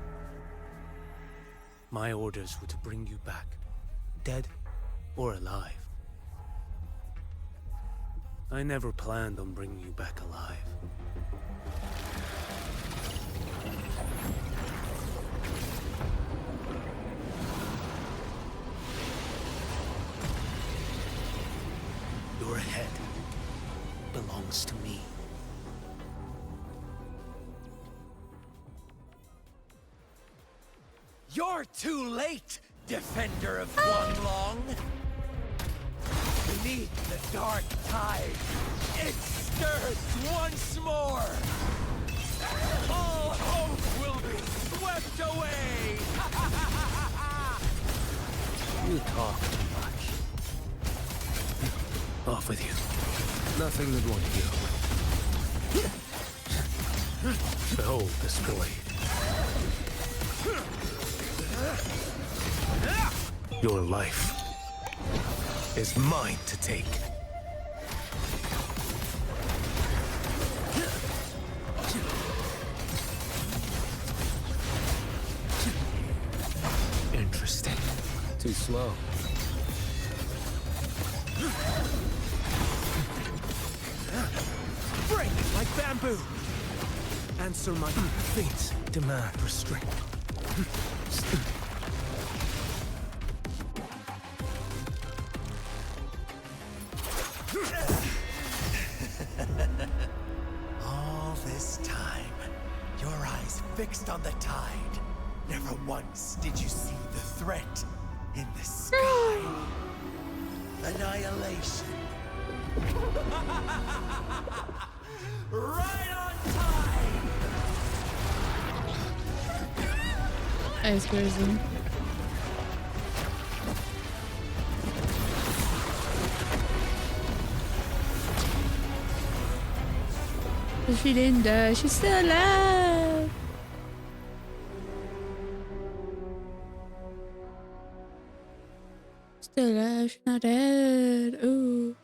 My orders were to bring you back, dead or alive. I never planned on bringing you back alive. Your head belongs to me. You're too late, defender of Huanglong! Beneath the dark tide, it stirs once more! All hope will be swept away! You talk too much. Off with you. Nothing that won't heal. Behold this blade. Your life is mine to take. Interesting. Too slow. Break like bamboo! Answer my fates. Demand restraint. All this time, your eyes fixed on the tide. Never once did you see the threat in the sky. Annihilation. Right on time! That's crazy. She didn't die. She's still alive. Still alive. She's not dead. Ooh.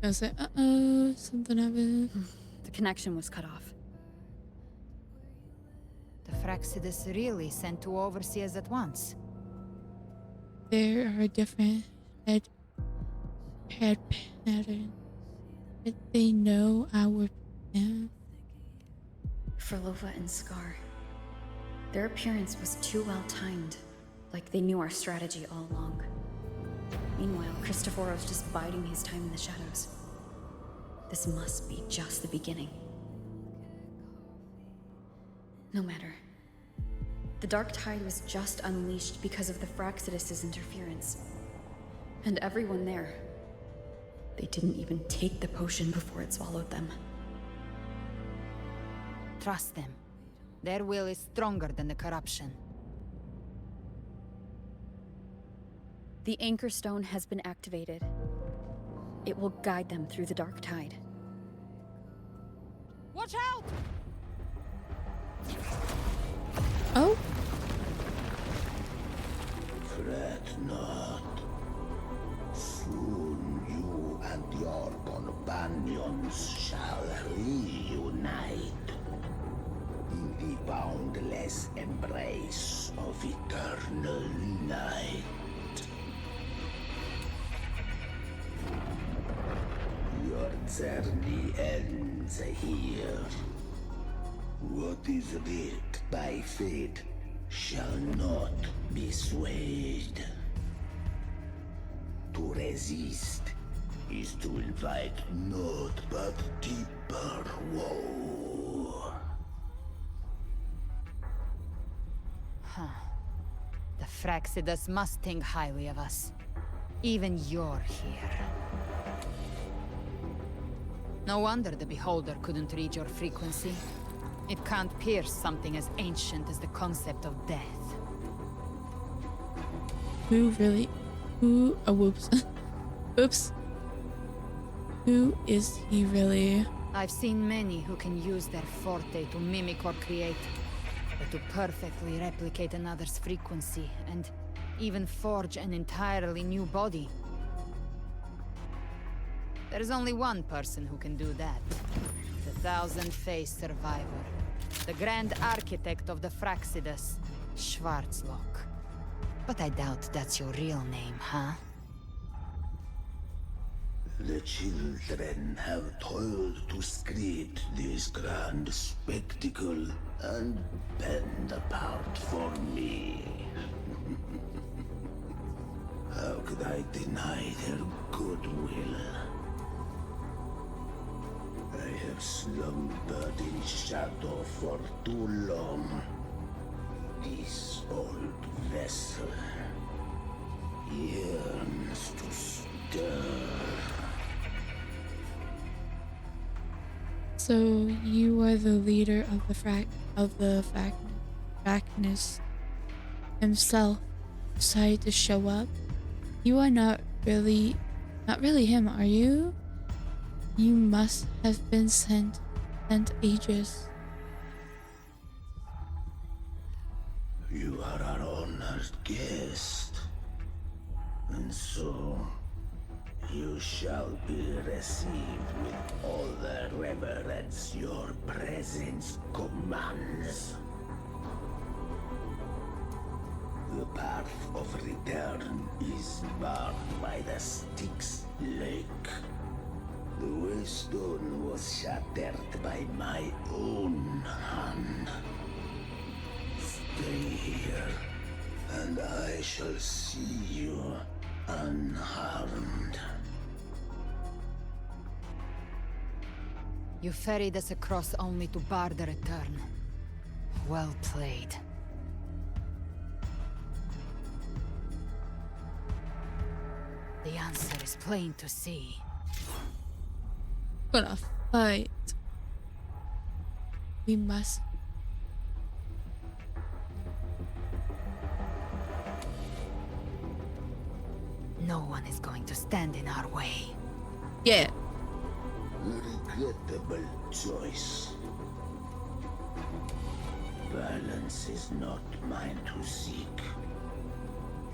I say, uh-oh, something happened. The connection was cut off. The Fraxidus really sent two overseers at once. There are different head patterns. Did they know our plan? Frolova and Scar. Their appearance was too well timed, like they knew our strategy all along. Meanwhile, Christophorov's just biding his time in the shadows. This must be just the beginning. No matter. The Dark Tide was just unleashed because of the Fraxidus' interference. And everyone there, they didn't even take the potion before it swallowed them. Trust them. Their will is stronger than the corruption. The Anchor Stone has been activated. It will guide them through the dark tide. Watch out! Oh? Fret not. Soon you and your companions shall reunite in the boundless embrace of eternal night. Your journey ends here. What is writ by fate shall not be swayed. To resist is to invite naught but deeper woe. Huh. The Fraxidus must think highly of us. Even you're here. No wonder the Beholder couldn't read your frequency. It can't pierce something as ancient as the concept of death. Whoops. Oops. Who is he really? I've seen many who can use their forte to mimic or create, but to perfectly replicate another's frequency and even forge an entirely new body. There's only one person who can do that. The thousand-faced survivor. The Grand Architect of the Fraxidus, Schwarzlock. But I doubt that's your real name, huh? The children have toiled to script this grand spectacle and bend apart for me. How could I deny their goodwill? I have slumbered in shadow for too long. This old vessel yearns to stir. So you are the leader of the Facnus himself decided to show up. You are not really him, are you? You must have been sent ages. You are our honored guest, and so you shall be received with all the reverence your presence commands. The path of return is barred by the Styx Lake. The waystone was shattered by my own hand. Stay here, and I shall see you unharmed. You ferried us across only to bar the return. Well played. The answer is plain to see. Gonna fight. We must. No one is going to stand in our way. Yeah. Regrettable choice. Balance is not mine to seek.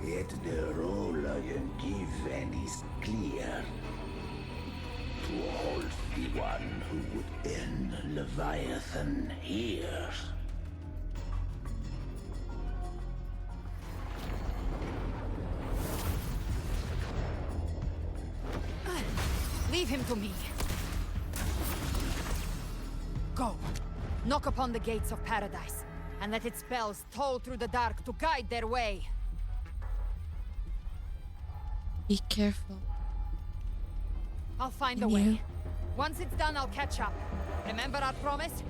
Yet the role I am given is clear. To hold the one who would end Leviathan here. Leave him to me. Go. Knock upon the gates of paradise, and let its bells toll through the dark to guide their way. Be careful. I'll find a way. Once it's done, I'll catch up. Remember our promise?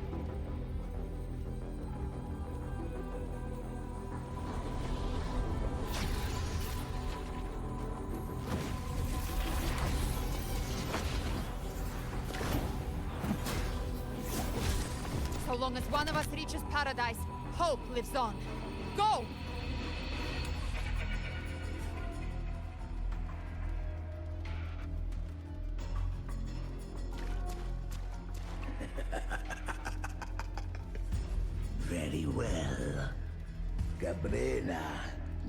So long as one of us reaches paradise, hope lives on. Go! Brena,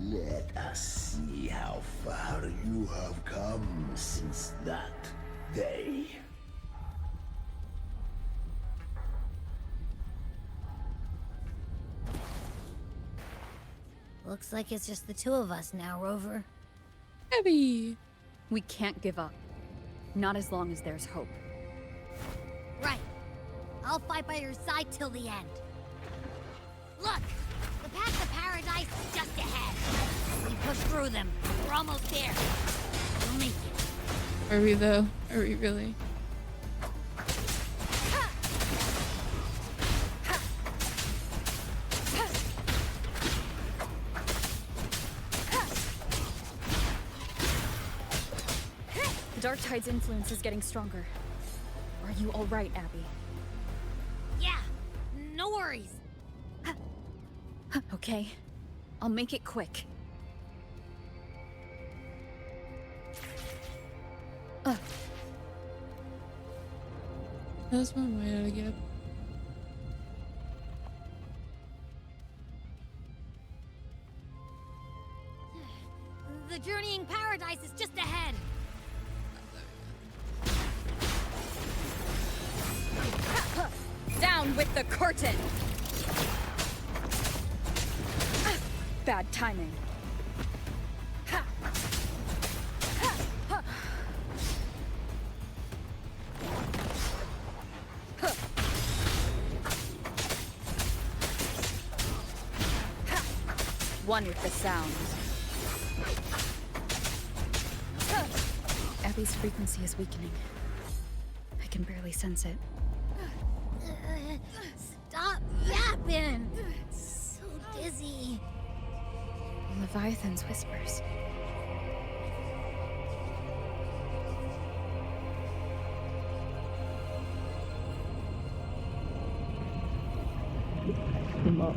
let us see how far you have come since that day. Looks like it's just the two of us now, Rover. Abby! We can't give up. Not as long as there's hope. Right. I'll fight by your side till the end. Look! The path to paradise is just ahead. We push through them. We're almost there. We'll make it. Are we though? Are we really? The Dark Tide's influence is getting stronger. Are you all right, Abby? Yeah, no worries. Okay, I'll make it quick. That's one way to get up. The journeying paradise is just ahead. Down with the curtain! Bad timing. One with the sound. Abby's frequency is weakening. I can barely sense it. Stop yapping! So dizzy. Leviathan's whispers. Come up.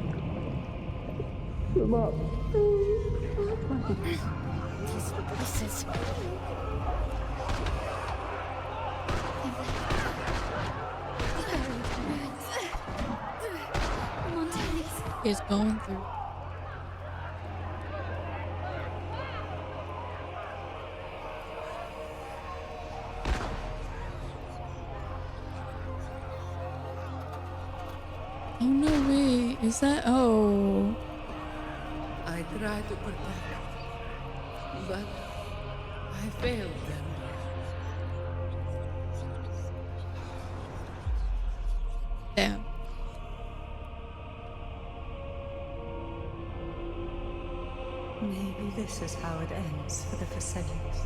Come up. These voices. It's going through. Oh no way, is that oh I tried to protect, but I failed them. damn. Maybe this is how it ends for the Fresenians.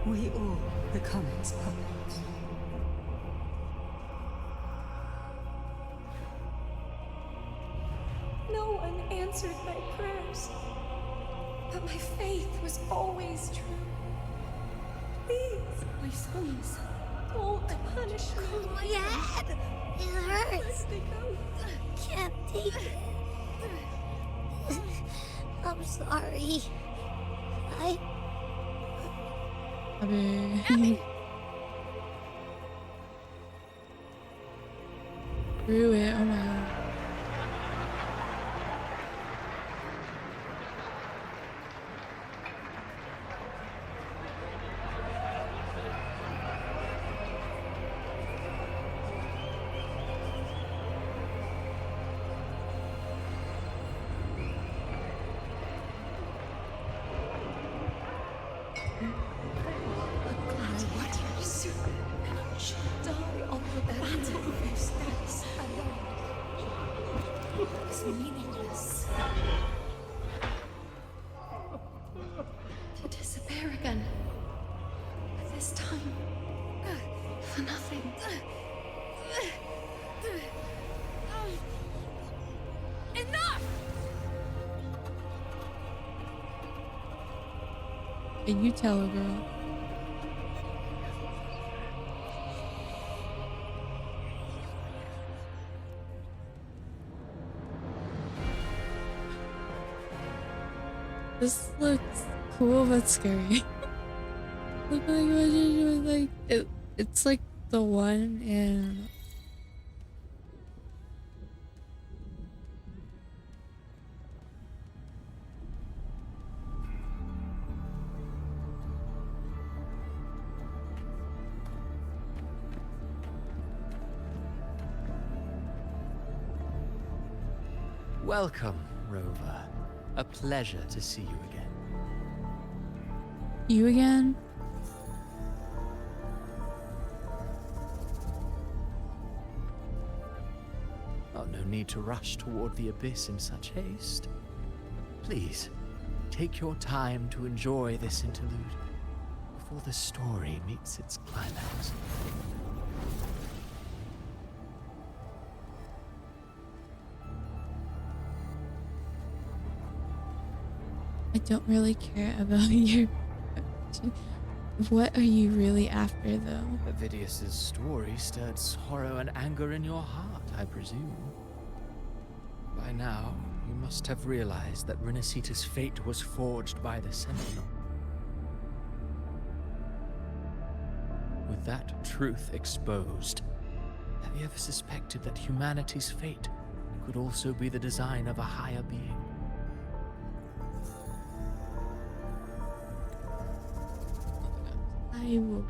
We all become its puppets. No one answered my prayers, but my faith was always true. Please, my sons, don't punish me. My head! It hurts! Can't take it. I'm sorry. Abby. Through it, oh my god. To disappear again. This time, for nothing. Enough! And you tell her, girl. This looks cool but scary. Look like what you was like it's like the one in Welcome, Rover. A pleasure to see you again. You again? Oh, no need to rush toward the abyss in such haste. Please, take your time to enjoy this interlude before the story meets its climax. I don't really care about your... What are you really after, though? Avidius's story stirred sorrow and anger in your heart, I presume. By now, you must have realized that Renacita's fate was forged by the Sentinel. With that truth exposed, have you ever suspected that humanity's fate could also be the design of a higher being? I will...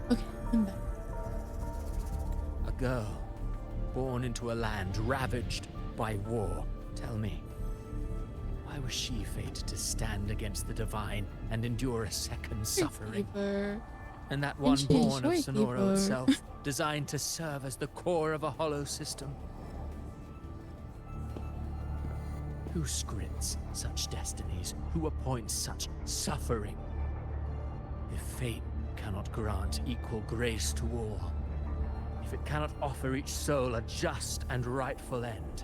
Okay, I'm back. A girl, born into a land ravaged by war. Tell me, why was she fated to stand against the divine and endure a second suffering? Keeper. And that one born of Sonora Keeper. itself, designed to serve as the core of a hollow system? Who scripts such destinies? Who appoints such suffering? If fate cannot grant equal grace to all, if it cannot offer each soul a just and rightful end,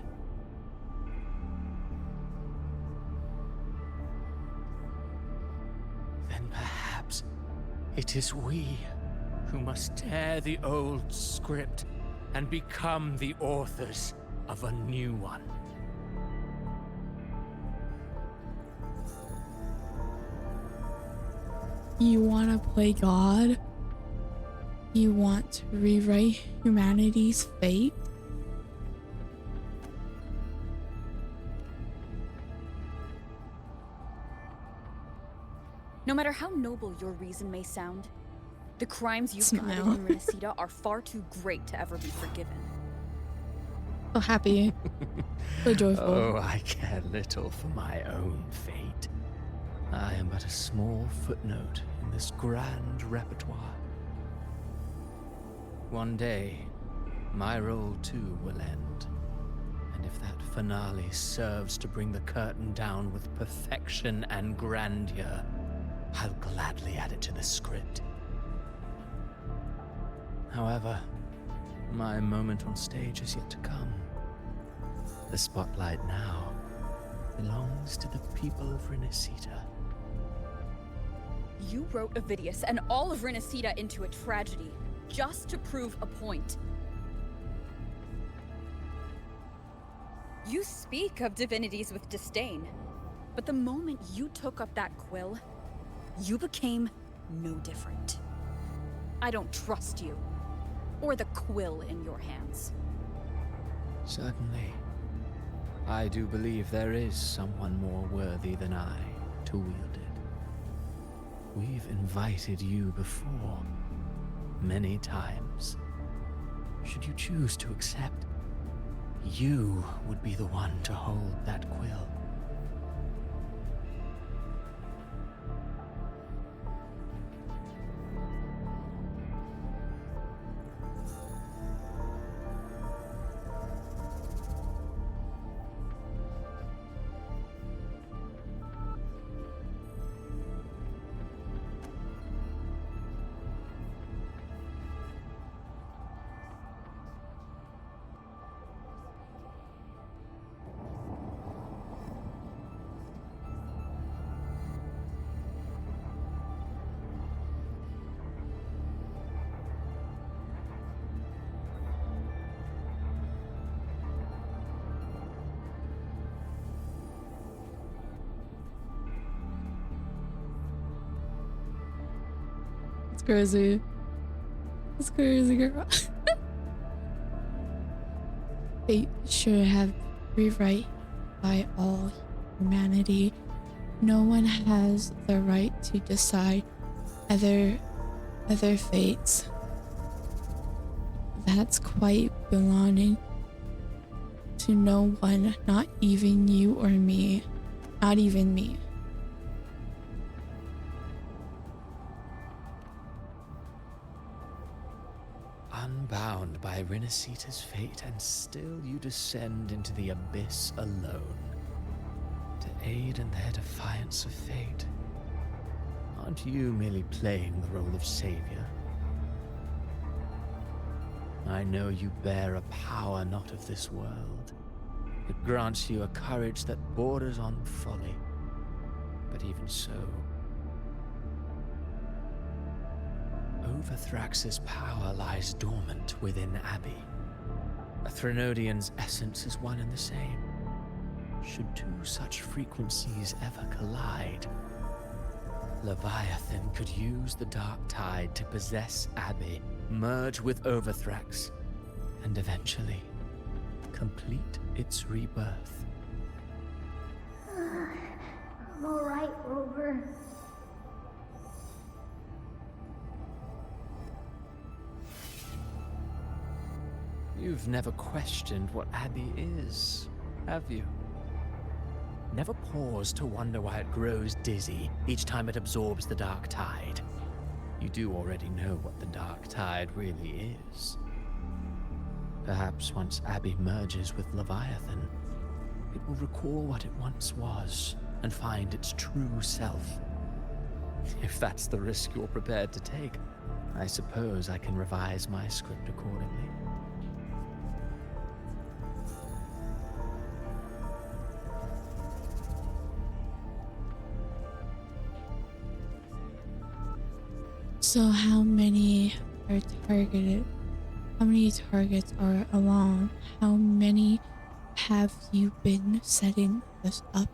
then perhaps it is we who must tear the old script and become the authors of a new one. You want to play God? You want to rewrite humanity's fate? No matter how noble your reason may sound, the crimes you've Smile. committed in Renacida are far too great to ever be forgiven. So happy. So joyful. Oh, I care little for my own fate. I am but a small footnote in this grand repertoire. One day, my role too will end. And if that finale serves to bring the curtain down with perfection and grandeur, I'll gladly add it to the script. However, my moment on stage is yet to come. The spotlight now belongs to the people of Renacida. You wrote Ovidius and all of Renacida into a tragedy, just to prove a point. You speak of divinities with disdain, but the moment you took up that quill, you became no different. I don't trust you, or the quill in your hands. Certainly. I do believe there is someone more worthy than I to wield it. We've invited you before, many times. Should you choose to accept, you would be the one to hold that quill. It's crazy. It's crazy, girl. Fate should have rewrite by all humanity. No one has the right to decide other fates. That's quite belonging to no one, not even you or me. Not even me. Unbound by Renacida's fate, and still you descend into the abyss alone to aid in their defiance of fate. Aren't you merely playing the role of savior? I know you bear a power not of this world. It grants you a courage that borders on folly. But even so, Overthrax's power lies dormant within Abbey. A Threnodian's essence is one and the same. Should two such frequencies ever collide, Leviathan could use the dark tide to possess Abbey, merge with Overthrax, and eventually complete its rebirth. I'm alright, Rover. You've never questioned what Abbey is, have you? Never paused to wonder why it grows dizzy each time it absorbs the dark tide. You do already know what the dark tide really is. Perhaps once Abbey merges with Leviathan, it will recall what it once was and find its true self. If that's the risk you're prepared to take, I suppose I can revise my script accordingly. So how many are targeted? How many targets are along? How many have you been setting this up?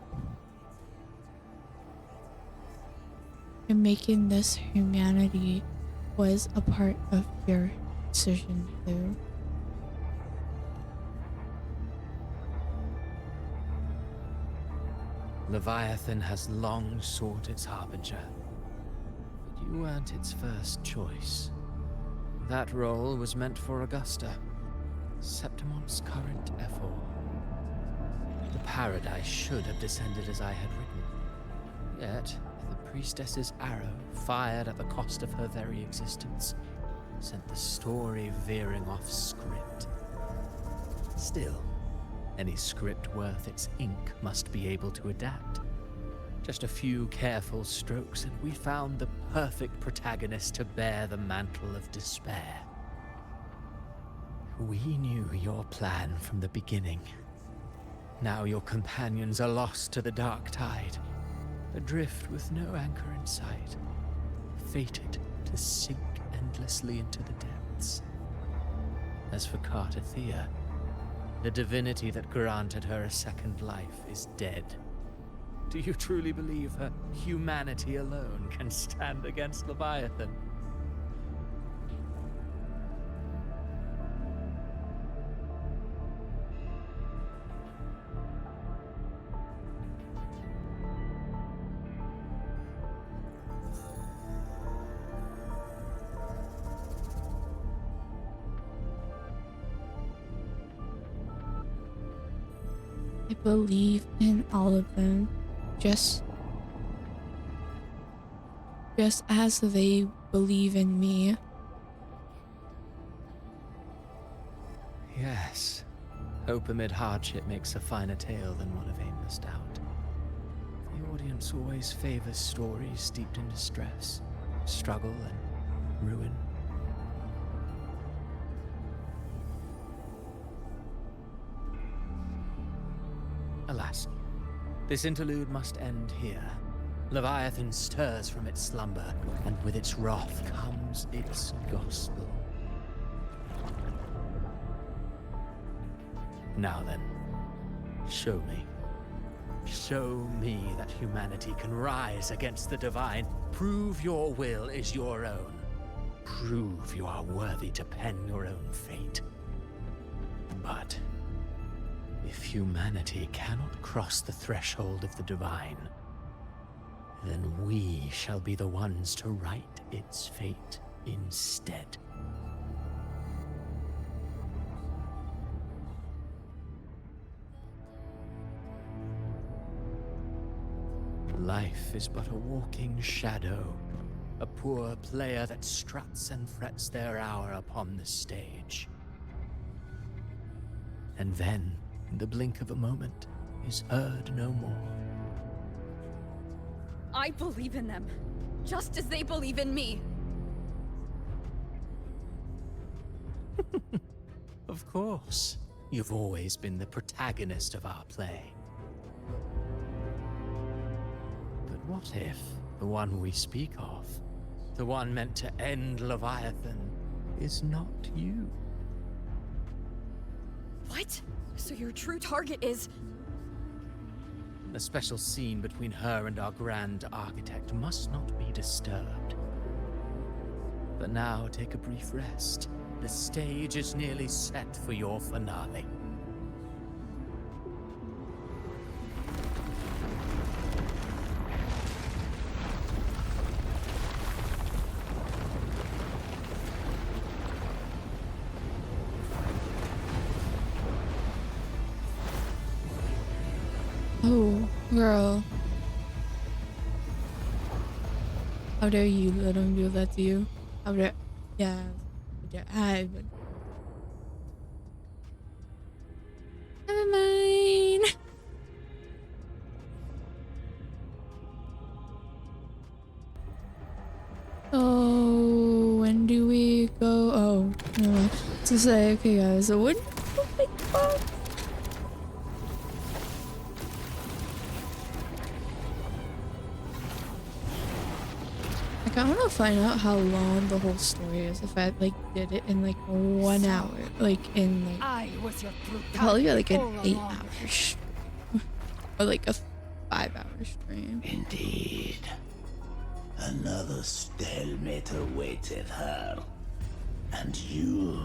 And making this humanity was a part of your decision too. Leviathan has long sought its harbinger, You weren't its first choice. That role was meant for Augusta, Septimon's current Ephor. The paradise should have descended as I had written. Yet, the priestess's arrow, fired at the cost of her very existence, sent the story veering off script. Still, any script worth its ink must be able to adapt. Just a few careful strokes and we found the perfect protagonist to bear the mantle of despair. We knew your plan from the beginning. Now your companions are lost to the dark tide, adrift with no anchor in sight, fated to sink endlessly into the depths. As for Cartathea, the divinity that granted her a second life is dead. Do you truly believe her humanity alone can stand against Leviathan? I believe in all of them. Just as they believe in me. Yes. Hope amid hardship makes a finer tale than one of aimless doubt. The audience always favors stories steeped in distress, struggle, and ruin. Alas, this interlude must end here. Leviathan stirs from its slumber, and with its wrath comes its gospel. Now then, show me. Show me that humanity can rise against the divine. Prove your will is your own. Prove you are worthy to pen your own fate. But if humanity cannot cross the threshold of the divine, then we shall be the ones to write its fate instead. Life is but a walking shadow, a poor player that struts and frets their hour upon the stage. And then, in the blink of a moment, is heard no more. I believe in them, just as they believe in me. Of course. You've always been the protagonist of our play. But what if the one we speak of, the one meant to end Leviathan, is not you? What? So your true target is... The special scene between her and our grand architect must not be disturbed. But now take a brief rest. The stage is nearly set for your finale. Oh, girl. How dare you let him do that to you? How dare... Yeah. How dare I... But... Never mind. Oh, when do we go? Oh, no. To say, okay guys, so when... Oh my god. Like, I want to find out how long the whole story is if I like did it in like 1 hour, like in like I was your true probably like an all 8 along. hours or like a 5-hour stream. Indeed. Another stalemate awaited her. And you,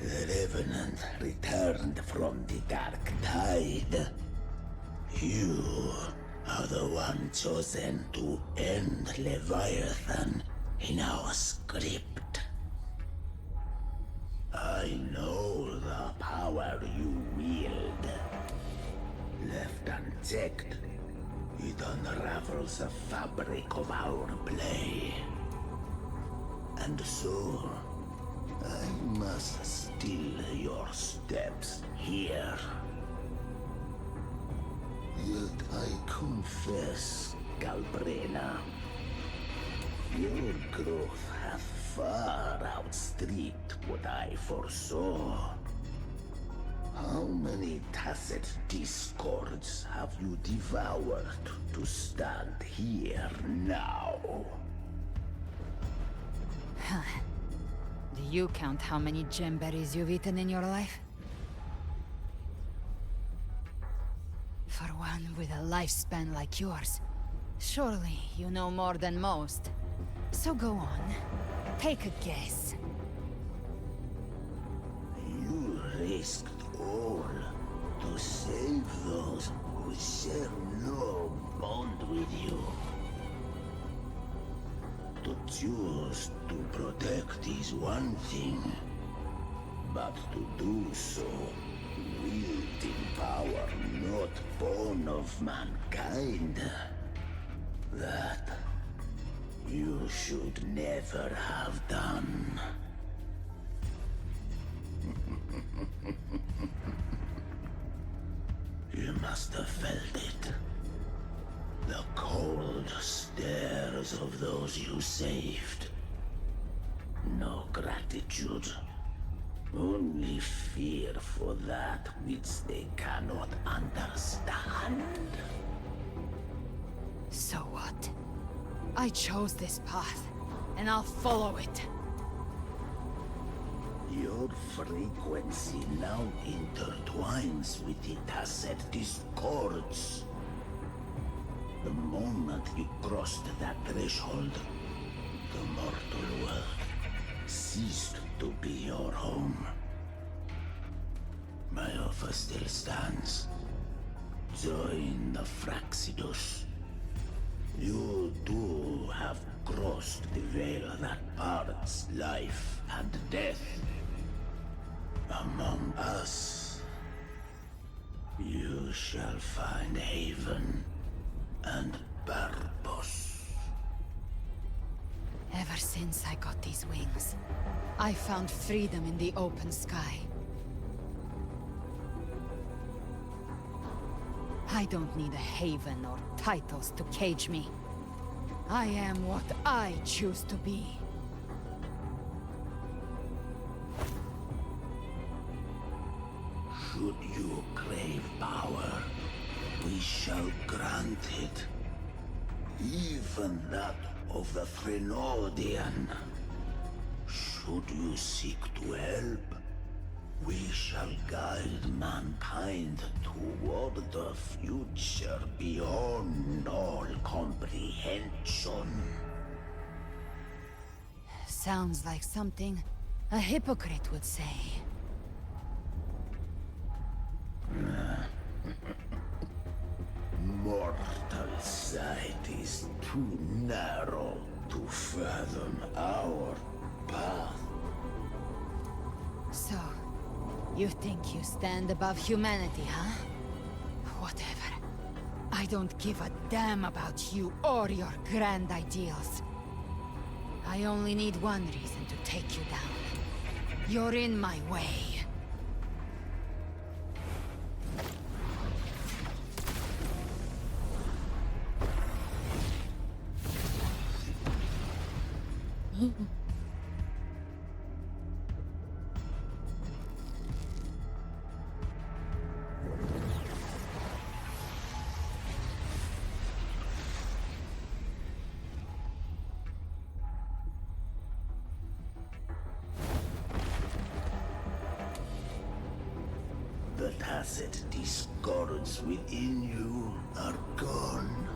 the Revenant, returned from the dark tide. You are the one chosen to end Leviathan in our script. I know the power you wield. Left unchecked, it unravels the fabric of our play. And so, I must still your steps here. Yet I confess, Galbrena, your growth hath far outstripped what I foresaw. How many tacit discords have you devoured to stand here now? Do you count how many gemberries you've eaten in your life? For one with a lifespan like yours, surely you know more than most. So go on, take a guess. You risked all to save those who share no bond with you. To choose to protect is one thing, but to do so, wielding power not born of mankind, that you should never have done. You must have felt it. The cold stares of those you saved. No gratitude. Only fear for that which they cannot understand. So what? I chose this path, and I'll follow it. Your frequency now intertwines with the tacit discords. The moment you crossed that threshold, the mortal world ceased to be your home. My offer still stands. Join the Fraxidus. You too have crossed the veil that parts life and death. Among us, you shall find haven and purpose. Ever since I got these wings, I found freedom in the open sky. I don't need a haven or titles to cage me. I am what I choose to be. Should you crave power, we shall grant it. Even that of the Frenodian. Should you seek to help, we shall guide mankind toward the future beyond all comprehension. Sounds like something a hypocrite would say. Mortal sight is too narrow to fathom our path. So, you think you stand above humanity, huh? Whatever. I don't give a damn about you or your grand ideals. I only need one reason to take you down. You're in my way. The tacit discords within you are gone.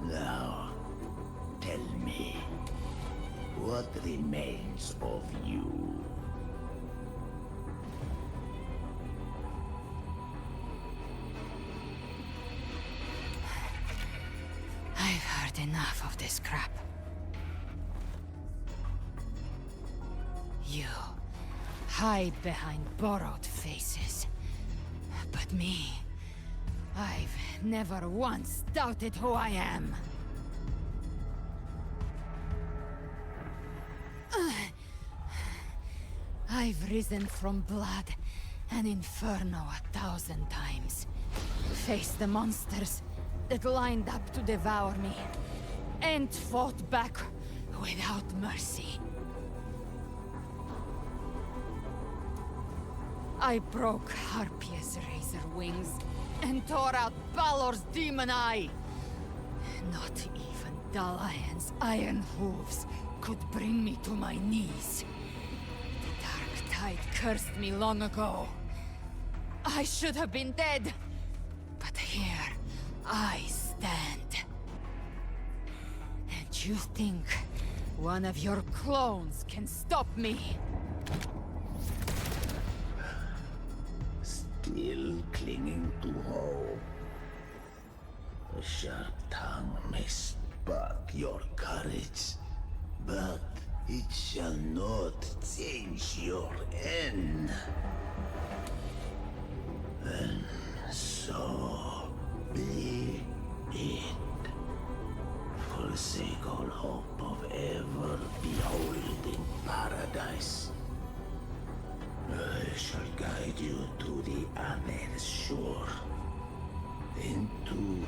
Now, tell me, what remains of you? enough of this crap. You hide behind borrowed faces. But me, I've never once doubted who I am. I've risen from blood and inferno 1,000 times. Faced the monsters that lined up to devour me, and fought back without mercy. I broke Harpia's razor wings and tore out Balor's demon eye. Not even Dalahan's iron hooves could bring me to my knees. The dark tide cursed me long ago. I should have been dead, but here I stand. And you think one of your clones can stop me? Still clinging to hope. A sharp tongue may spark your courage, but it shall not change your end. And so be it. Forsake all hope of ever beholding paradise. I shall guide you to the Amer shore, into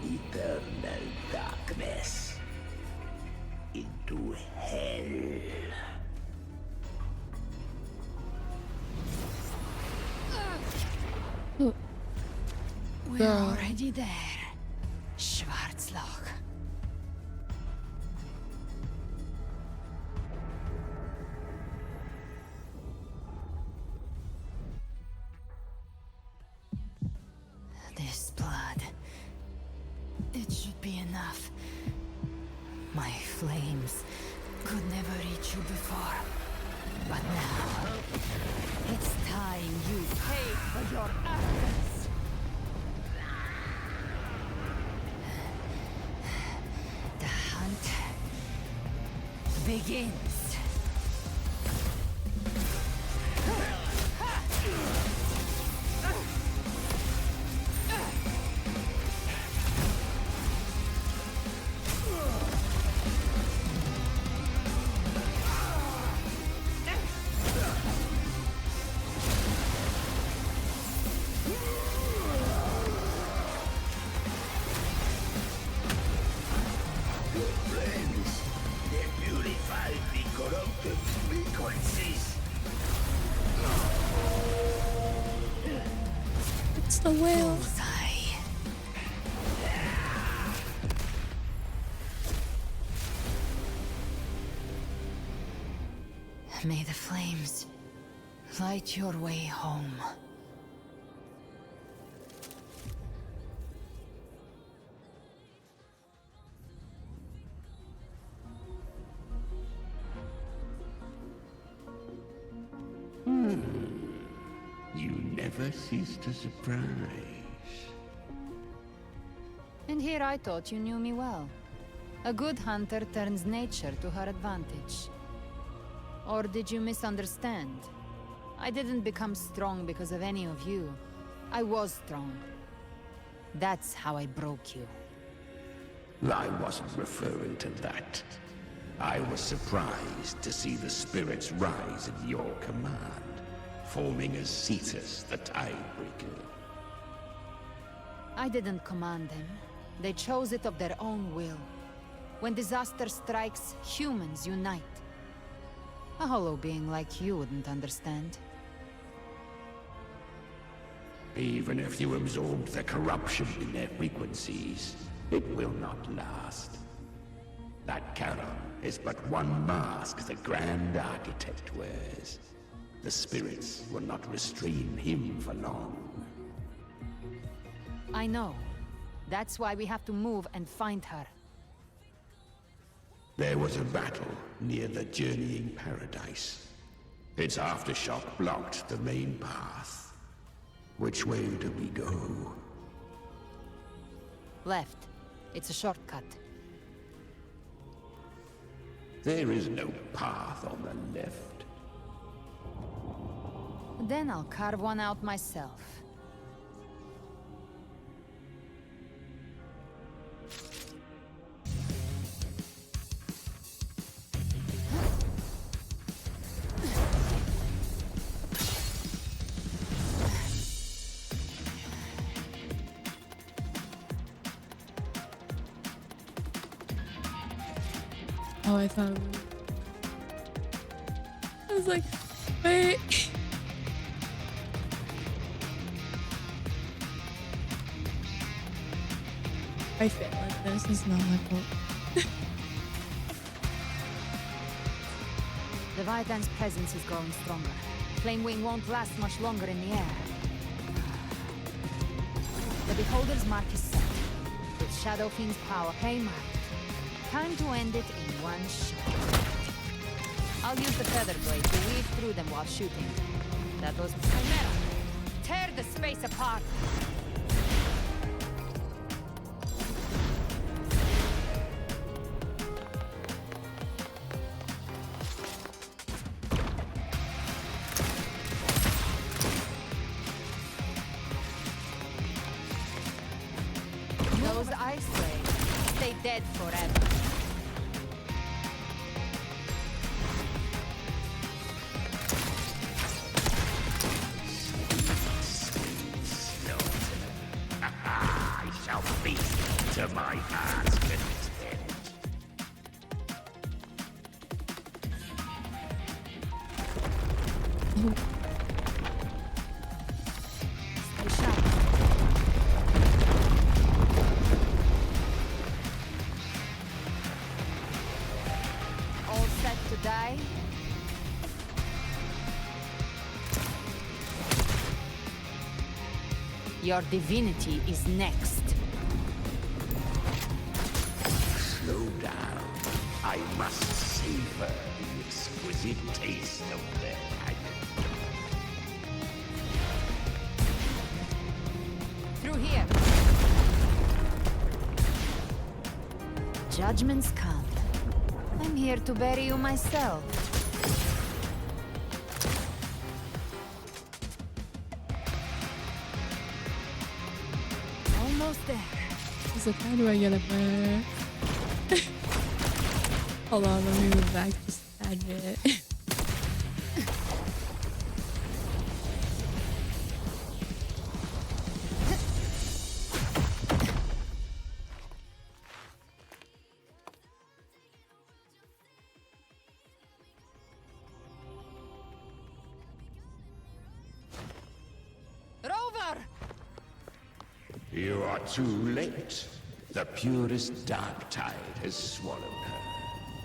eternal darkness, into hell. We're already there, Schwarzloch. This blood, it should be enough. My flames could never reach you before, but now it's time you paid for your actions. The hunt begins. It's the whale. May the flames light your way home. You never cease to surprise. And here I thought you knew me well. A good hunter turns nature to her advantage. Or did you misunderstand? I didn't become strong because of any of you. I was strong. That's how I broke you. I wasn't referring to that. I was surprised to see the spirits rise at your command, forming as Cetus the Tidebreaker. I didn't command them. They chose it of their own will. When disaster strikes, humans unite. A hollow being like you wouldn't understand. Even if you absorb the corruption in their frequencies, it will not last. That Charon is but one mask the Grand Architect wears. The spirits will not restrain him for long. I know. That's why we have to move and find her. There was a battle near the Journeying Paradise. Its aftershock blocked the main path. Which way do we go? Left. It's a shortcut. There is no path on the left. Then I'll carve one out myself. Oh, I thought I was like, wait. I fit like this. It's not my fault. Leviathan's presence is growing stronger. Flamewing won't last much longer in the air. The Beholder's mark is set. With Shadow Fiend's power claimed. Time to end it in one shot. I'll use the feather blade to weave through them while shooting. That was Chimera. Tear the space apart. Those ice blades stay dead forever. I shall feast to my heart's content. Stay sharp. All set to die? Your divinity is next. Slow down. I must savor the exquisite taste of their agony. Through here. Judgments come. I'm here to bury you myself. Almost there. He's like, how do I get up there? Hold on, let me move back just a tad bit. Rover! You are too late. The purest dark tide has swallowed her,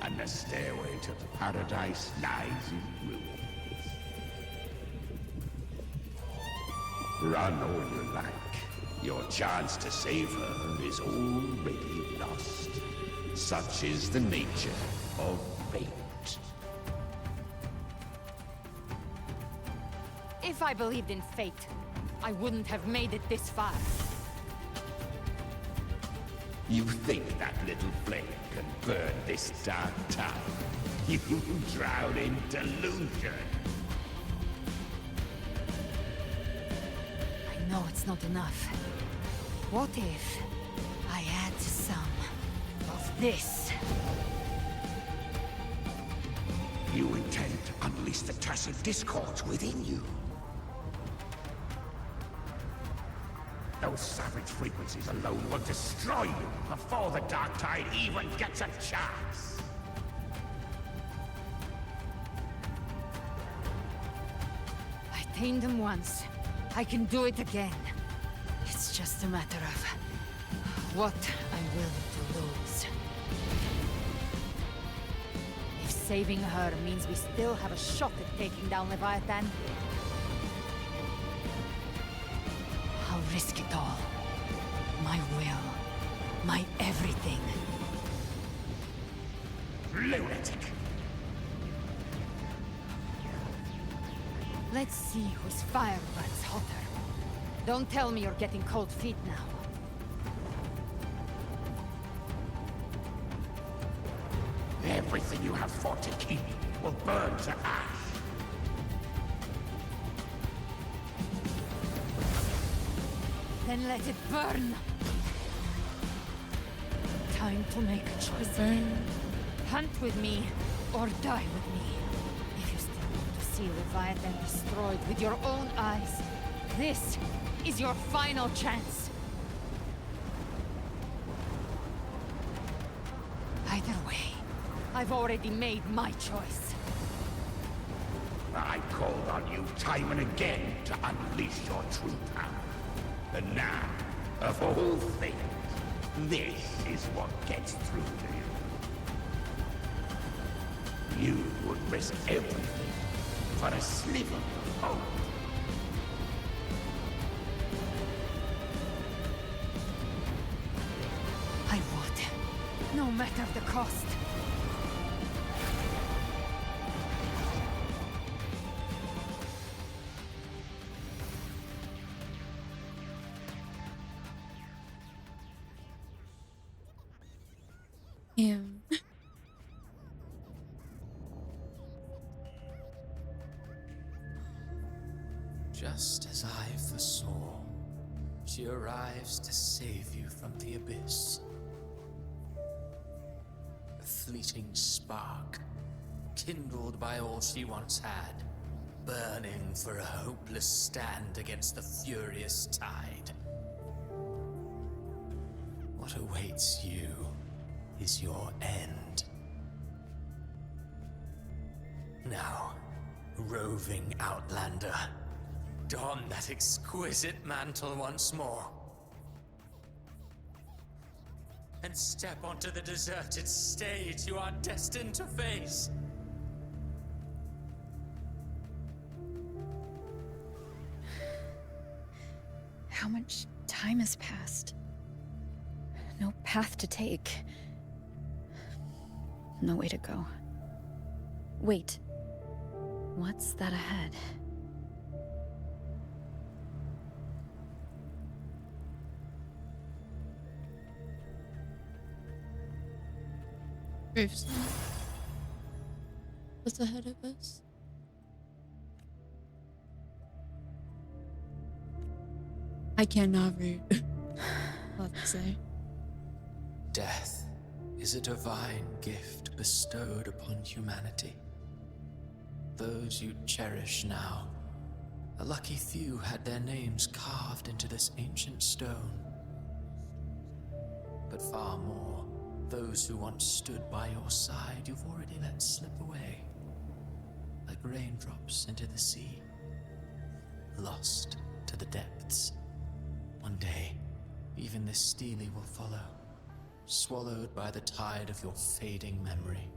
and the stairway to paradise lies in ruins. Run all you like. Your chance to save her is already lost. Such is the nature of fate. If I believed in fate, I wouldn't have made it this far. You think that little flame can burn this dark town? You drown in delusion. I know it's not enough. What if I add some of this? You intend to unleash the tacit discord within you. Those savage frequencies alone will destroy you before the Dark Tide even gets a chance. I tamed them once. I can do it again. It's just a matter of what I'm willing to lose. If saving her means we still have a shot at taking down Leviathan, I'll risk it all. My will. My everything. Lunatic! Let's see whose fire burns hotter. Don't tell me you're getting cold feet now. Everything you have fought to keep will burn to ash. Then let it burn. Time to make a choice. Hunt with me, or die with me. If you still want to see Leviathan destroyed with your own eyes, this is your final chance. Either way, I've already made my choice. I called on you time and again to unleash your true power. And now, of all things, this is what gets through to you. You would risk everything for a sliver of hope. I would, no matter the cost. Damn. Just as I foresaw, she arrives to save you from the abyss. A fleeting spark, kindled by all she once had, burning for a hopeless stand against the furious tide. What awaits you is your end. Now, roving outlander, don that exquisite mantle once more. And step onto the deserted stage you are destined to face. How much time has passed? No path to take. No way to go. Wait. What's that ahead? Gravestone. What's ahead of us? I cannot read. Let's say. Death is a divine gift bestowed upon humanity. Those you cherish now, a lucky few had their names carved into this ancient stone. But far more, those who once stood by your side you've already let slip away, like raindrops into the sea, lost to the depths. One day, even this stele will follow, swallowed by the tide of your fading memory,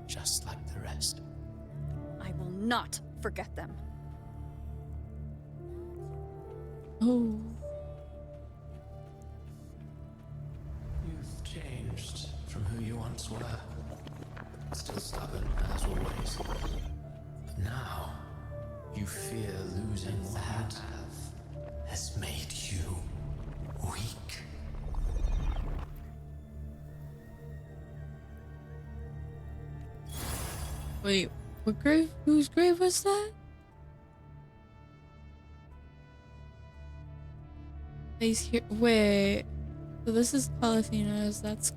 just like the rest. I will not forget them. Oh. You've changed from who you once were. Still stubborn, as always. But now, you fear losing that has made you weak. Wait, what grave? Whose grave was that? He's here. Wait. So this is Polyphena's. That's.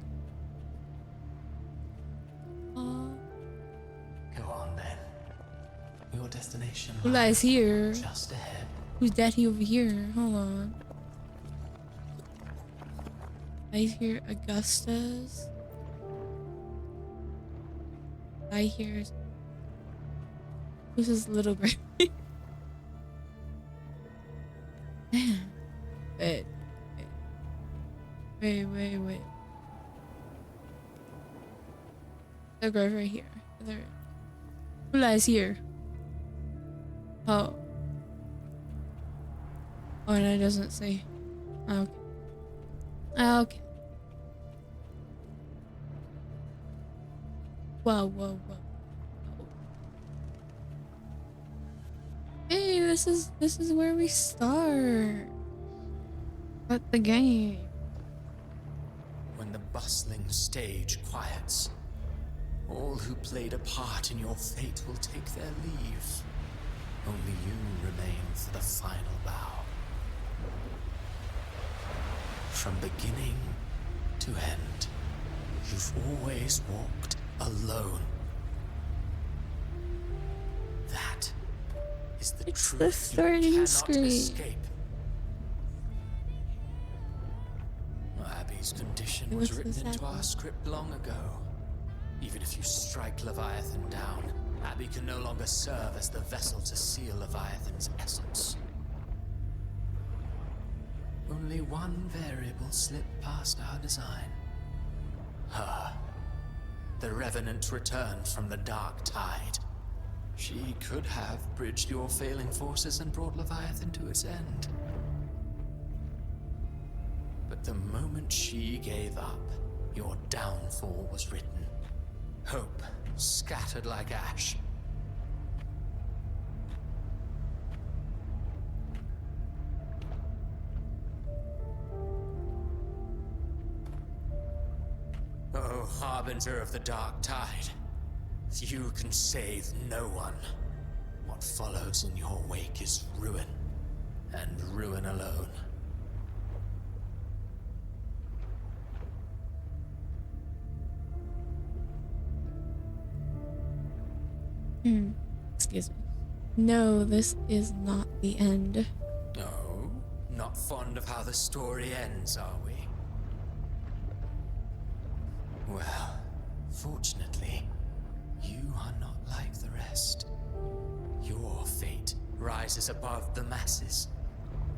Go on then. Your destination Who lies here? just ahead. Who's daddy over here? Hold on. I hear Augusta's. I hear. Who's his little grave? Damn. Wait. The grave right here. There. Who lies here? Oh. Oh, and it doesn't say. Okay. Okay. Whoa. Hey, this is where we start. But the game. When the bustling stage quiets, All who played a part in your fate will take their leave. Only you remain for the final bow. From beginning to end, you've always walked alone. That is the truth the you starting cannot screen. escape. Abby's condition was What's written this into our happening? script long ago. Even if you strike Leviathan down, Abby can no longer serve as the vessel to seal Leviathan's essence. Only one variable slipped past our design. Her. The Revenant returned from the Dark Tide. She could have bridged your failing forces and brought Leviathan to its end. But the moment she gave up, your downfall was written. Hope scattered like ash. Oh, harbinger of the Dark Tide. You can save no one. What follows in your wake is ruin, and ruin alone. Excuse me. No, this is not the end. No, not fond of how the story ends, are we? Well, fortunately, you are not like the rest. Your fate rises above the masses.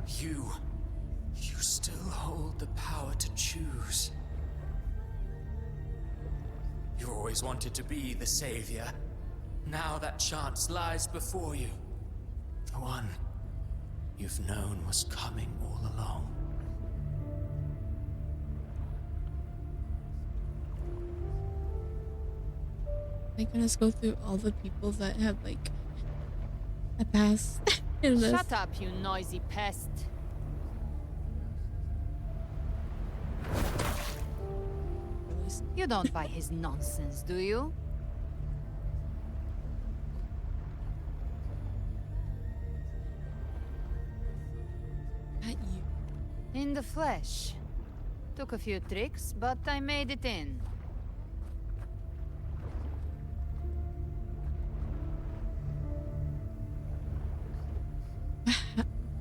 You still hold the power to choose. You always wanted to be the savior. Now that chance lies before you. The one you've known was coming all along. Like, can us go through all the people that have like a past in this? Shut up, you noisy pest. You don't buy his nonsense, do you? At you. In the flesh. Took a few tricks, but I made it in.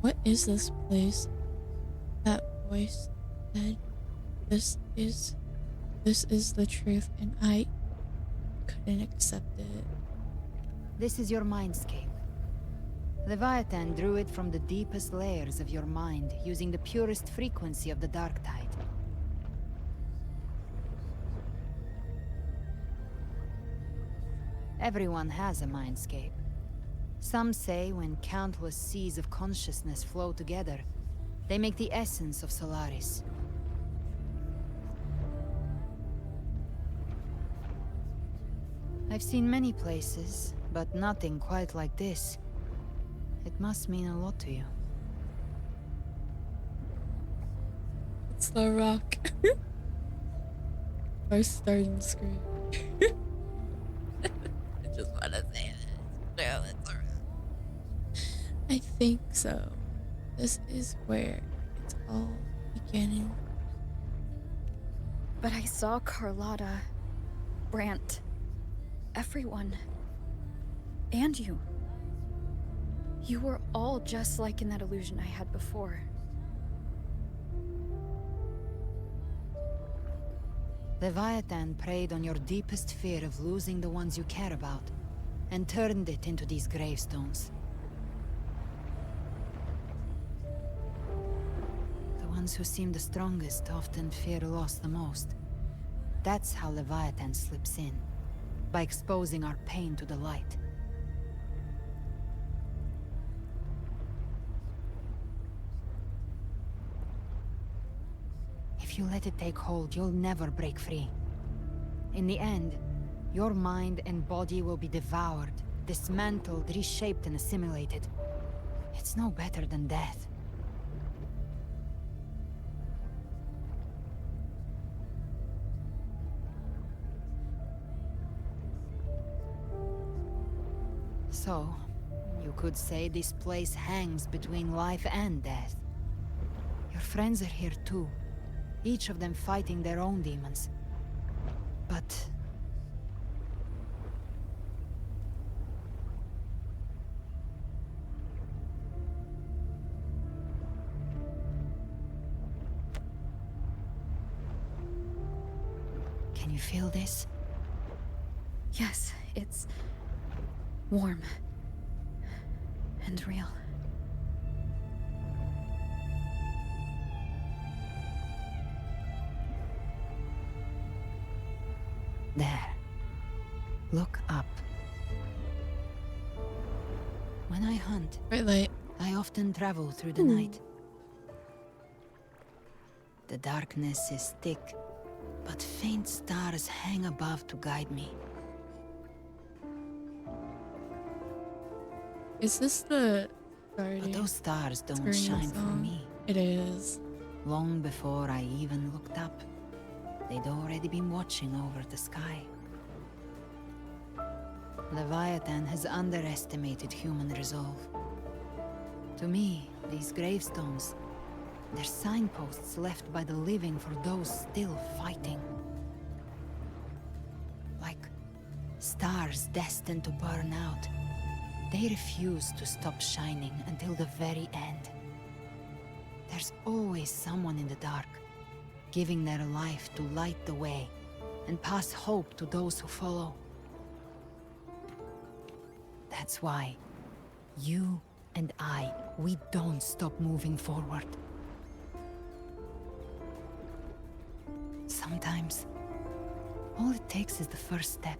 What is this place? That voice said, this is the truth, and I couldn't accept it. This is your mindscape. Leviathan drew it from the deepest layers of your mind, using the purest frequency of the Dark Tide. Everyone has a mindscape. Some say when countless seas of consciousness flow together, they make the essence of Solaris. I've seen many places, but nothing quite like this. It must mean a lot to you. It's the rock. Our starting screen. I just want to say this. No, it's a rock. I think so. This is where it's all beginning. But I saw Carlotta, Brant, everyone. And you. You were all just like in that illusion I had before. Leviathan preyed on your deepest fear of losing the ones you care about, and turned it into these gravestones. The ones who seem the strongest often fear loss the most. That's how Leviathan slips in, by exposing our pain to the light. If you let it take hold, you'll never break free. In the end, your mind and body will be devoured, dismantled, reshaped, and assimilated. It's no better than death. So, you could say this place hangs between life and death. Your friends are here too, each of them fighting their own demons. But... can you feel this? Yes, it's warm and real. There. Look up. When I hunt, I often travel through the night. The darkness is thick, but faint stars hang above to guide me. Is this the But those stars don't shine for me. It is. Long before I even looked up, they'd already been watching over the sky. Leviathan has underestimated human resolve. To me, these gravestones, they're signposts left by the living for those still fighting. Like stars destined to burn out. They refuse to stop shining until the very end. There's always someone in the dark, giving their life to light the way and pass hope to those who follow. That's why you and I, we don't stop moving forward. Sometimes, all it takes is the first step.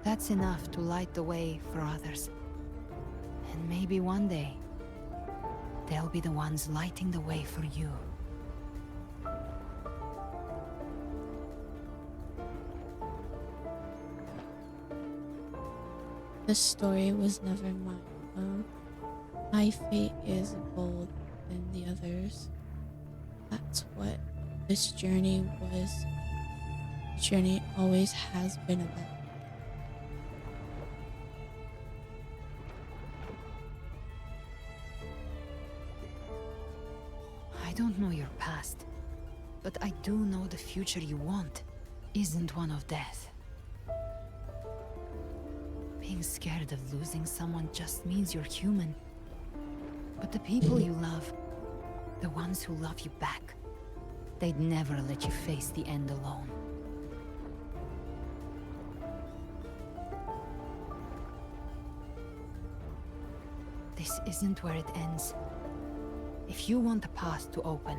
That's enough to light the way for others. And maybe one day, they'll be the ones lighting the way for you. This story was never mine. My fate is bold than the others. That's what this journey was. The journey always has been about. I don't know your past, but I do know the future you want isn't one of death. Being scared of losing someone just means you're human. But the people you love, the ones who love you back, they'd never let you face the end alone. This isn't where it ends. If you want a path to open,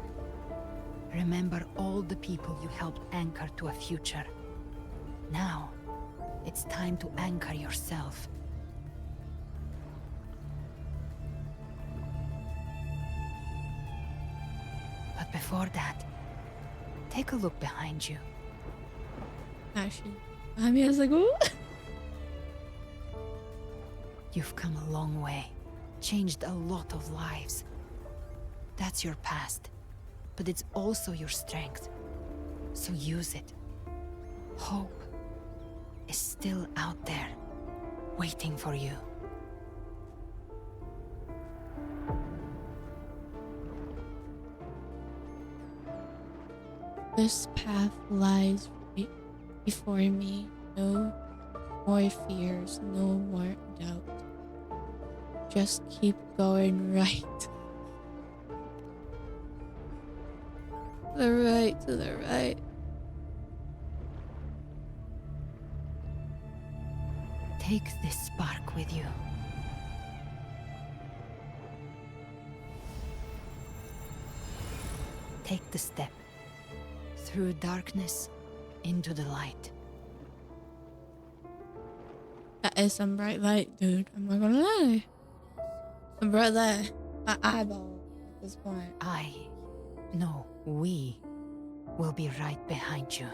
remember all the people you helped anchor to a future. Now, it's time to anchor yourself. But before that, take a look behind you. Actually, I mean, I was like, ooh. You've come a long way, changed a lot of lives. That's your past, but it's also your strength. So use it. Hope is still out there, waiting for you. This path lies before me. No more fears, no more doubt. Just keep going right. To the right. Take this spark with you. Take the step. Through darkness, into the light. That is some bright light, dude. I'm not gonna lie. Some bright light. My eyeball at this point. No, we will be right behind you.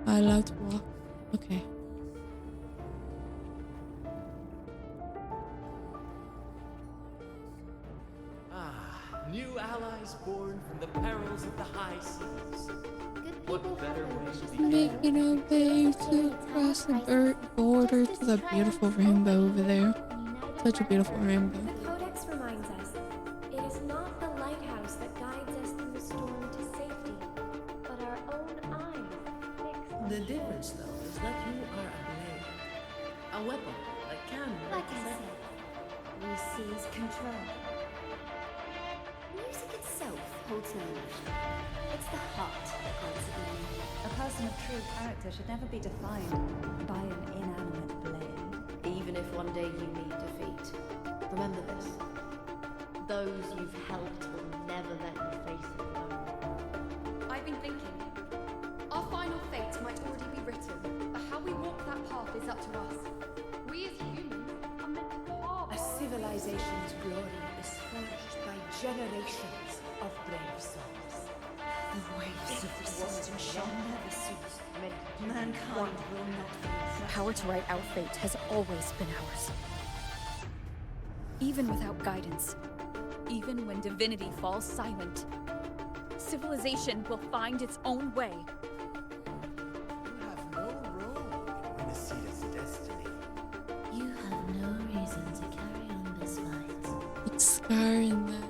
I like to walk. Okay. New allies born from the perils of the high seas. Good What better way to be Making our way to across the border to the beautiful rainbow over there. Such a beautiful rainbow. The Codex reminds us, it is not the lighthouse that guides us through the storm to safety, but our own eyes fixed on The shore. difference, though, is that you are a blade. A weapon that can... Like I said, we seize control. Music itself holds no emotion. It's the heart that grants it meaning. A person of true character should never be defined by an inanimate blade. Even if one day you meet defeat, remember this. Those you've helped will never let you face it alone. I've been thinking. Our final fate might already be written, but how we walk that path is up to us. We as humans are meant to carve. A civilization's glory is forged by generations of brave souls. The waves of resistance shall never cease. Mankind will not be The power to write our fate has always been ours. Even without guidance, even when divinity falls silent, civilization will find its own way. You have no role in Renaceda's destiny. You have no reason to carry on this fight. It's Scar in that.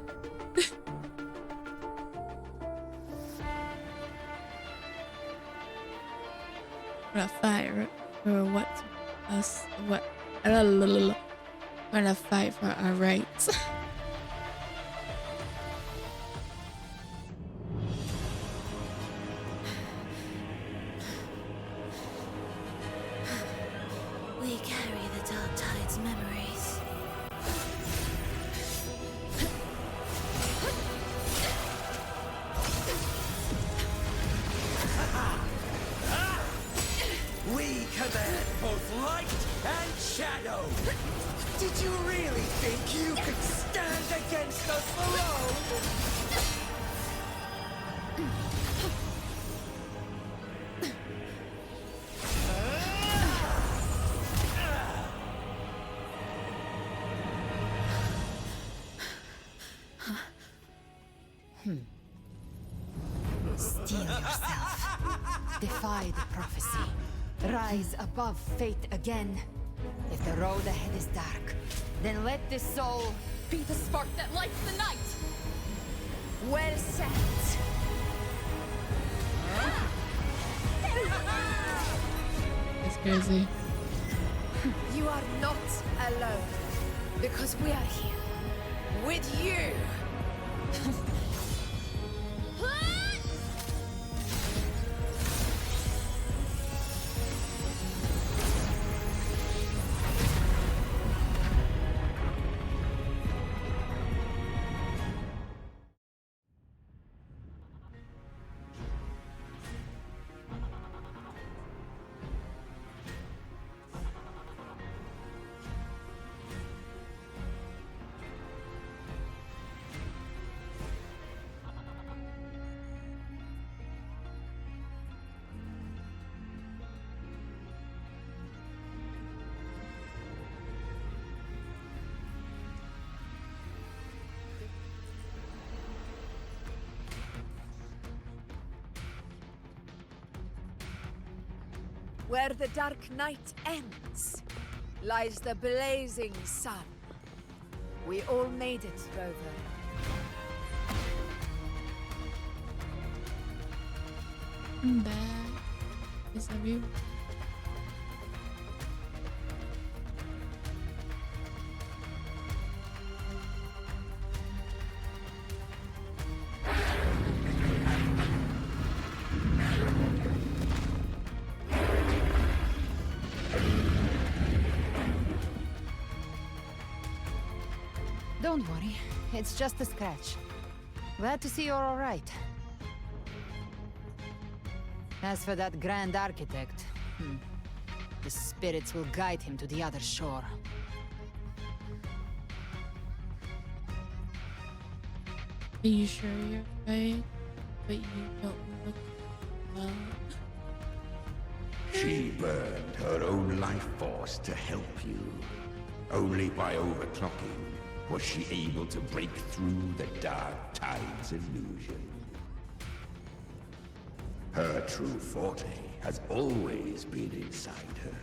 We're gonna fight for what us what we're gonna fight for our rights. We carry the Dark Tide's memories. We command both light and shadow. Did you really think you could stand against us alone? Steel yourself. Defy the prophecy. Rise above fate again. If the road ahead is dark, then let this soul Be the spark that lights the night! Well said. That's crazy. You are not alone, because we are here with you. Where the dark night ends, lies the blazing sun. We all made it, Rover. I'm back. Is that you? Don't worry, it's just a scratch. Glad to see you're all right. As for that Grand Architect, the spirits will guide him to the other shore. Are you sure you're right? But you don't look well. She burned her own life force to help you. Only by overclocking was she able to break through the Dark Tide's illusion. Her true forte has always been inside her.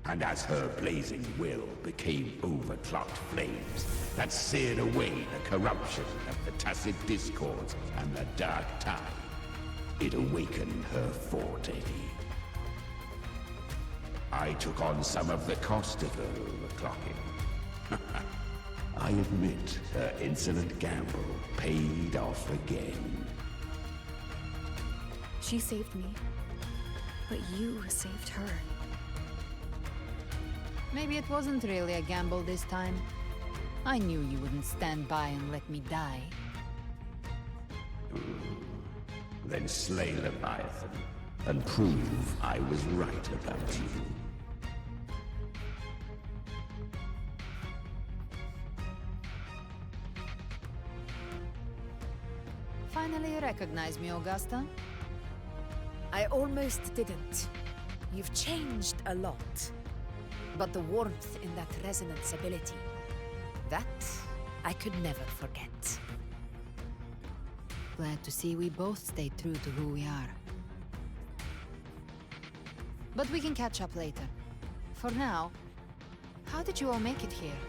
And as her blazing will became overclocked flames that seared away the corruption of the tacit discords and the dark tide, it awakened her forte. I took on some of the cost of her overclocking. I admit her insolent gamble paid off again. She saved me, but you saved her. Maybe it wasn't really a gamble this time. I knew you wouldn't stand by and let me die. Then slay Leviathan and prove I was right about you. Finally you recognize me, Augusta? I almost didn't. You've changed a lot. But the warmth in that resonance ability, that I could never forget. Glad to see we both stayed true to who we are. But we can catch up later. For now, how did you all make it here?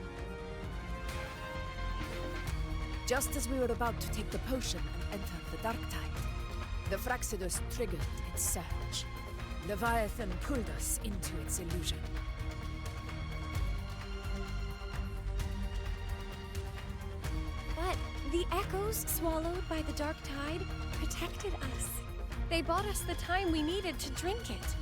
Just as we were about to take the potion and enter the Dark Tide, the Fraxidus triggered its surge. Leviathan pulled us into its illusion. But the echoes swallowed by the Dark Tide protected us. They bought us the time we needed to drink it.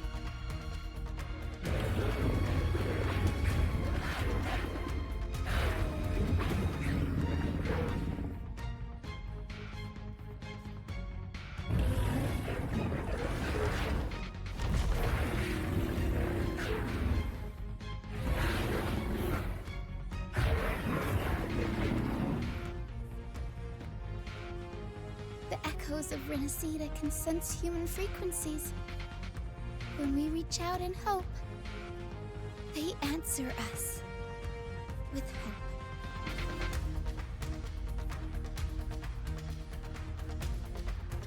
Of Renacida can sense human frequencies. When we reach out in hope, they answer us with hope.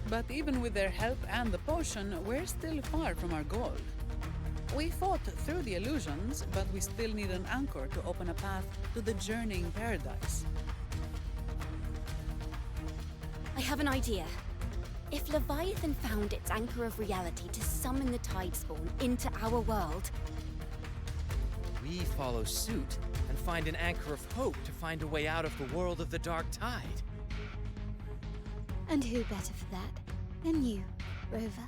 But even with their help and the potion, we're still far from our goal. We fought through the illusions, but we still need an anchor to open a path to the journeying paradise. I have an idea. If Leviathan found its anchor of reality to summon the Tidespawn into our world... We follow suit and find an anchor of hope to find a way out of the world of the Dark Tide. And who better for that than you, Rover?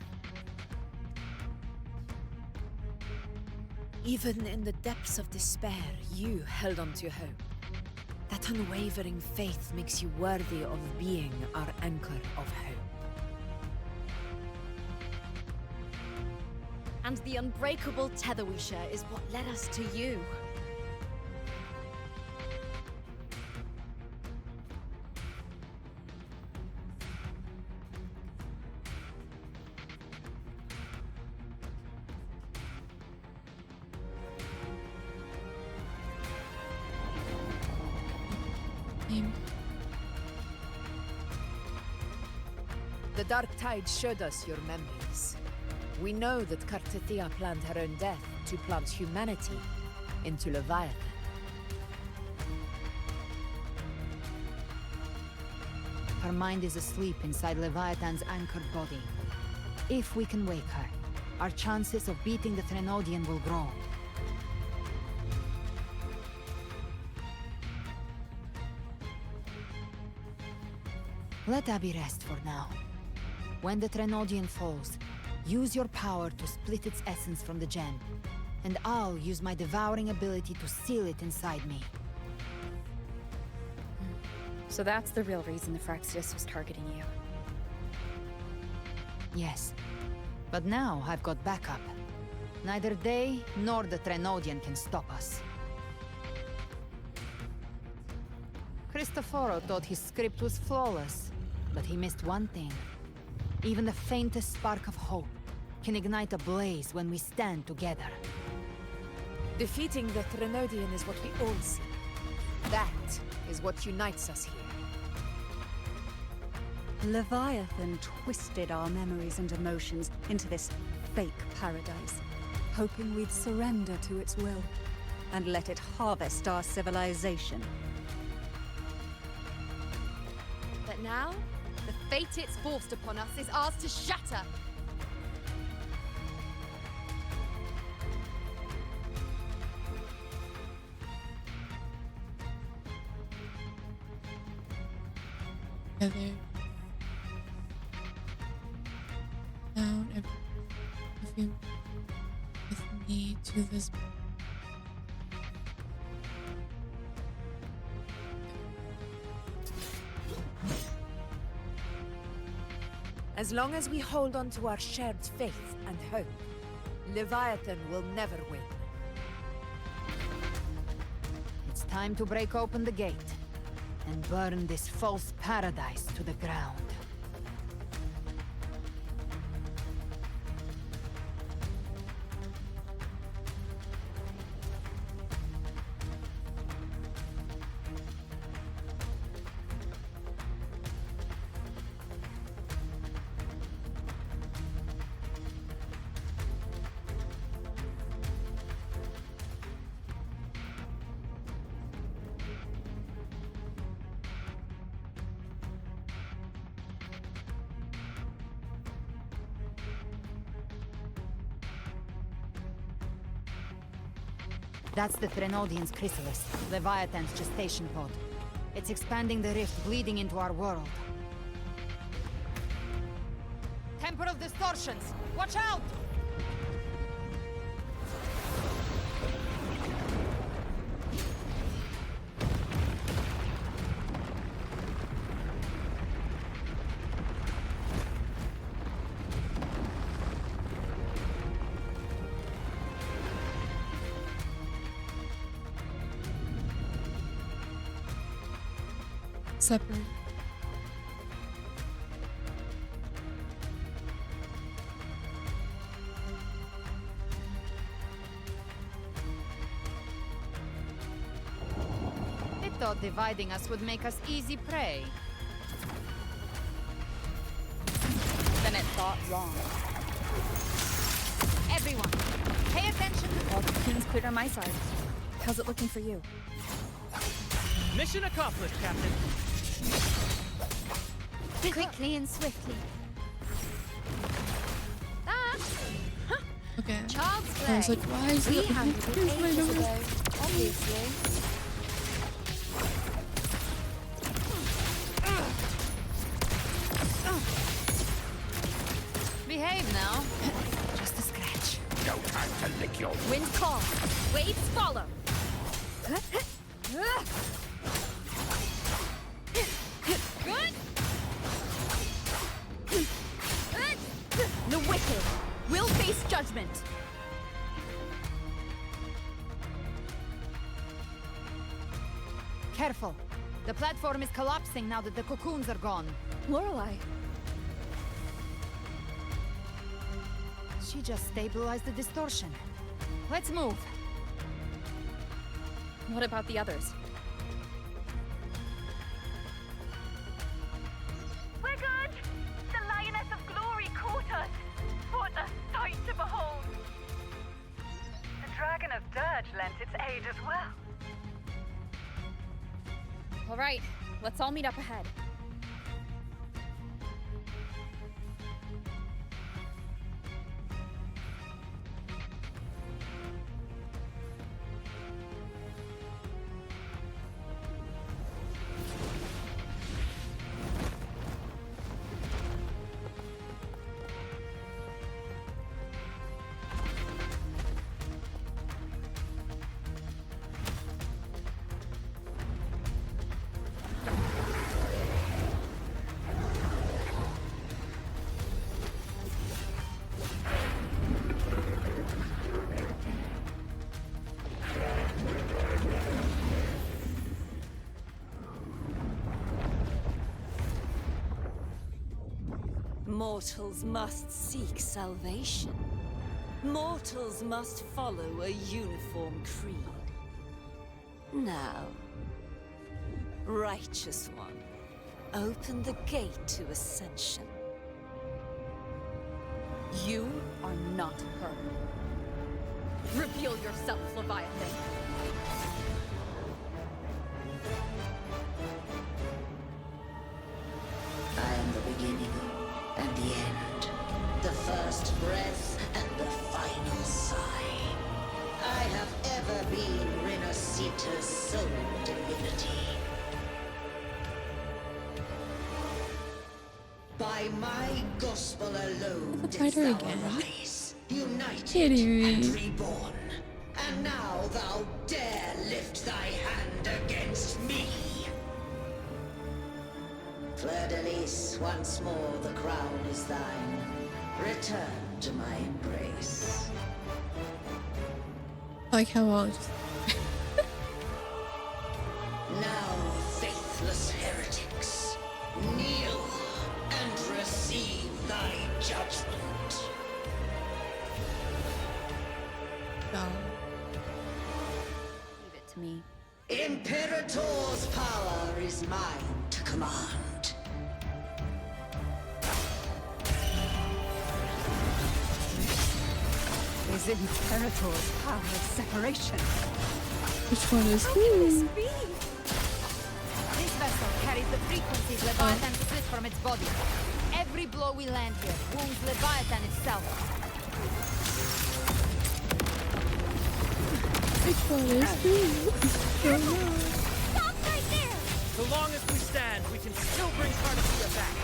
Even in the depths of despair, you held on to hope. That unwavering faith makes you worthy of being our anchor of hope. And the unbreakable tether we share is what led us to you. The Dark Tide showed us your memories. We know that Kartithia planned her own death to plant humanity into Leviathan. Her mind is asleep inside Leviathan's anchored body. If we can wake her, our chances of beating the Threnodian will grow. Let Abby rest for now. When the Threnodian falls, use your power to split its essence from the gem, and I'll use my devouring ability to seal it inside me. So that's the real reason the Fraxidus was targeting you. Yes, but now I've got backup. Neither they nor the Threnodian can stop us. Cristoforo thought his script was flawless, but he missed one thing. Even the faintest spark of hope can ignite a blaze when we stand together. Defeating the Threnodian is what we all see. That is what unites us here. Leviathan twisted our memories and emotions into this fake paradise, hoping we'd surrender to its will and let it harvest our civilization. But now, the fate it's forced upon us is ours to shatter. Together. Down if you with me to this. As long as we hold on to our shared faith and hope, Leviathan will never win. It's time to break open the gate and burn this false paradise to the ground. That's the Threnodian's chrysalis, Leviathan's gestation pod. It's expanding the rift, bleeding into our world. Temper of Distortions! Watch out! Separate. They thought dividing us would make us easy prey. Then it thought wrong. Everyone, pay attention to... All the team's cleared on my side. How's it looking for you? Mission accomplished, Captain. Quickly and swiftly. Okay. Child's I play. was like, why is We it? handled it Here's my ages door. ago, obviously. Behave now. Just a scratch. No time to lick your... Wind calls. Waves follow. Good. The wicked will face judgment. Careful. The platform is collapsing now that the cocoons are gone. Lorelei. She just stabilized the distortion. Let's move. What about the others? We're good! The Lioness of Glory caught us! What a sight to behold! The Dragon of Dirge lent its aid as well. All right, let's all meet up ahead. Mortals must seek salvation. Mortals must follow a uniform creed. Now, Righteous One, open the gate to ascension. You are not her. Reveal yourself, Leviathan. I am the beginning and the end, the first breath and the final sigh. I have ever been Renacita's sole divinity. By my gospel alone didst thou arise, united and reborn. And now thou dare lift thy hand against me. Fleur-de-Lis, once more the crown is thine. Return to my embrace. Like how I'll just... Now, faithless heretics, kneel and receive thy judgment. Leave it to me. Imperator's power is mine to command. Is Imperator's power of separation? Which one is How can this be? This vessel carries the frequencies Leviathan split from its body. Every blow we land here wounds Leviathan itself. Which one is who? Stop right there! So long as we stand, we can still bring Cardacia back.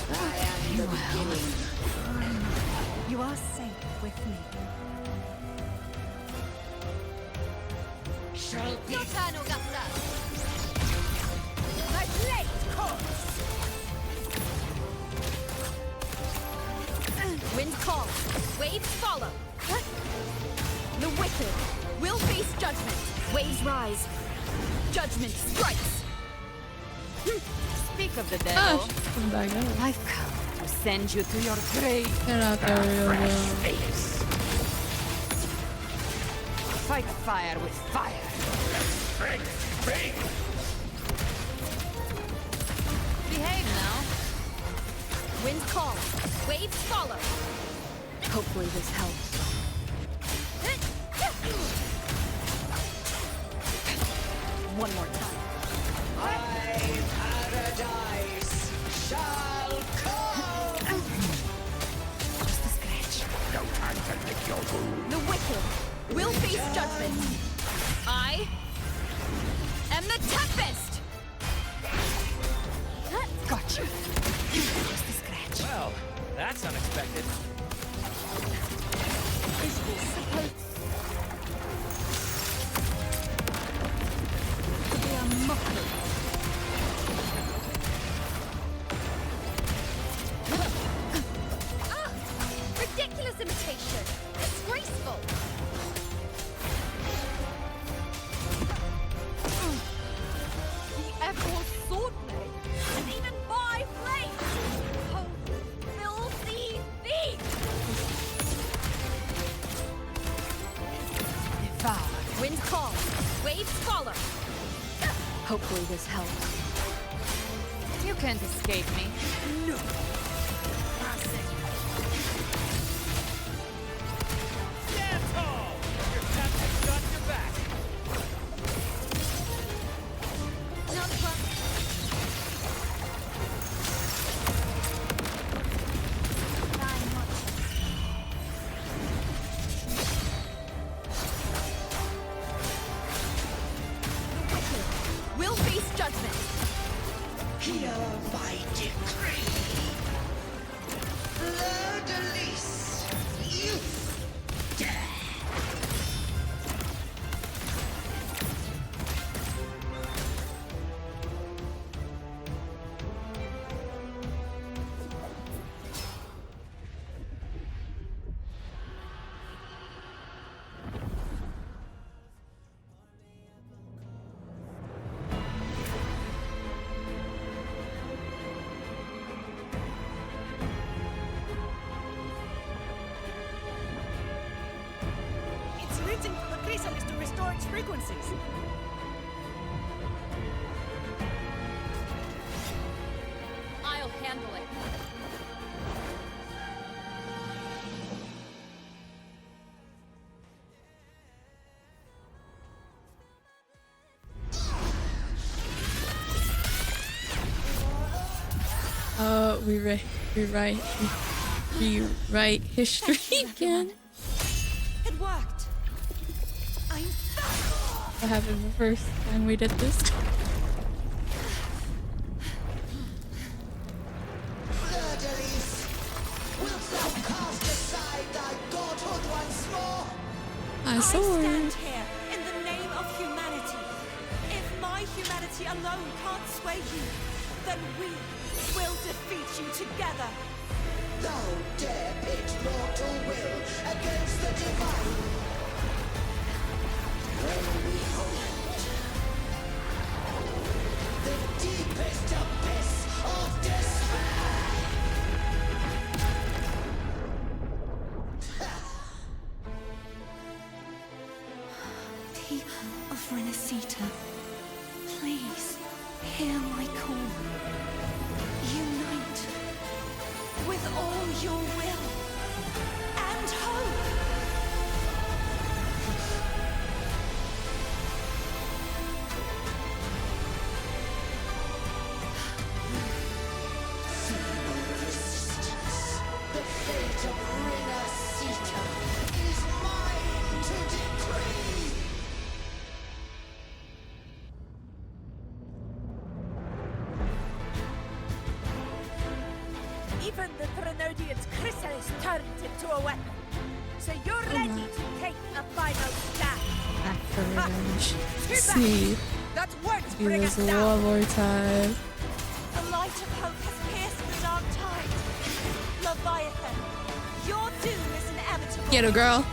I am the beginning. You are safe with me. Shall be. Your turn, Augusta! My blade course! Wind calls. Waves follow. The wicked will face judgment. Waves rise. Judgment strikes. Speak of the devil. Come back up. I've come to send you to your grave. Get out there, real girl. Fight fire with fire. Behave now. Wind calls. Waves follow. Hopefully this helps. One more time. My paradise shall come. Just a scratch. No time to lick your wound. The wicked will face judgment. I am the Tempest! Gotcha. Just a scratch. Well, that's unexpected. Is this supposed to be a mockery? Ridiculous imitation! Disgraceful! The ever sword blade! And even my blade! Oh, filthy thief! Devour. Wind calls, waves follow. Hopefully this helps. You can't escape me. No! Stand tall! Your captain's got your back. Another one. Fine, will face judgment. Hear my decree. chrysalis to restore its frequencies. I'll handle it. Rewrite history again. It worked. What happened the first time we did this? I stand here in the name of humanity. If my humanity alone can't sway you, then we will defeat you together. Thou dare pit mortal will against the divine. When we hold the deepest abyss of despair. People of Renacita, please hear my call. Unite with all your will and hope. Feeble resistance. The fate of Renacita is mine to decree. Even the Trinodian's chrysalis turned into a weapon. So you're ready to take a final stand. After revenge. Too Let's bad. see. That won't Do bring this us down. one more time. The light of hope has pierced the dark tide. Leviathan, your doom is inevitable. Get her, girl.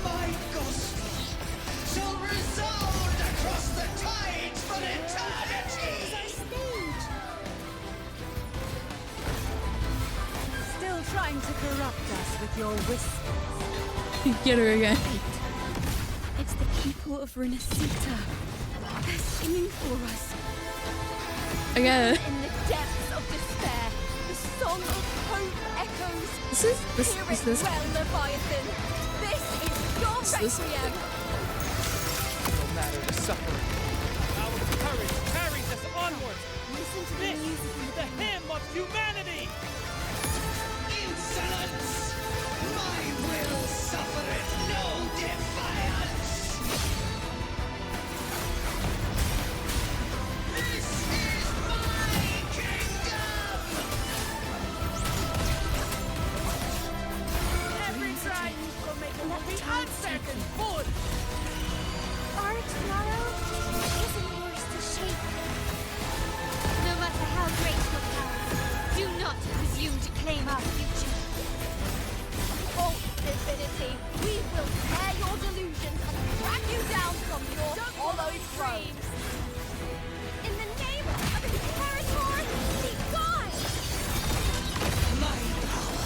My gospel shall resound across the tides for eternity. Still trying to corrupt us with your whispers. Get her again. It's the people of Renacita. They're singing for us. Again. In the depths of despair, the song of hope echoes. This is Hear it well, Leviathan. This is your requiem. No matter the suffering, our courage carries us onward. Listen to This is the hymn of humanity. Insolence! My will suffereth no defiance! This is my kingdom! Every tribe will make a be uncertain fool. Our tomorrow isn't yours to shape. No matter how great your power, do not presume to claim our future. Oh, divinity, we will tear your delusions and drag you down from your hollowed throne. In the name of Imperator, be gone! My power!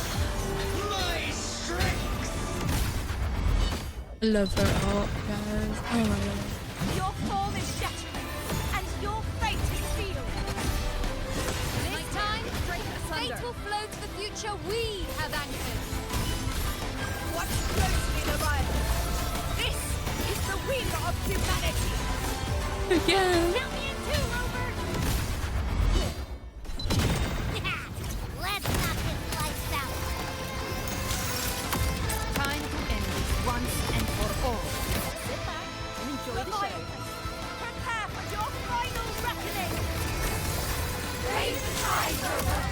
My strength! I love her all, guys. Oh my god. Your form is shattering, and your fate is sealed. This time, fate will flow to the future we have anchored. Watch closely, Leviathan. This is the will of humanity. Again. Count me in too, Rover! Let's knock this lights out. Time to end this once and for all. Sit back and enjoy the show. Leviathan, prepare for your final reckoning! Raise the tide, Rover!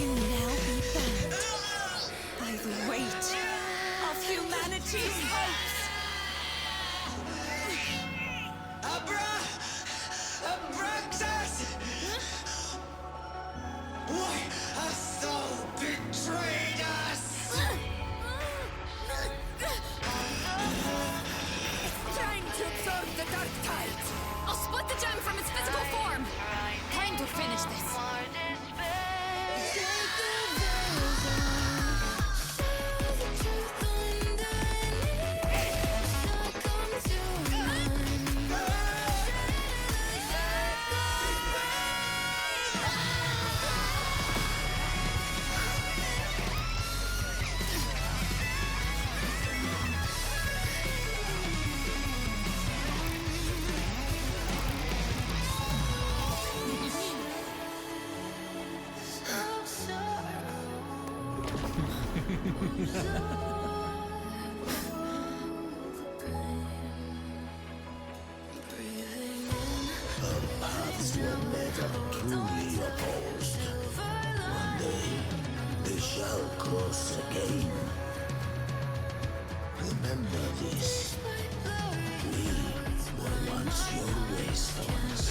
you now be bound by the weight of humanity's hopes. Abraxas! Why hast thou betrayed us? It's trying to absorb the dark tide. I'll split the gem from its physical form. Time to finish this. Paths were never truly opposed. One day, they shall cross again. Remember this. We were once your wastelands.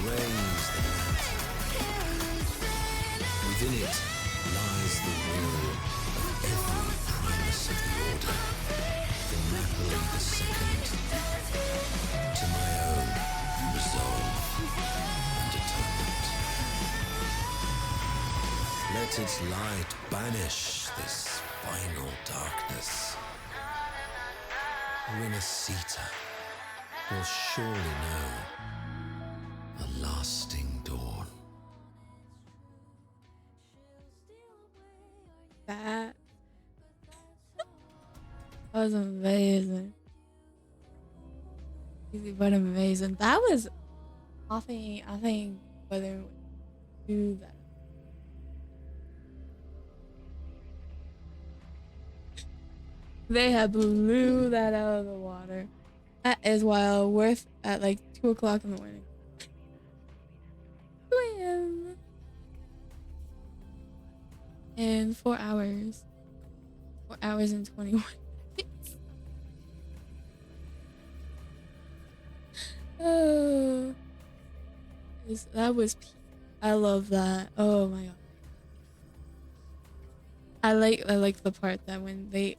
Raise the lantern. Within it lies the will of every primus of the Order, from Napoli II to my own resolve and atonement. Let its light banish this final darkness. Renacita will surely know a lasting dawn. That was amazing. Easy but amazing. That was I think whether do that. They have blew that out of the water. That is wild. Worth at like 2 o'clock in the morning. Swim. In 4 hours. 4 hours and 21 minutes. Oh. That was peak. I love that. Oh my god. I like the part that when they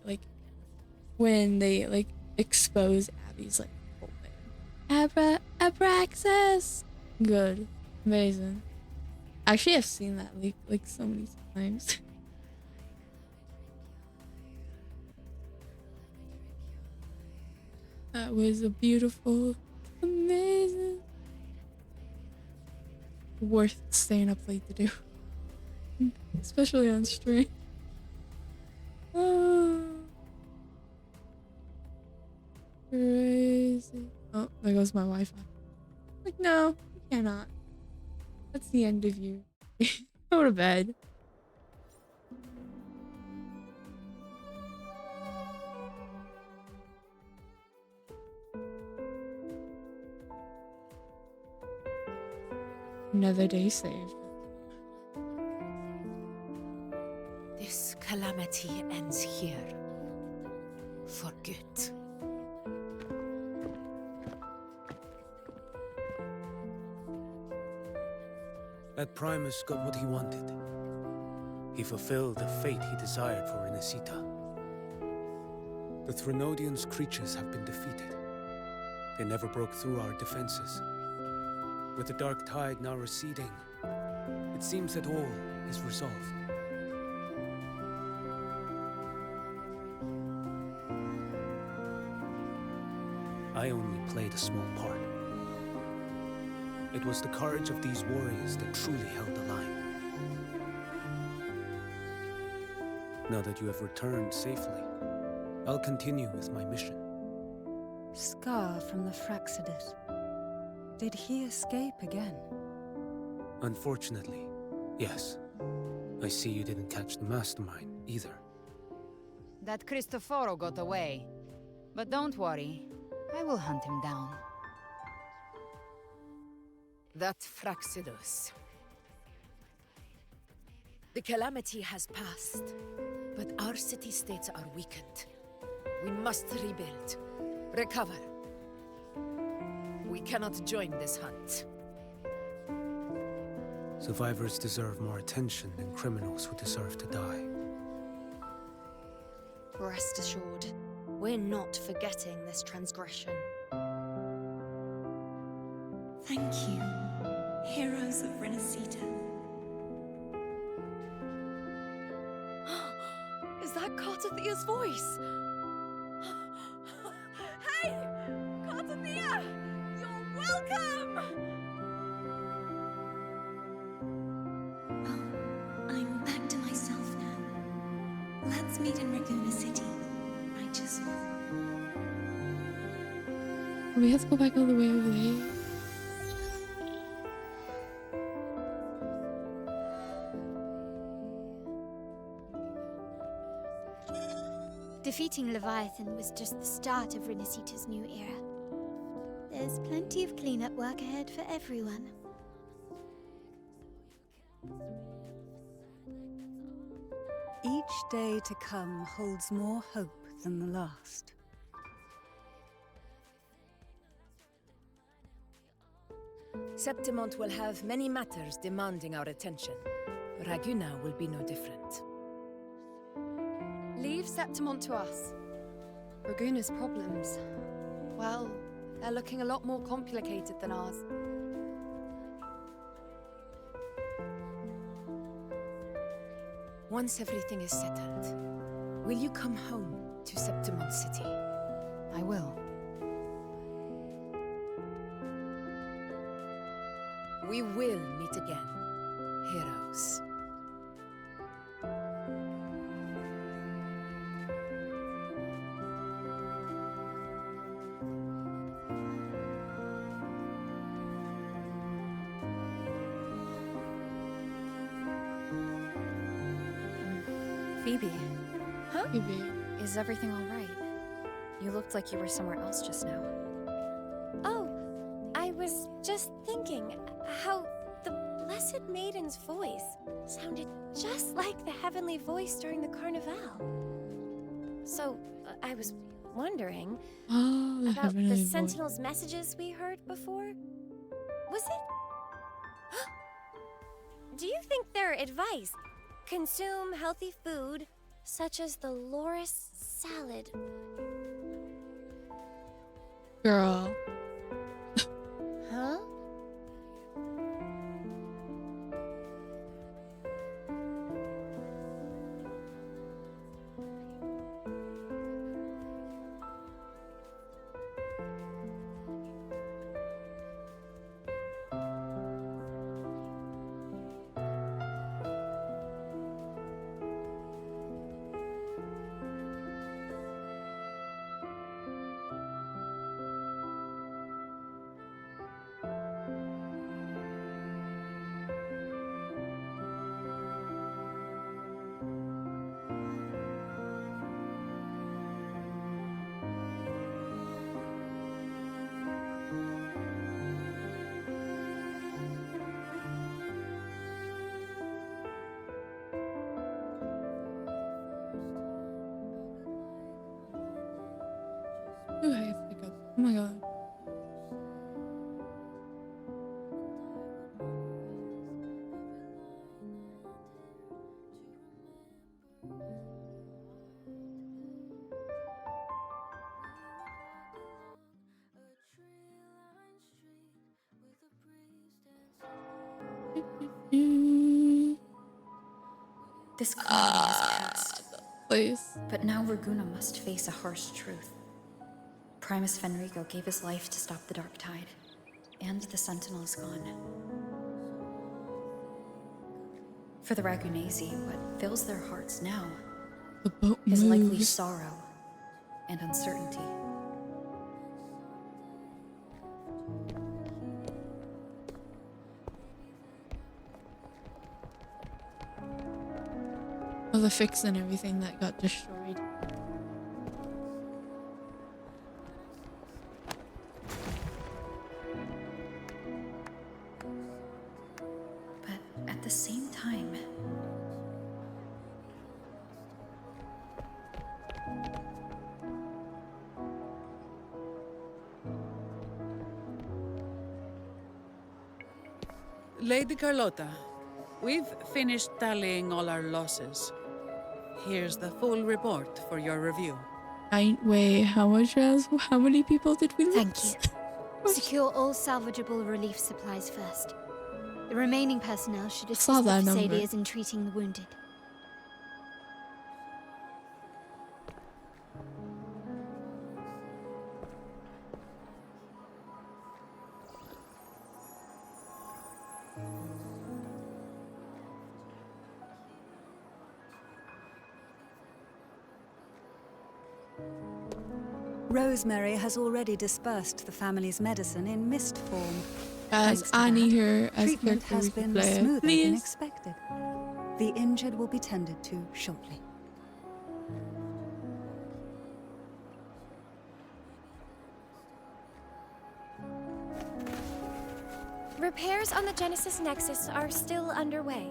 expose Abby's like whole thing. Abraxas. Good. Amazing. Actually, I've seen that like so many times. That was a beautiful, amazing, worth staying up late to do, especially on stream. Oh, crazy. Oh, there goes my Wi-Fi. Like, no, you cannot. That's the end of you. Go to bed. Another day saved. This calamity ends here. For good. That Primus got what he wanted. He fulfilled the fate he desired for Renacita. The Threnodians' creatures have been defeated. They never broke through our defenses. With the dark tide now receding, it seems that all is resolved. I only played a small part. It was the courage of these warriors that truly held the line. Now that you have returned safely, I'll continue with my mission. Scar from the Fraxidus. Did he escape again? Unfortunately, Yes. I see you didn't catch the mastermind, either. That Cristoforo got away. But don't worry, I will hunt him down. That Fraxidus. The calamity has passed, but our city-states are weakened. We must rebuild, recover. We cannot join this hunt. Survivors deserve more attention than criminals who deserve to die. Rest assured, we're not forgetting this transgression. Thank you, heroes of Renacita. Is that Cartathia's voice? Hey! Cartathia! You're welcome! I'm back to myself now. Let's meet in Raguna City, righteous one. We have to go back all the way over there. Defeating Leviathan was just the start of Renacita's new era. There's plenty of cleanup work ahead for everyone. Each day to come holds more hope than the last. Septimont will have many matters demanding our attention. Raguna will be no different. Leave Septimont to us. Raguna's problems, well, they're looking a lot more complicated than ours. Once everything is settled, will you come home to Septimont City? I will. We will meet again, heroes. Phoebe. Huh? Phoebe. Is everything all right? You looked like you were somewhere else just now. Oh, I was just thinking how the Blessed Maiden's voice sounded just like the heavenly voice during the Carnival. So, I was wondering about the Sentinel's messages we heard before. Was it? Do you think their advice, consume healthy food, such as the Loris salad? Girl. Huh? Ooh, I have hiccups. Oh my god. This calamity has passed. Please. But now Raguna must face a harsh truth. Primus Fenrico gave his life to stop the Dark Tide, and the Sentinel is gone. For the Ragunesi, what fills their hearts now is likely sorrow and uncertainty. of the fix and everything that got destroyed. But at the same time, Lady Carlotta, we've finished tallying all our losses. Here's the full report for your review. Wait, how many people did we lose? Thank you. Secure all salvageable relief supplies first. The remaining personnel should assist the that number. Thessalians in treating the wounded. Rosemary has already dispersed the family's medicine in mist form. Guys, Thanks to I need that, her as a treatment character has we can been play. smoother than Please. expected. The injured will be tended to shortly. Repairs on the Genesis Nexus are still underway,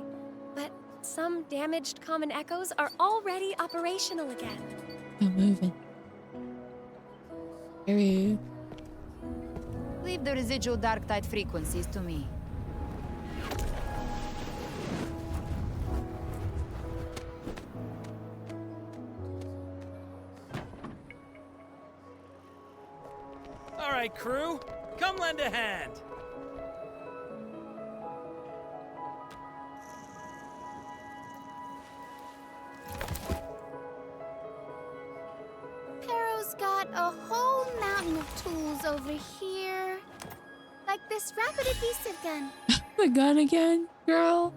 but some damaged common echoes are already operational again. I'm moving. Period. Leave the residual dark tide frequencies to me. All right, crew, come lend a hand. Pero's got a whole mountain of tools over here. Like this rapid adhesive gun. The gun again, girl.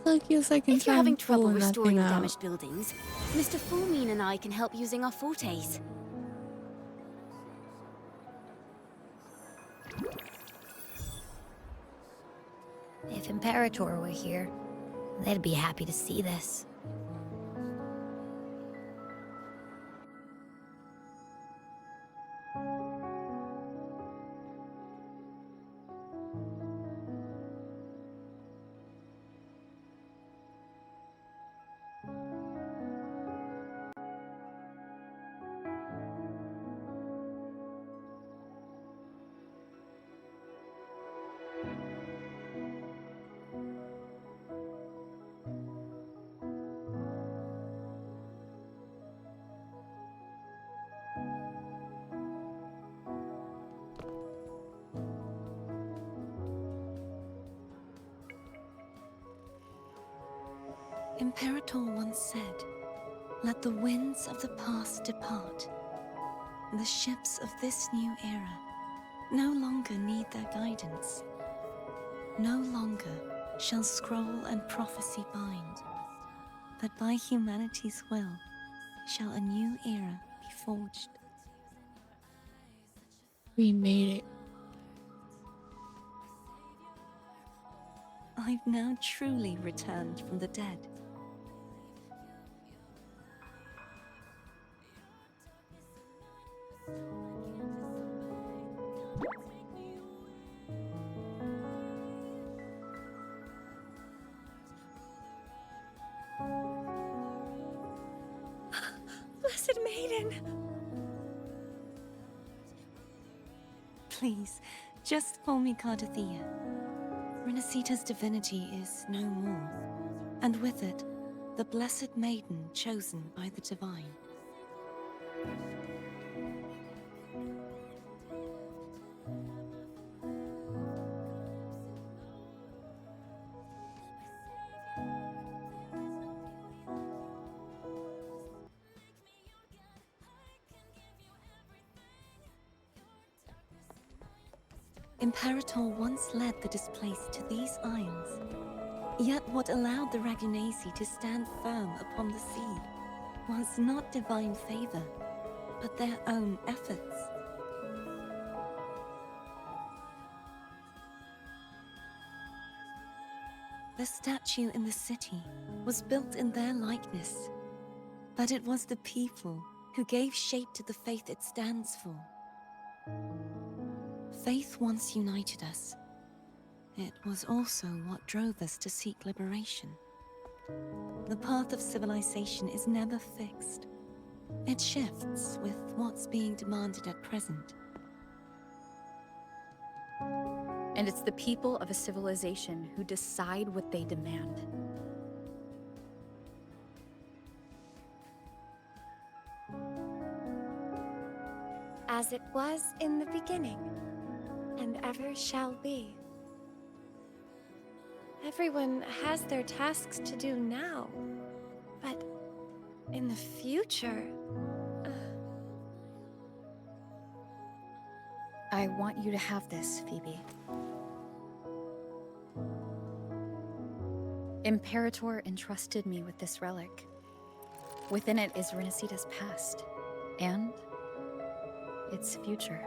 Like your second If you're time having trouble pulling that restoring thing out. damaged buildings, Mr. Fulmine and I can help using our fortes. If Imperator were here, they'd be happy to see this. Imperator once said, "Let the winds of the past depart. The ships of this new era no longer need their guidance. No longer shall scroll and prophecy bind, but by humanity's will shall a new era be forged." We made it. I've now truly returned from the dead. Blessed Maiden! Please, just call me Cardathea. Renacita's divinity is no more, and with it, the Blessed Maiden chosen by the Divine. Imperator once led the displaced to these isles. Yet what allowed the Ragunasi to stand firm upon the sea was not divine favor, but their own efforts. The statue in the city was built in their likeness. But it was the people who gave shape to the faith it stands for. Faith once united us. It was also what drove us to seek liberation. The path of civilization is never fixed. It shifts with what's being demanded at present. And it's the people of a civilization who decide what they demand. As it was in the beginning, and ever shall be. Everyone has their tasks to do now, but in the future... I want you to have this, Phoebe. Imperator entrusted me with this relic. Within it is Renacita's past, and its future.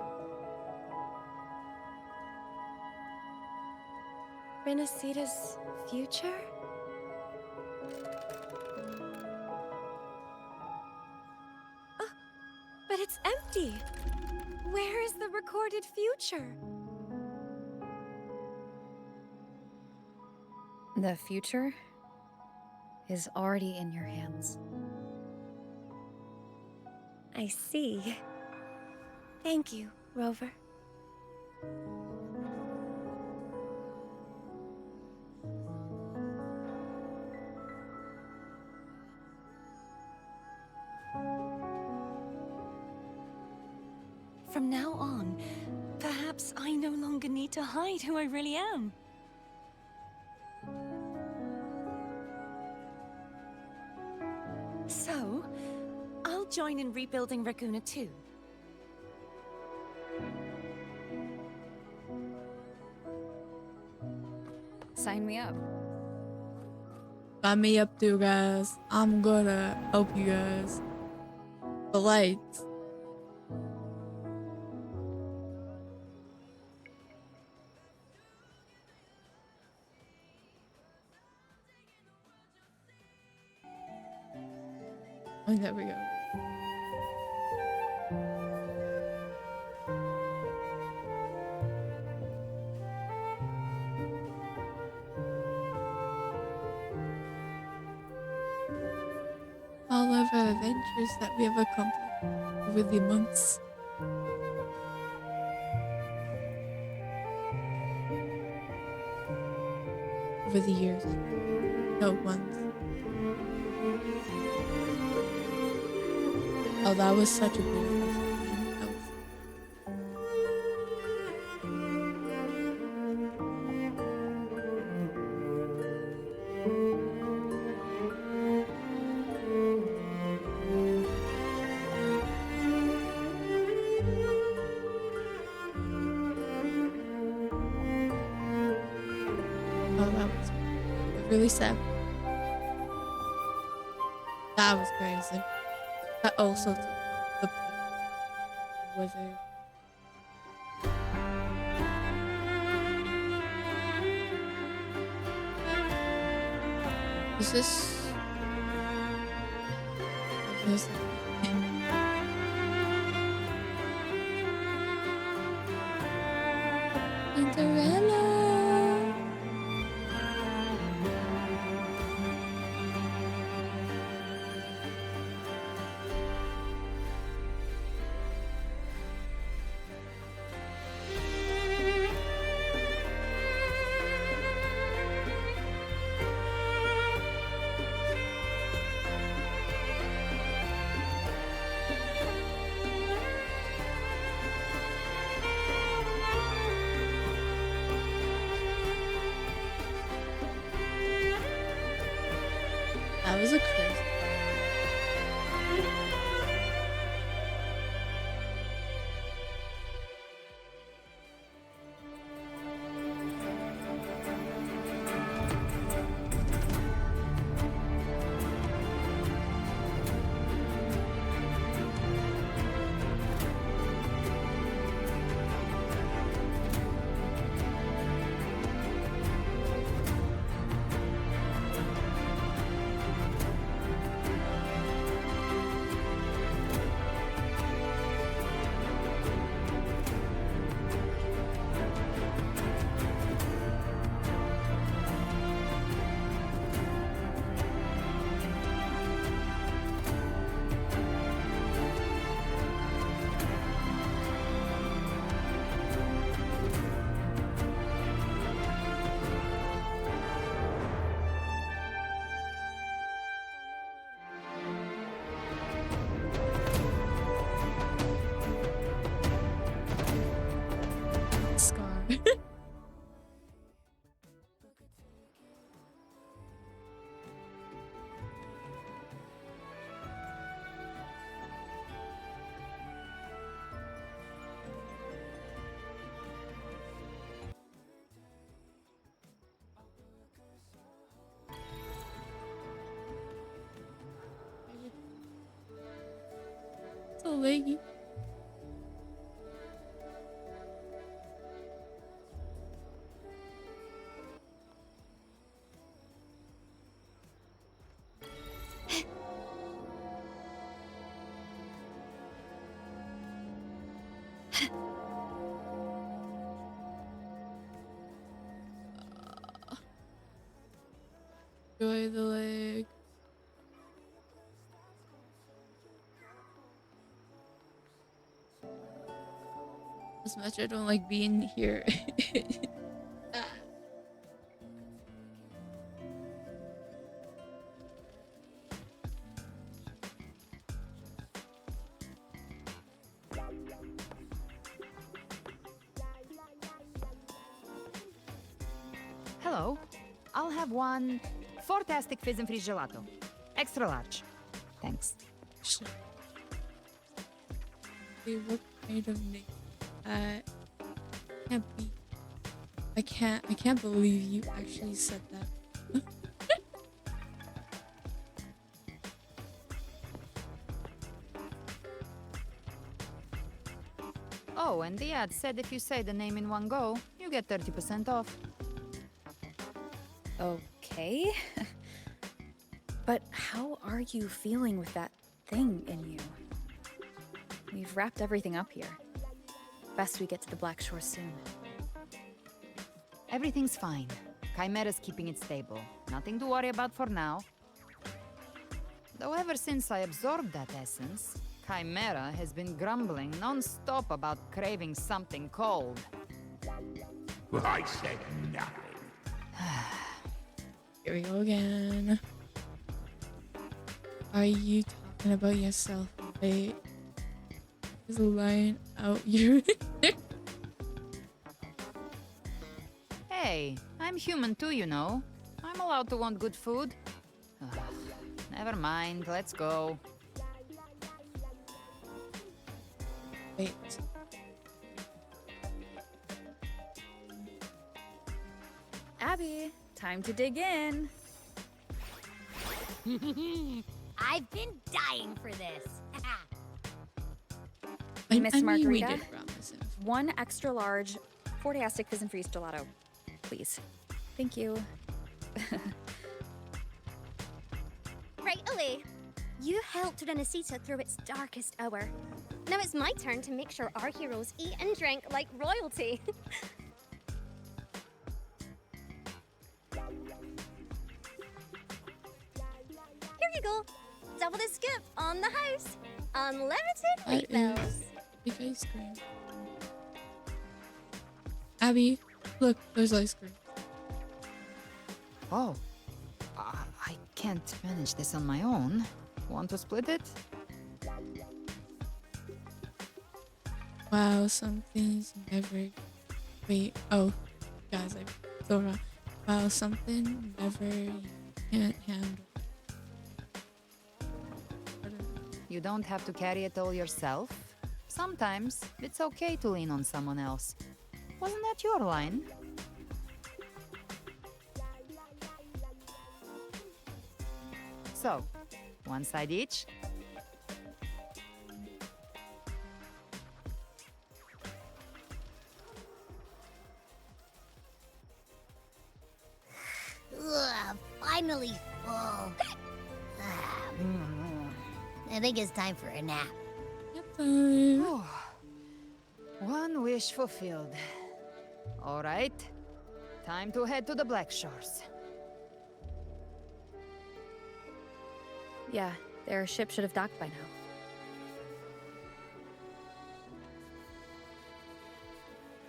Renacita's future? Oh, but it's empty! Where is the recorded future? The future is already in your hands. I see. Thank you, Rover. From now on, perhaps I no longer need to hide who I really am. So, I'll join in rebuilding Raguna too. Sign me up. Sign me up too, guys. I'm gonna help you guys. The lights. Oh, there we go. All of our adventures that we have accomplished over the months. Over the years. No, months. Oh, that was such a beautiful scene. That was... Oh, that was really sad. That was crazy. That also took the wizard. Is this? Is this? Cinderella. That was a crazy. So leggy. Enjoy the leg. As much I don't like being here. Hello. I'll have one fantastic fizz and freeze gelato. Extra large. Thanks. They what kind of name? Can't be. I can't believe you actually said that. Oh, and the ad said if you say the name in one go, you get 30% off. Okay. But how are you feeling with that thing in you? We've wrapped everything up here. Best we get to the Black Shore soon. Everything's fine. Chimera's keeping it stable. Nothing to worry about for now. Though ever since I absorbed that essence, Chimera has been grumbling non-stop about craving something cold. I said nothing. Here we go again. Are you talking about yourself? Wait. There's a line out here. Hey, I'm human too, you know. I'm allowed to want good food. Ugh, never mind, let's go. Wait. Abby, time to dig in. I've been dying for this. Miss we Margarita, did promise him. one extra large Fortiastic Fizz and Freeze gelato, please. Thank you. Right away. You helped Renesita through its darkest hour. Now it's my turn to make sure our heroes eat and drink like royalty. Here you go. Double the scoop on the house. Unlimited wheat That bells. is big ice cream. Abby, look, there's ice cream. Oh, I can't manage this on my own. Want to split it? Wow, something's never. Wait, oh, guys, I'm so wrong. Wow, something never you can't handle. You don't have to carry it all yourself. Sometimes it's okay to lean on someone else. Wasn't that your line? So, one side each. Ugh, finally full. I think it's time for a nap. One wish fulfilled. All right, time to head to the Black Shores. Yeah, their ship should have docked by now.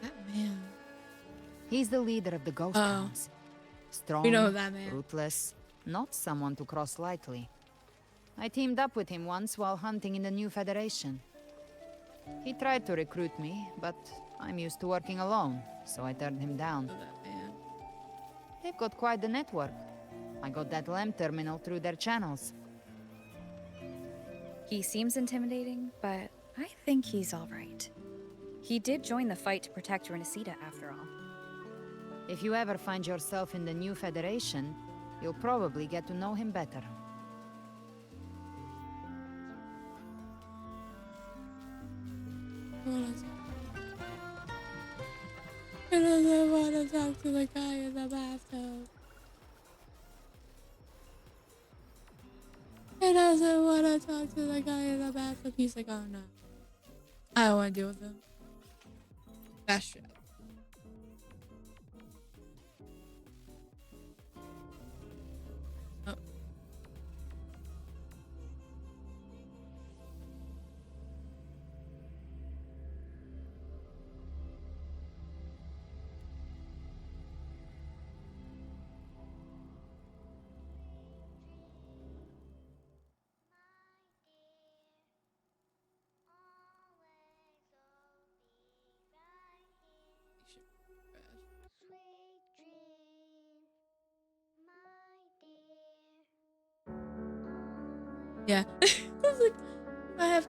That man. He's the leader of the Ghost Hounds. Strong, We know that man. ruthless, not someone to cross lightly. I teamed up with him once while hunting in the new Federation. He tried to recruit me, but I'm used to working alone, so I turned him down. They've got quite the network. I got that LEM terminal through their channels. He seems intimidating, but I think he's alright. He did join the fight to protect Renesita after all. If you ever find yourself in the new Federation, you'll probably get to know him better. I don't want to talk to the guy in the bathtub. He doesn't want to talk to the guy in the bathtub. He's like, oh no. I don't want to deal with him. That's true. Oh. Yeah. I was like, I have.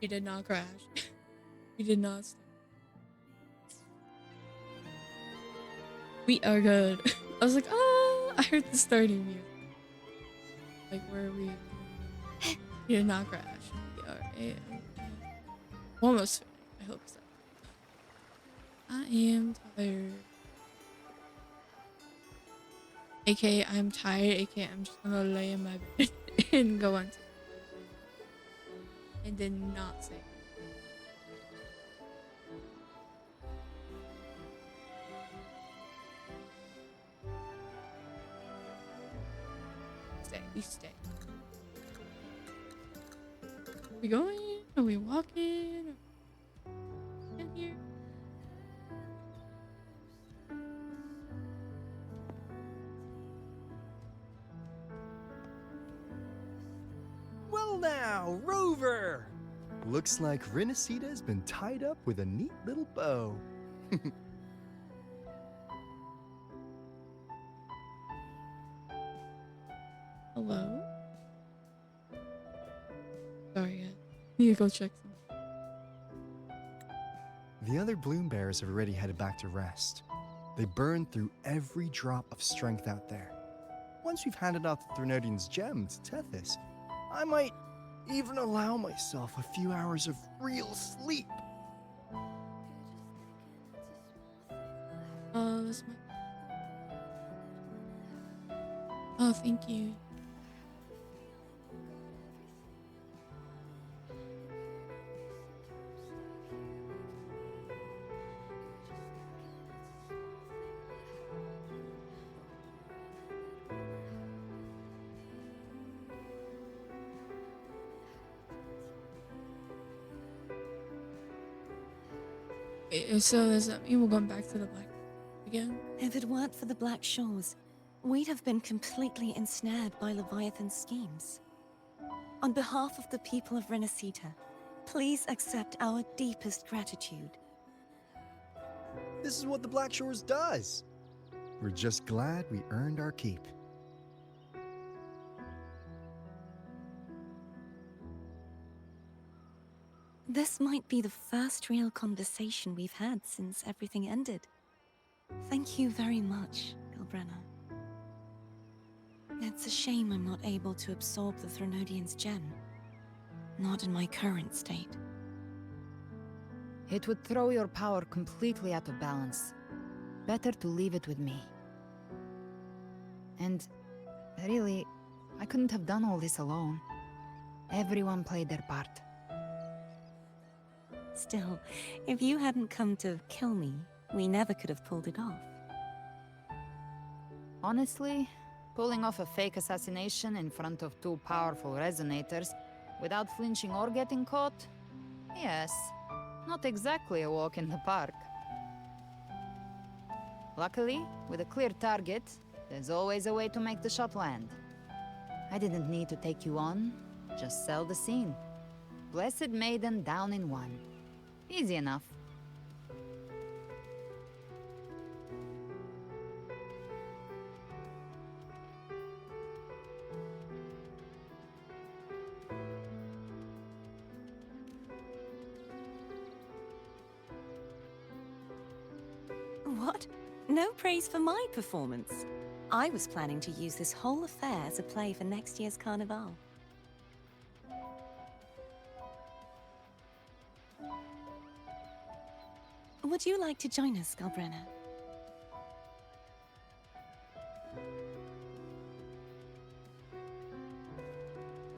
He did not crash. He did not stop. We are good. I was like, oh, I heard the starting music. Like, where are we? He did not crash. We are almost finished. I hope so. I am tired. aka I'm tired, aka I'm just gonna lay in my bed and go on to and then not say. We stay. We going? Are we walking? In here? Well now, Rover! Looks like Renacita has been tied up with a neat little bow. Hello? Sorry, I need to go check some. The other bloom bearers have already headed back to rest. They burned through every drop of strength out there. Once we've handed out the Threnodian's gem to Tethys, I might even allow myself a few hours of real sleep. This might... Oh, thank you. So does that mean we're going back to the Black again? If it weren't for the Black Shores, we'd have been completely ensnared by Leviathan's schemes. On behalf of the people of Renacita, please accept our deepest gratitude. This is what the Black Shores does. We're just glad we earned our keep. This might be the first real conversation we've had since everything ended. Thank you very much, Galbrenna. It's a shame I'm not able to absorb the Threnodian's gem. Not in my current state. It would throw your power completely out of balance. Better to leave it with me. And really, I couldn't have done all this alone. Everyone played their part. Still, if you hadn't come to kill me, we never could have pulled it off. Honestly, pulling off a fake assassination in front of two powerful resonators without flinching or getting caught? Yes, not exactly a walk in the park. Luckily, with a clear target, there's always a way to make the shot land. I didn't need to take you on, just sell the scene. Blessed Maiden down in one. Easy enough. What? No praise for my performance. I was planning to use this whole affair as a play for next year's Carnival. Would you like to join us, Galbrenna?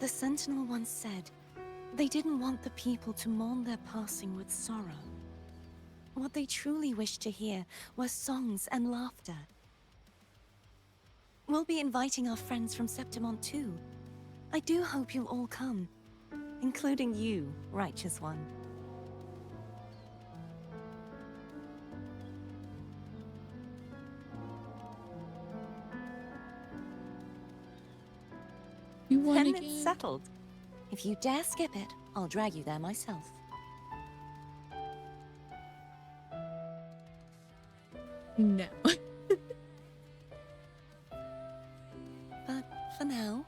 The Sentinel once said, they didn't want the people to mourn their passing with sorrow. What they truly wished to hear were songs and laughter. We'll be inviting our friends from Septimont too. I do hope you'll all come, including you, Righteous One. Then it's settled. If you dare skip it, I'll drag you there myself. No. But for now,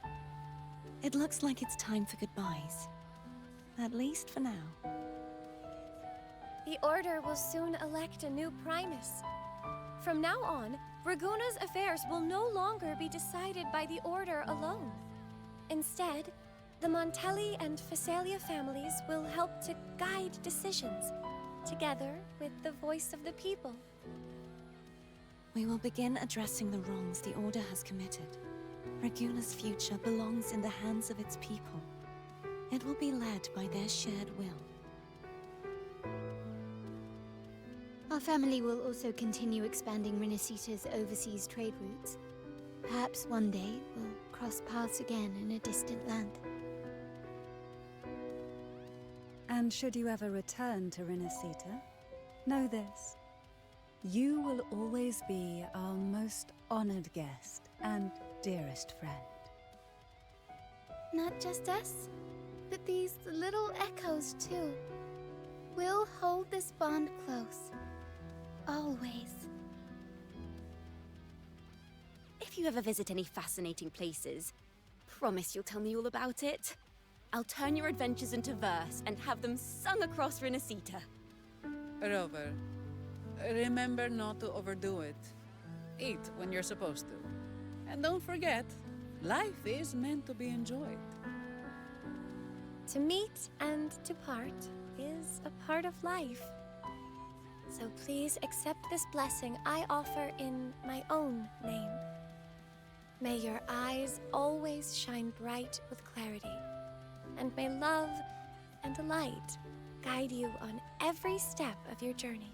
it looks like it's time for goodbyes. At least for now. The Order will soon elect a new Primus. From now on, Raguna's affairs will no longer be decided by the Order alone. Instead, the Montelli and Phasalia families will help to guide decisions, together with the voice of the people. We will begin addressing the wrongs the Order has committed. Regula's future belongs in the hands of its people. It will be led by their shared will. Our family will also continue expanding Renacita's overseas trade routes. Perhaps one day we'll cross paths again in a distant land. And should you ever return to Renacita, know this. You will always be our most honored guest and dearest friend. Not just us, but these little echoes too. We'll hold this bond close. Always. If you ever visit any fascinating places, promise you'll tell me all about it. I'll turn your adventures into verse and have them sung across Renacita. Rover, remember not to overdo it. Eat when you're supposed to. And don't forget, life is meant to be enjoyed. To meet and to part is a part of life. So please accept this blessing I offer in my own name. May your eyes always shine bright with clarity, and may love and light guide you on every step of your journey.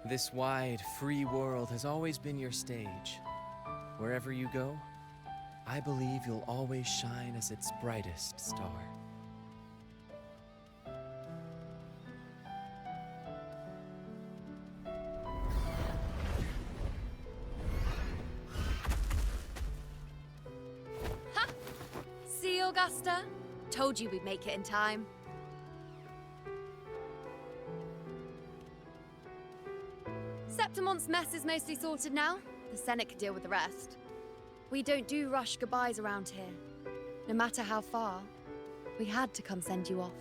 This wide, free world has always been your stage. Wherever you go, I believe you'll always shine as its brightest star. Ha! See, Augusta? Told you we'd make it in time. Septimont's mess is mostly sorted now. The Senate can deal with the rest. We don't do rush goodbyes around here. No matter how far, we had to come send you off.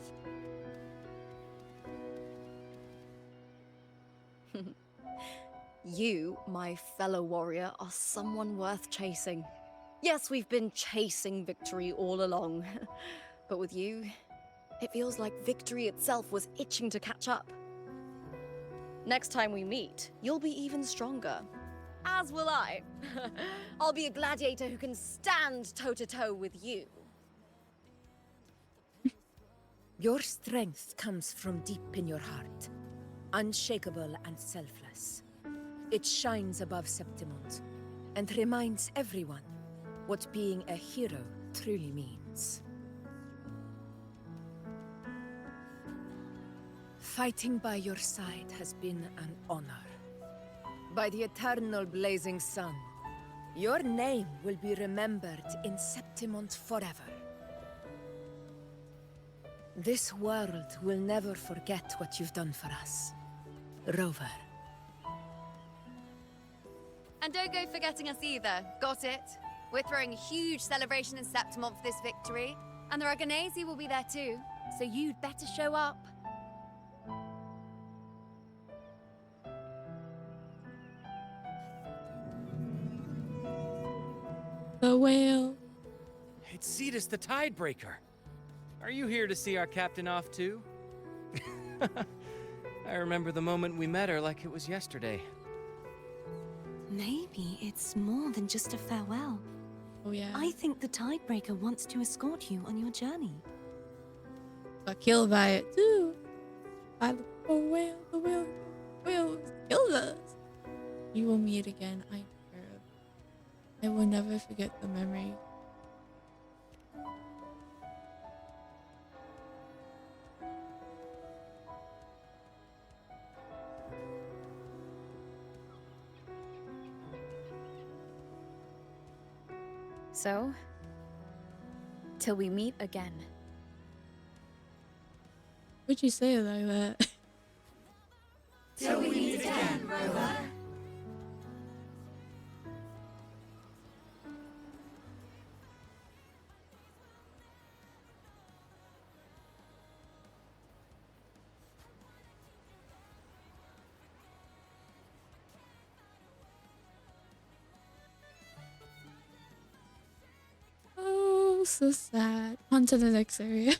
You, my fellow warrior, are someone worth chasing. Yes, we've been chasing victory all along. But with you, it feels like victory itself was itching to catch up. Next time we meet, you'll be even stronger. As will I. I'll be a gladiator who can stand toe-to-toe with you. Your strength comes from deep in your heart, unshakable and selfless. It shines above Septimont and reminds everyone what being a hero truly means. Fighting by your side has been an honor. By the eternal blazing sun, your name will be remembered in Septimont forever. This world will never forget what you've done for us, Rover. And don't go forgetting us either, got it? We're throwing a huge celebration in Septimont for this victory, and the Aragonese will be there too, so you'd better show up. The whale. It's Cetus the Tidebreaker. Are you here to see our captain off too? I remember the moment we met her like it was yesterday. Maybe it's more than just a farewell. Oh yeah. I think the Tidebreaker wants to escort you on your journey. Got killed by it too. By the whale, the whale killed us. You will meet again, I swear. I will never forget the memory. So, till we meet again. Would you say it like that? Till we meet again, Rover. Oh, so sad. On to the next area.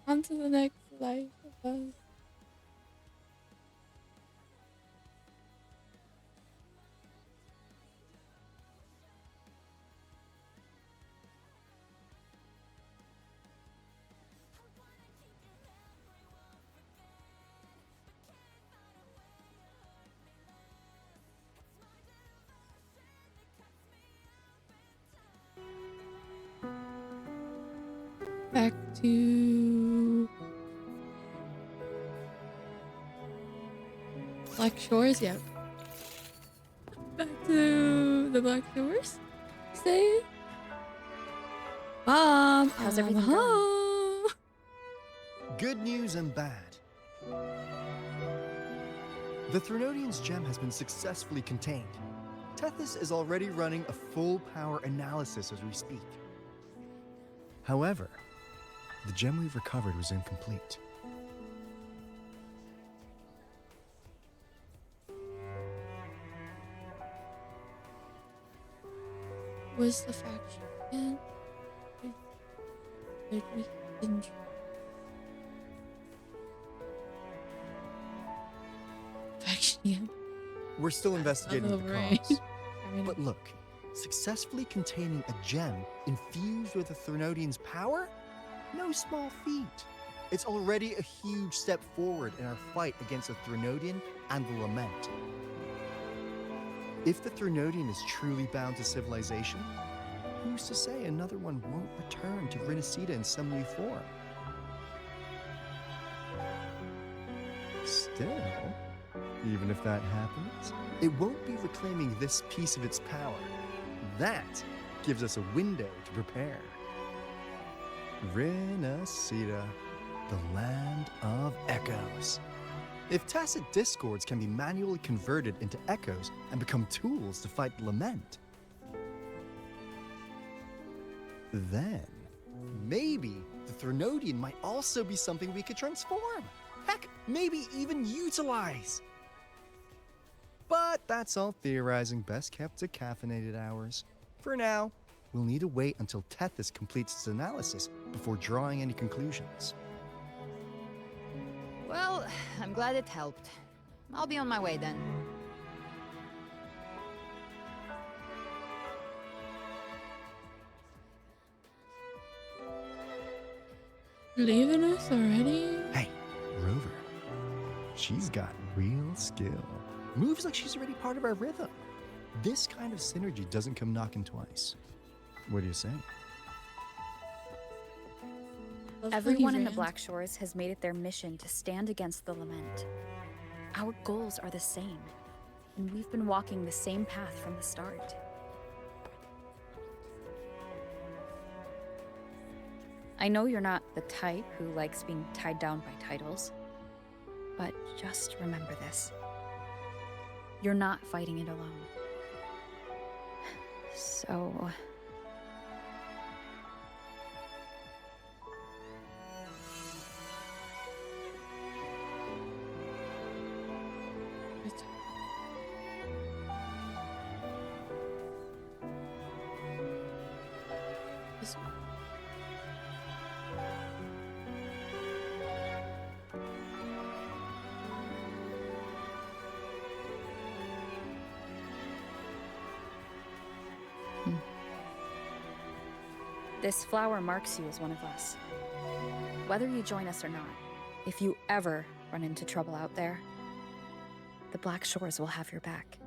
On to the next life of us. Back to Black Shores, yeah. Back to the Black Shores. Say, Mom, How's I'm everything going? home. Good news and bad. The Threnodian's gem has been successfully contained. Tethys is already running a full power analysis as we speak. However, the gem we've recovered was incomplete. Was the faction in? Did we injure? Faction in? We're still investigating the right. cause. But look, successfully containing a gem infused with the Threnodian's power? No small feat. It's already a huge step forward in our fight against the Threnodian and the Lament. If the Threnodian is truly bound to civilization, who's to say another one won't return to Rinasida in some new form? Still, even if that happens, it won't be reclaiming this piece of its power. That gives us a window to prepare. Rinasida, the land of echoes. If tacit discords can be manually converted into echoes and become tools to fight Lament, then maybe the Threnodian might also be something we could transform. Heck, maybe even utilize. But that's all theorizing best kept to caffeinated hours. For now, we'll need to wait until Tethys completes its analysis before drawing any conclusions. Well, I'm glad it helped. I'll be on my way then. Leaving us already? Hey, Rover. She's got real skill. Moves like she's already part of our rhythm. This kind of synergy doesn't come knocking twice. What do you say? Everyone in the Black Shores has made it their mission to stand against the Lament. Our goals are the same, and we've been walking the same path from the start. I know you're not the type who likes being tied down by titles, but just remember this. You're not fighting it alone. So... This flower marks you as one of us. Whether you join us or not, if you ever run into trouble out there, the Black Shores will have your back.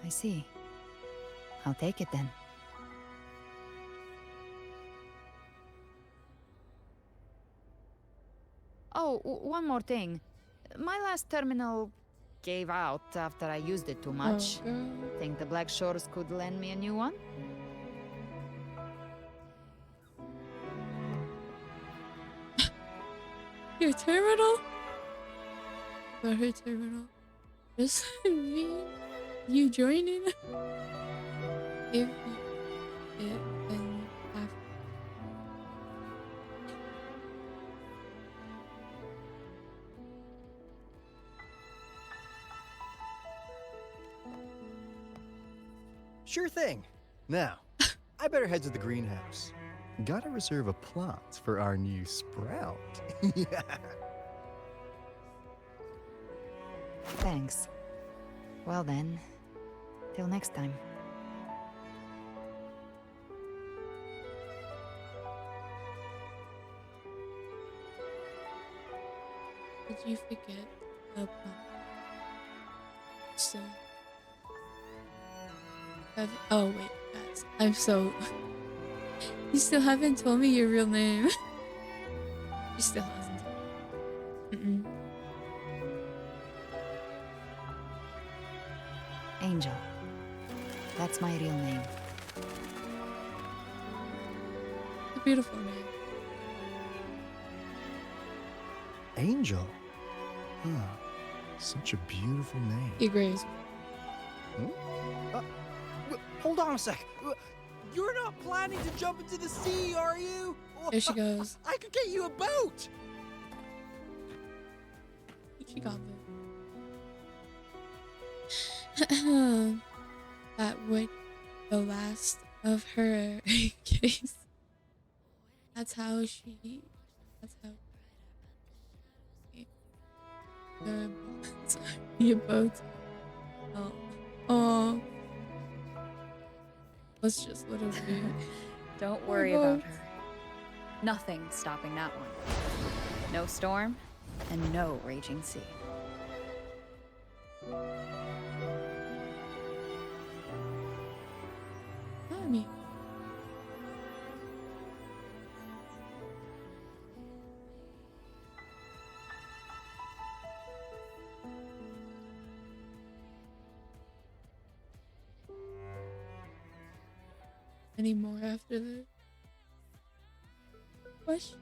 I see. I'll take it then. Oh, one more thing. My last terminal gave out after I used it too much. Think the Black Shores could lend me a new one? Your terminal? Or her terminal? Does that mean you joining? If it and after. Sure thing. Now, I better head to the greenhouse. Gotta reserve a plot for our new sprout. Yeah. Thanks. Well then, till next time. Did you forget about so? Oh wait, that's I'm so... You still haven't told me your real name. You still hasn't. Mm-mm. Angel. That's my real name. A beautiful name. Angel? Huh. Such a beautiful name. He agrees. Hold on a sec. You're not planning to jump into the sea, are you? There she goes. I could get you a boat. She got it. That would the last of her case. That's how she. That's how. Your boat. Oh. Oh. Let's just let her be. Don't worry about her. Nothing's stopping that one. No storm, and no raging sea. Mommy. Any more after this? Question?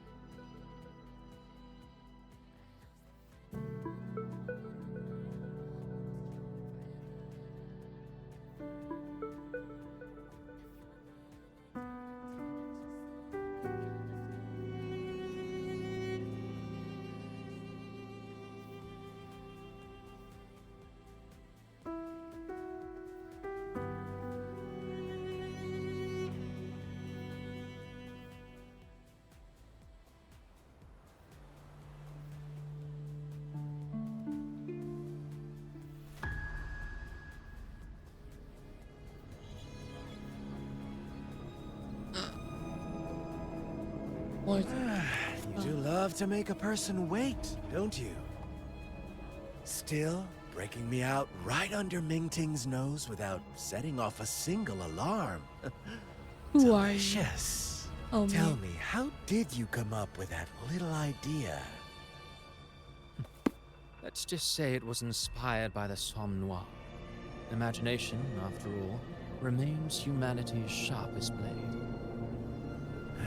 You do love to make a person wait, don't you? Still, breaking me out right under Mingting's nose without setting off a single alarm. Who are you? Delicious. Oh, Tell man. me, how did you come up with that little idea? Let's just say it was inspired by the Somme Noir. Imagination, after all, remains humanity's sharpest blade.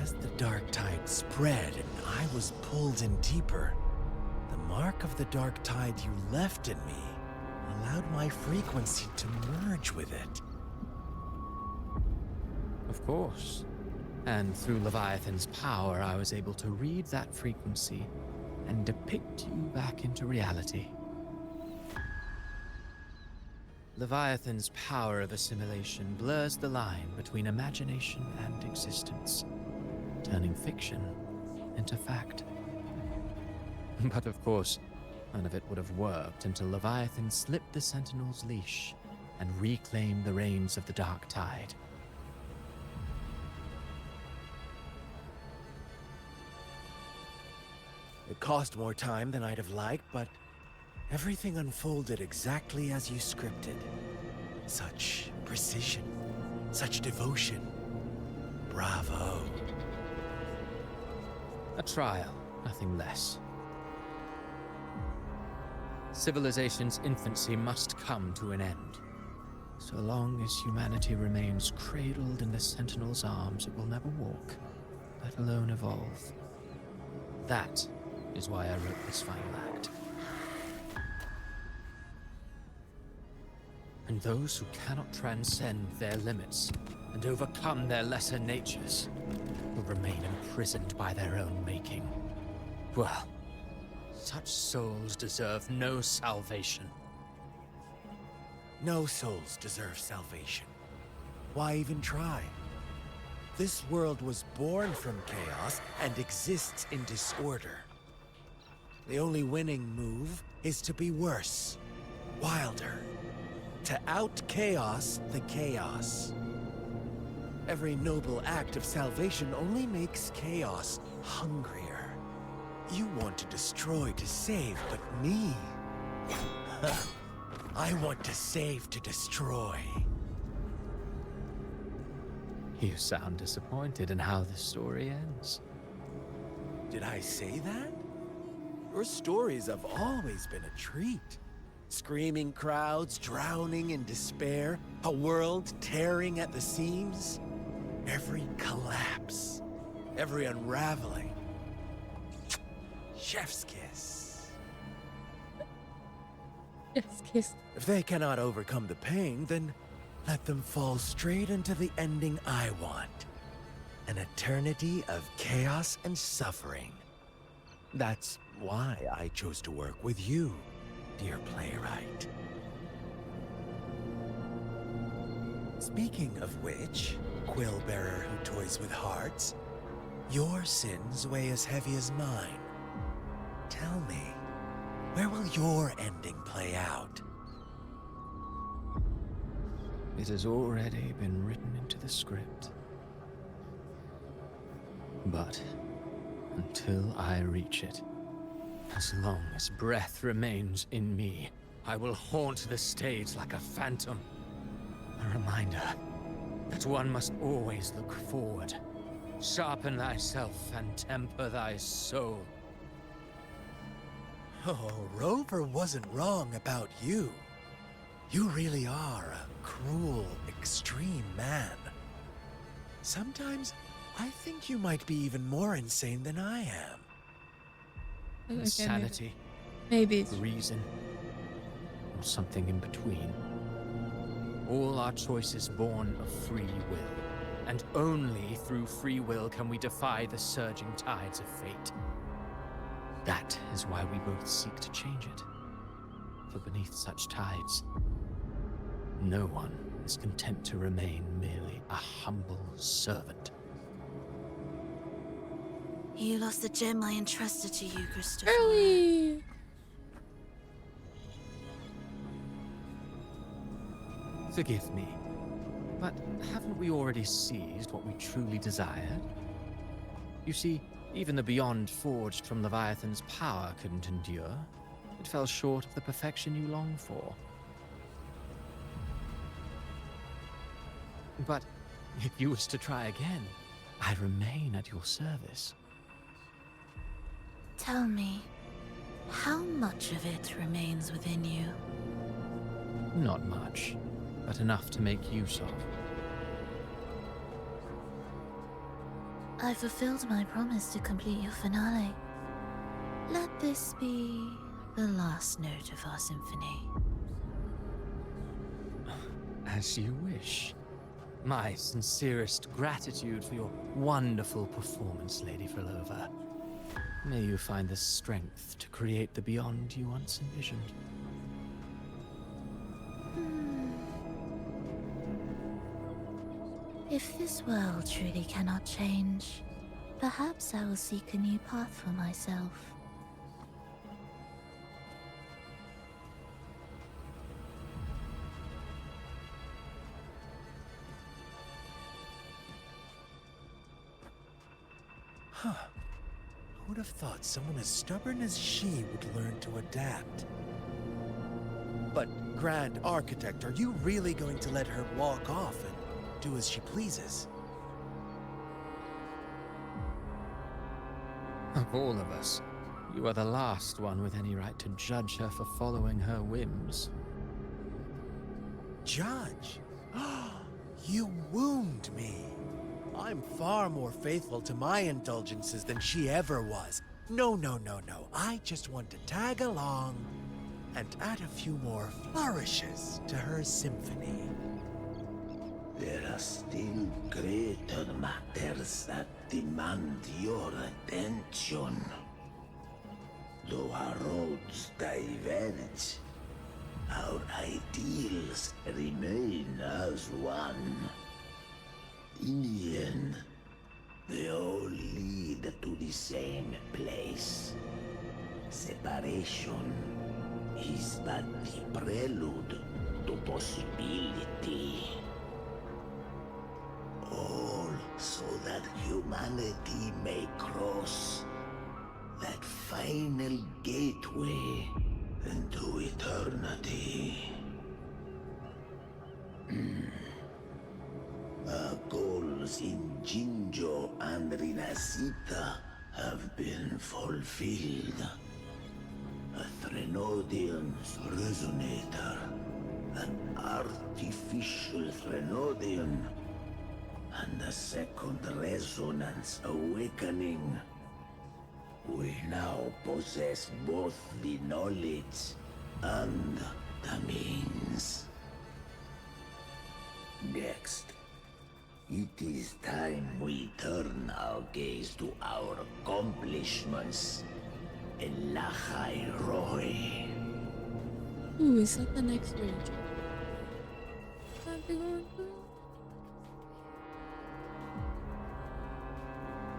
As the dark tide spread and I was pulled in deeper, the mark of the dark tide you left in me allowed my frequency to merge with it. Of course. And through Leviathan's power, I was able to read that frequency and depict you back into reality. Leviathan's power of assimilation blurs the line between imagination and existence, turning fiction into fact. But of course, none of it would have worked until Leviathan slipped the Sentinel's leash and reclaimed the reins of the Dark Tide. It cost more time than I'd have liked, but everything unfolded exactly as you scripted. Such precision, such devotion. Bravo. A trial, nothing less. Civilization's infancy must come to an end. So long as humanity remains cradled in the Sentinel's arms, it will never walk, let alone evolve. That is why I wrote this final act. And those who cannot transcend their limits and overcome their lesser natures will remain imprisoned by their own making. Well, such souls deserve no salvation. No souls deserve salvation. Why even try? This world was born from chaos and exists in disorder. The only winning move is to be worse, wilder, to out-chaos the chaos. Every noble act of salvation only makes chaos hungrier. You want to destroy to save, but me? I want to save to destroy. You sound disappointed in how the story ends. Did I say that? Your stories have always been a treat. Screaming crowds drowning in despair, a world tearing at the seams. Every collapse, every unraveling. Chef's kiss. Chef's kiss. If they cannot overcome the pain, then let them fall straight into the ending I want. An eternity of chaos and suffering. That's why I chose to work with you, dear playwright. Speaking of which, quill bearer who toys with hearts, your sins weigh as heavy as mine. Tell me, where will your ending play out? It has already been written into the script. But until I reach it, as long as breath remains in me, I will haunt the stage like a phantom. A reminder that one must always look forward. Sharpen thyself and temper thy soul. Oh, Rover wasn't wrong about you. You really are a cruel, extreme man. Sometimes I think you might be even more insane than I am. Okay, Insanity. Maybe. Reason. Or something in between. All our choices born of free will. And only through free will can we defy the surging tides of fate. That is why we both seek to change it. For beneath such tides, no one is content to remain merely a humble servant. You lost the gem I entrusted to you, Christopher. Early. Forgive me, but haven't we already seized what we truly desired? You see, even the beyond forged from Leviathan's power couldn't endure. It fell short of the perfection you long for. But if you wish to try again, I remain at your service. Tell me, how much of it remains within you? Not much, but enough to make use of. I fulfilled my promise to complete your finale. Let this be the last note of our symphony. As you wish. My sincerest gratitude for your wonderful performance, Lady Frolova. May you find the strength to create the beyond you once envisioned. If this world truly cannot change, perhaps I will seek a new path for myself. Huh. Who would have thought someone as stubborn as she would learn to adapt? But, Grand Architect, are you really going to let her walk off and do as she pleases? Of all of us, you are the last one with any right to judge her for following her whims. Judge? You wound me. I'm far more faithful to my indulgences than she ever was. No, no, no, no. I just want to tag along and add a few more flourishes to her symphony. There are still greater matters that demand your attention. Though our roads diverge, our ideals remain as one. In the end, they all lead to the same place. Separation is but the prelude to possibility. All so that humanity may cross that final gateway into eternity. Our goals vows in Jinjo and Rinasita have been fulfilled. A Threnodian's resonator. An artificial Threnodian. And a second resonance awakening. We now possess both the knowledge and the means. Next, it is time we turn our gaze to our accomplishments in Lahai Roy. Ooh, is that the next ranger?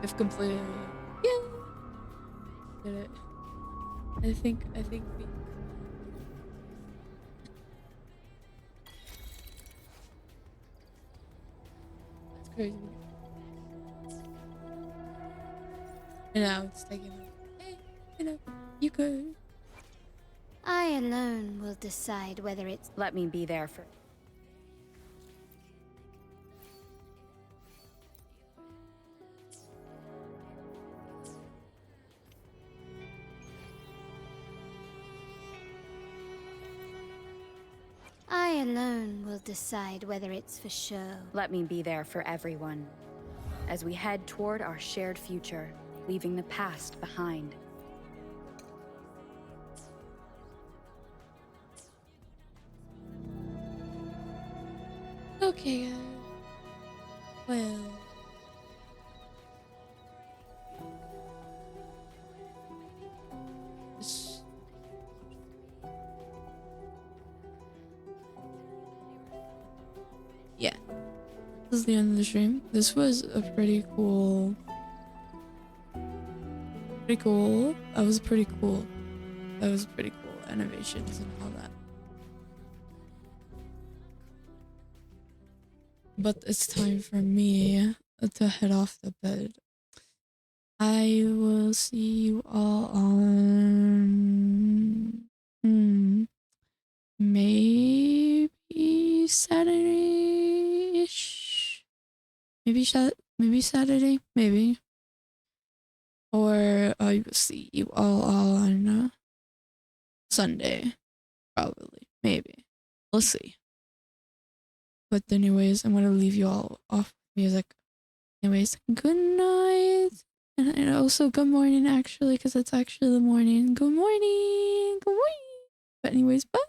I've completed. Yeah, did it. I think we. That's crazy. And now it's taking. Hey, you could. I alone will decide whether it's. Let me be there for. I alone will decide whether it's for show. Let me be there for everyone. As we head toward our shared future, leaving the past behind. Okay, guys. Well. Yeah. This is the end of the stream. This was a pretty cool. That was pretty cool. Animations and all that. But it's time for me to head off the bed. I will see you all on maybe Saturday-ish. Maybe Saturday, maybe. Or I will see you all on Sunday, probably, maybe. We'll see. But anyways, I'm gonna leave you all off music. Anyways, good night. And also good morning, actually, because it's actually the morning. Good morning. Good morning. But anyways, bye.